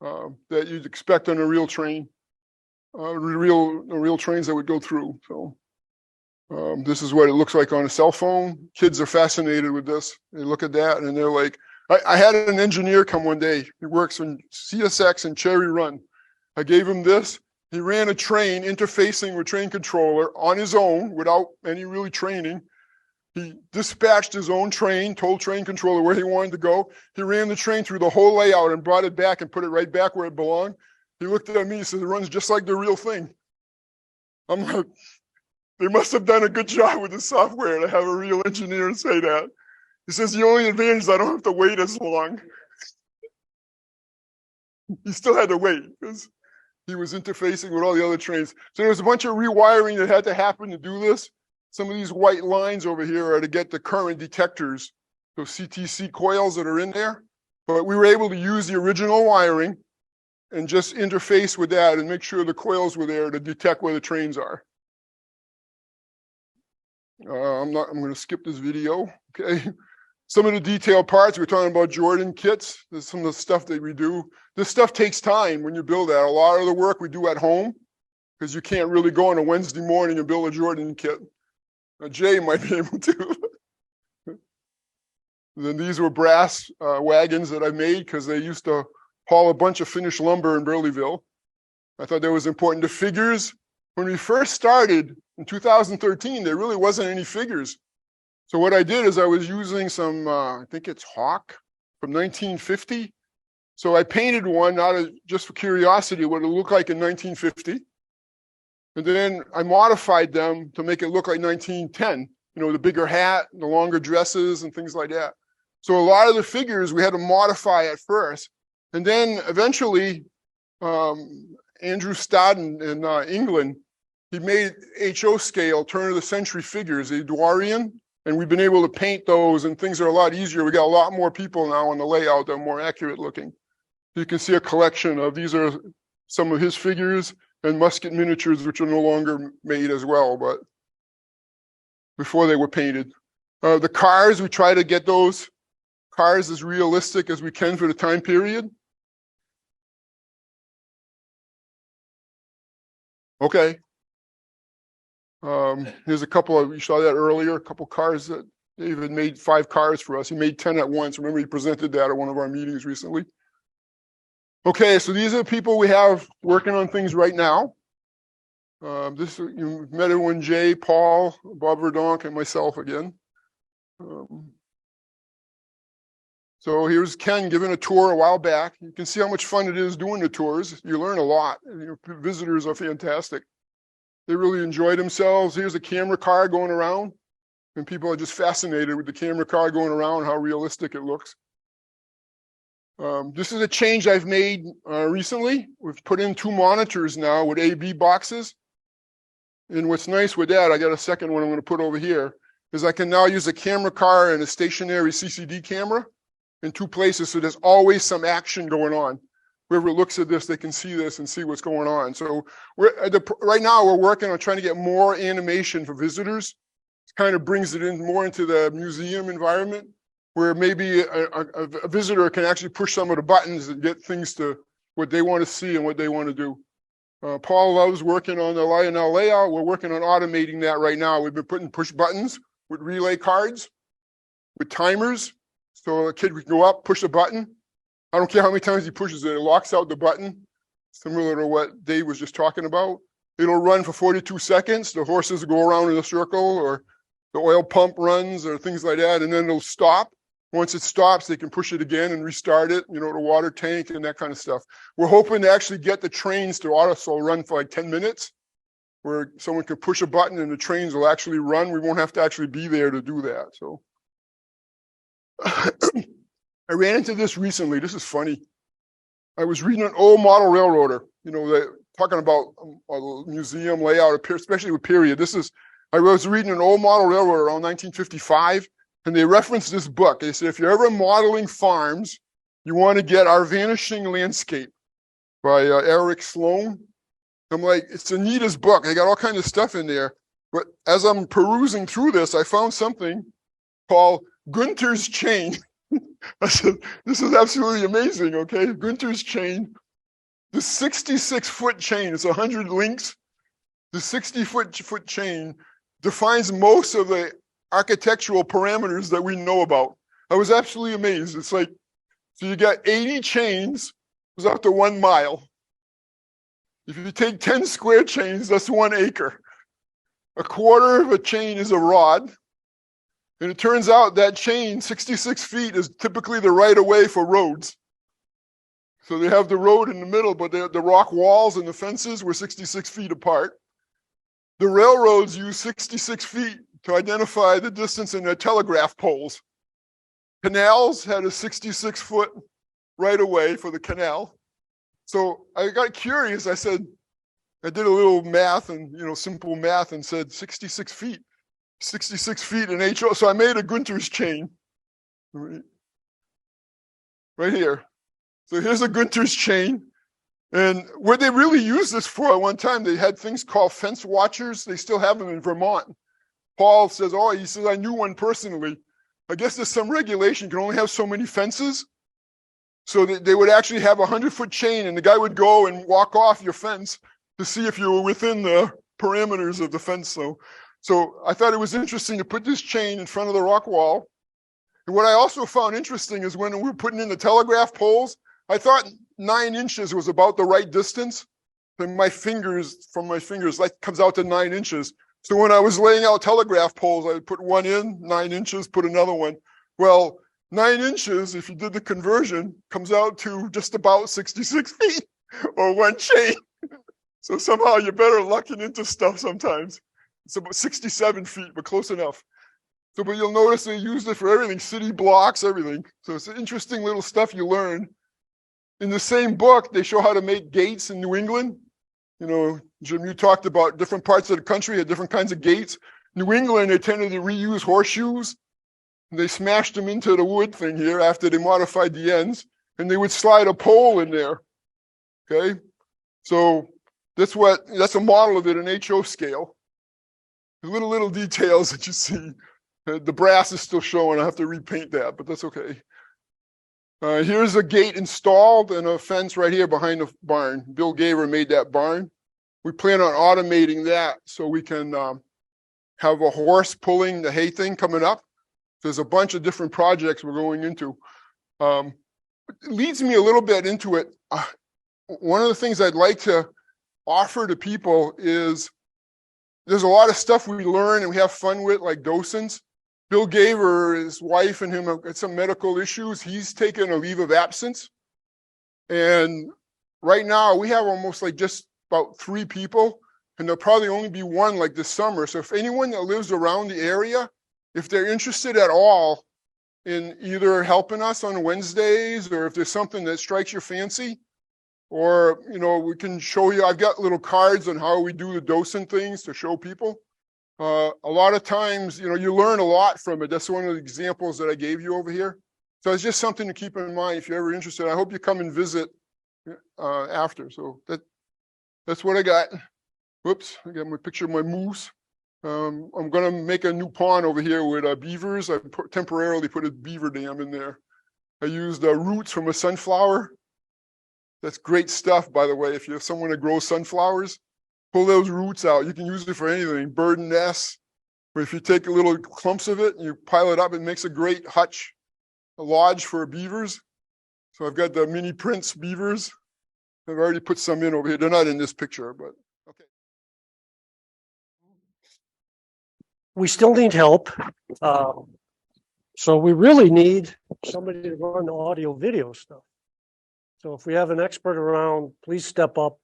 that you'd expect on a real train, real trains that would go through. So this is what it looks like on a cell phone. Kids are fascinated with this. They look at that and they're like, I had an engineer come one day. He works in CSX and Cherry Run. I gave him this. He ran a train interfacing with train controller on his own without any really training. He dispatched his own train, told train controller where he wanted to go. He ran the train through the whole layout and brought it back and put it right back where it belonged. He looked at me and said, it runs just like the real thing. I'm like, they must have done a good job with the software to have a real engineer say that. He says, the only advantage is I don't have to wait as long. He still had to wait because he was interfacing with all the other trains. So there was a bunch of rewiring that had to happen to do this. Some of these white lines over here are to get the current detectors, those CTC coils that are in there. But we were able to use the original wiring and just interface with that and make sure the coils were there to detect where the trains are. I'm going to skip this video. Okay. Some of the detailed parts, we're talking about Jordan kits. There's some of the stuff that we do. This stuff takes time when you build that. A lot of the work we do at home because you can't really go on a Wednesday morning and build a Jordan kit. Jay might be able to. Then these were brass wagons that I made because they used to haul a bunch of finished lumber in Burleyville. I thought that was important. The figures, when we first started in 2013, there really wasn't any figures. So what I did is I was using some, I think it's Hawk from 1950. So I painted one, just for curiosity, what it looked like in 1950. And then I modified them to make it look like 1910, you know, the bigger hat, the longer dresses and things like that. So a lot of the figures we had to modify at first. And then eventually, Andrew Stodden in England, he made HO scale turn of the century figures, the Edwardian, and we've been able to paint those and things are a lot easier. We got a lot more people now on the layout that are more accurate looking. You can see a collection of, these are some of his figures and musket miniatures, which are no longer made as well, but before they were painted. The cars, we try to get those cars as realistic as we can for the time period. Okay. Here's a couple of, you saw that earlier, a couple cars that David made 5 cars for us. He made 10 at once. Remember, he presented that at one of our meetings recently. Okay, so these are the people we have working on things right now. You met everyone, Jay, Paul, Bob Verdonk, and myself again. So here's Ken giving a tour a while back. You can see how much fun it is doing the tours. You learn a lot. Visitors are fantastic. They really enjoy themselves. Here's a camera car going around, and people are just fascinated with the camera car going around, how realistic it looks. This is a change I've made recently. We've put in 2 monitors now with AB boxes. And what's nice with that, I got a second one I'm going to put over here, is I can now use a camera car and a stationary CCD camera in 2 places. So there's always some action going on. Whoever looks at this, they can see this and see what's going on. So right now we're working on trying to get more animation for visitors. It kind of brings it in more into the museum environment, where maybe a visitor can actually push some of the buttons and get things to what they want to see and what they want to do. Paul loves working on the Lionel layout. We're working on automating that right now. We've been putting push buttons with relay cards, with timers. So a kid can go up, push a button. I don't care how many times he pushes it, it locks out the button, similar to what Dave was just talking about. It'll run for 42 seconds. The horses go around in a circle, or the oil pump runs, or things like that, and then it'll stop. Once it stops, they can push it again and restart it, you know, the water tank and that kind of stuff. We're hoping to actually get the trains to also run for like 10 minutes, where someone can push a button and the trains will actually run. We won't have to actually be there to do that. So I ran into this recently. This is funny. I was reading an old model railroader, talking about a museum layout, especially with period. I was reading an old model railroader around 1955, and they referenced this book. They said, if you're ever modeling farms, you want to get Our Vanishing Landscape by Eric Sloan. I'm like, it's the neatest book. They got all kinds of stuff in there. But as I'm perusing through this, I found something called Gunter's Chain. I said, this is absolutely amazing, okay? Gunter's Chain. The 66-foot chain, it's 100 links. The 60-foot chain defines most of the architectural parameters that we know about. I was absolutely amazed. It's like, so you got 80 chains, goes out to 1 mile. If you take 10 square chains, that's 1 acre. A quarter of a chain is a rod. And it turns out that chain, 66 feet, is typically the right of way for roads. So they have the road in the middle, but the rock walls and the fences were 66 feet apart. The railroads use 66 feet to identify the distance in their telegraph poles. Canals had a 66-foot right of way for the canal. So I got curious. I said, I did a little math and, simple math and said 66 feet in HO. So I made a Gunter's chain right here. So here's a Gunter's chain. And where they really used this for at one time, they had things called fence watchers. They still have them in Vermont. Paul says, he says, I knew one personally. I guess there's some regulation, you can only have so many fences. So they would actually have a 100-foot chain, and the guy would go and walk off your fence to see if you were within the parameters of the fence. So I thought it was interesting to put this chain in front of the rock wall. And what I also found interesting is when we were putting in the telegraph poles, I thought 9 inches was about the right distance. And from my fingers, that comes out to 9 inches. So when I was laying out telegraph poles, I would put one in, 9 inches, put another one. Well, 9 inches, if you did the conversion, comes out to just about 66 feet or 1 chain. So somehow you're better lucking into stuff sometimes. It's about 67 feet, but close enough. So, but you'll notice they used it for everything, city blocks, everything. So it's interesting little stuff you learn. In the same book, they show how to make gates in New England. Jim, you talked about different parts of the country had different kinds of gates. New England, they tended to reuse horseshoes. They smashed them into the wood thing here after they modified the ends, and they would slide a pole in there. Okay, so that's a model of it in HO scale. The little details that you see. The brass is still showing. I have to repaint that, but that's okay. Here's a gate installed and a fence right here behind the barn. Bill Gaver made that barn. We plan on automating that so we can have a horse pulling the hay thing coming up. There's a bunch of different projects we're going into. It leads me a little bit into it. One of the things I'd like to offer to people is there's a lot of stuff we learn and we have fun with, like docents. Bill Gaver, his wife and him have got some medical issues. He's taken a leave of absence. And right now we have almost like just about 3 people, and there'll probably only be 1 like this summer. So if anyone that lives around the area, if they're interested at all in either helping us on Wednesdays, or if there's something that strikes your fancy, or, we can show you, I've got little cards on how we do the docent things to show people. A lot of times, you learn a lot from it. That's one of the examples that I gave you over here. So it's just something to keep in mind if you're ever interested. I hope you come and visit after. So that's what I got. Whoops, I got my picture of my moose. I'm going to make a new pond over here with beavers. I temporarily put a beaver dam in there. I used roots from a sunflower. That's great stuff, by the way. If you have someone that grows sunflowers, pull those roots out. You can use it for anything, bird nests. But if you take little clumps of it and you pile it up, it makes a great hutch, a lodge for beavers. So I've got the mini Prince beavers. I've already put some in over here. They're not in this picture, but okay.
We still need help. So we really need somebody to run the audio video stuff. So if we have an expert around, please step up.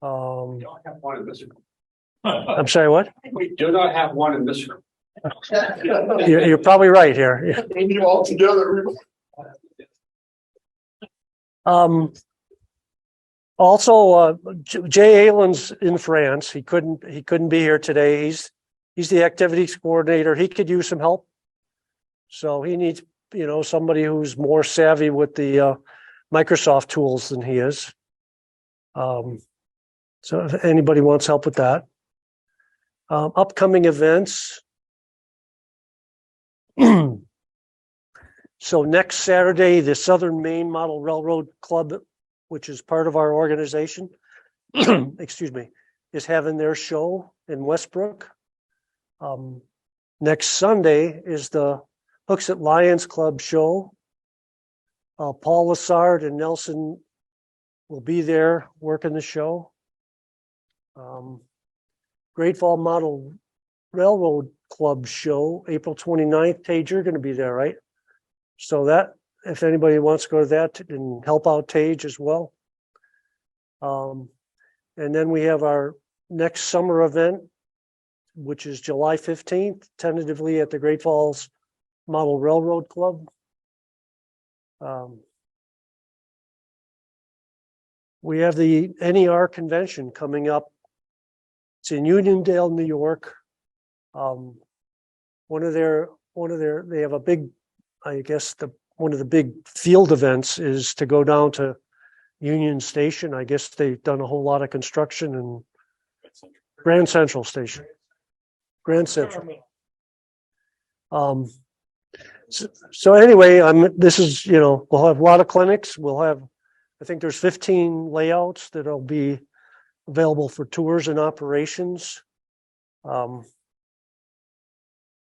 We don't have one in this room.
I'm sorry, what?
We do not have one in this room.
You're probably right here.
We need all together.
Also, Jay Aylin's in France. He couldn't be here today. He's the activities coordinator. He could use some help. So he needs, somebody who's more savvy with the Microsoft tools than he is. So if anybody wants help with that. Upcoming events. So next Saturday, the Southern Maine Model Railroad Club, which is part of our organization, excuse me, is having their show in Westbrook. Next Sunday is the Hooksett Lions Club show. Paul Lassard and Nelson will be there working the show. Great Fall Model Railroad Club show, April 29th. Tage, you're going to be there, right? So that, if anybody wants to go to that and help out Tage as well. And then we have our next summer event, which is July 15th, tentatively at the Great Falls Model Railroad Club. We have the NER convention coming up. It's in Uniondale, New York. They have a big, I guess one of the big field events is to go down to Union Station. I guess they've done a whole lot of construction in Grand Central Station. Grand Central. So anyway, this is, we'll have a lot of clinics. I think there's 15 layouts that'll be available for tours and operations.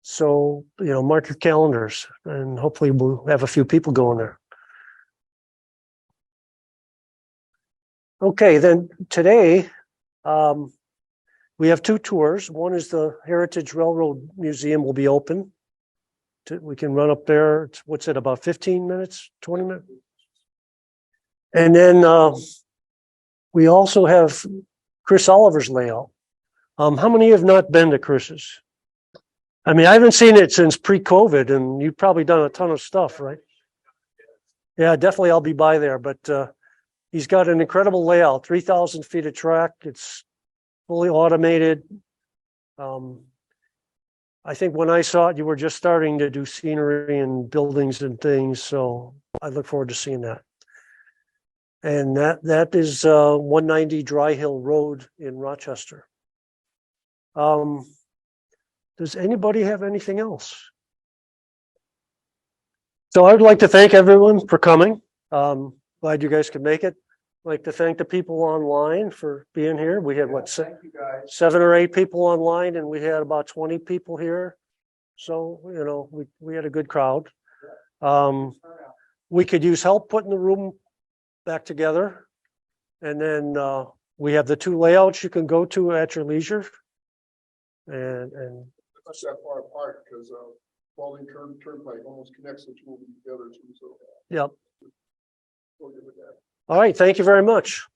So, mark your calendars and hopefully we'll have a few people going there. Okay, then today, we have two tours. One is the Heritage Railroad Museum will be open. We can run up there. What's it, about 15 minutes, 20 minutes? And then we also have Chris Oliver's layout. How many have not been to Chris's? I mean, I haven't seen it since pre-COVID, and you've probably done a ton of stuff, right? Yeah, definitely I'll be by there, but he's got an incredible layout, 3,000 feet of track. It's fully automated. I think when I saw it, you were just starting to do scenery and buildings and things, so I look forward to seeing that. And that is 190 Dry Hill Road in Rochester. Does anybody have anything else? So I'd like to thank everyone for coming. Glad you guys could make it. I'd like to thank the people online for being here. We had 7 or 8 people online, and we had about 20 people here. So, we had a good crowd. We could use help putting the room back together. And then we have the 2 layouts you can go to at your leisure. And
That's that far apart because Falling Turnpike almost connects the two of them together too. So
yep.
we'll give it that.
All right. Thank you very much.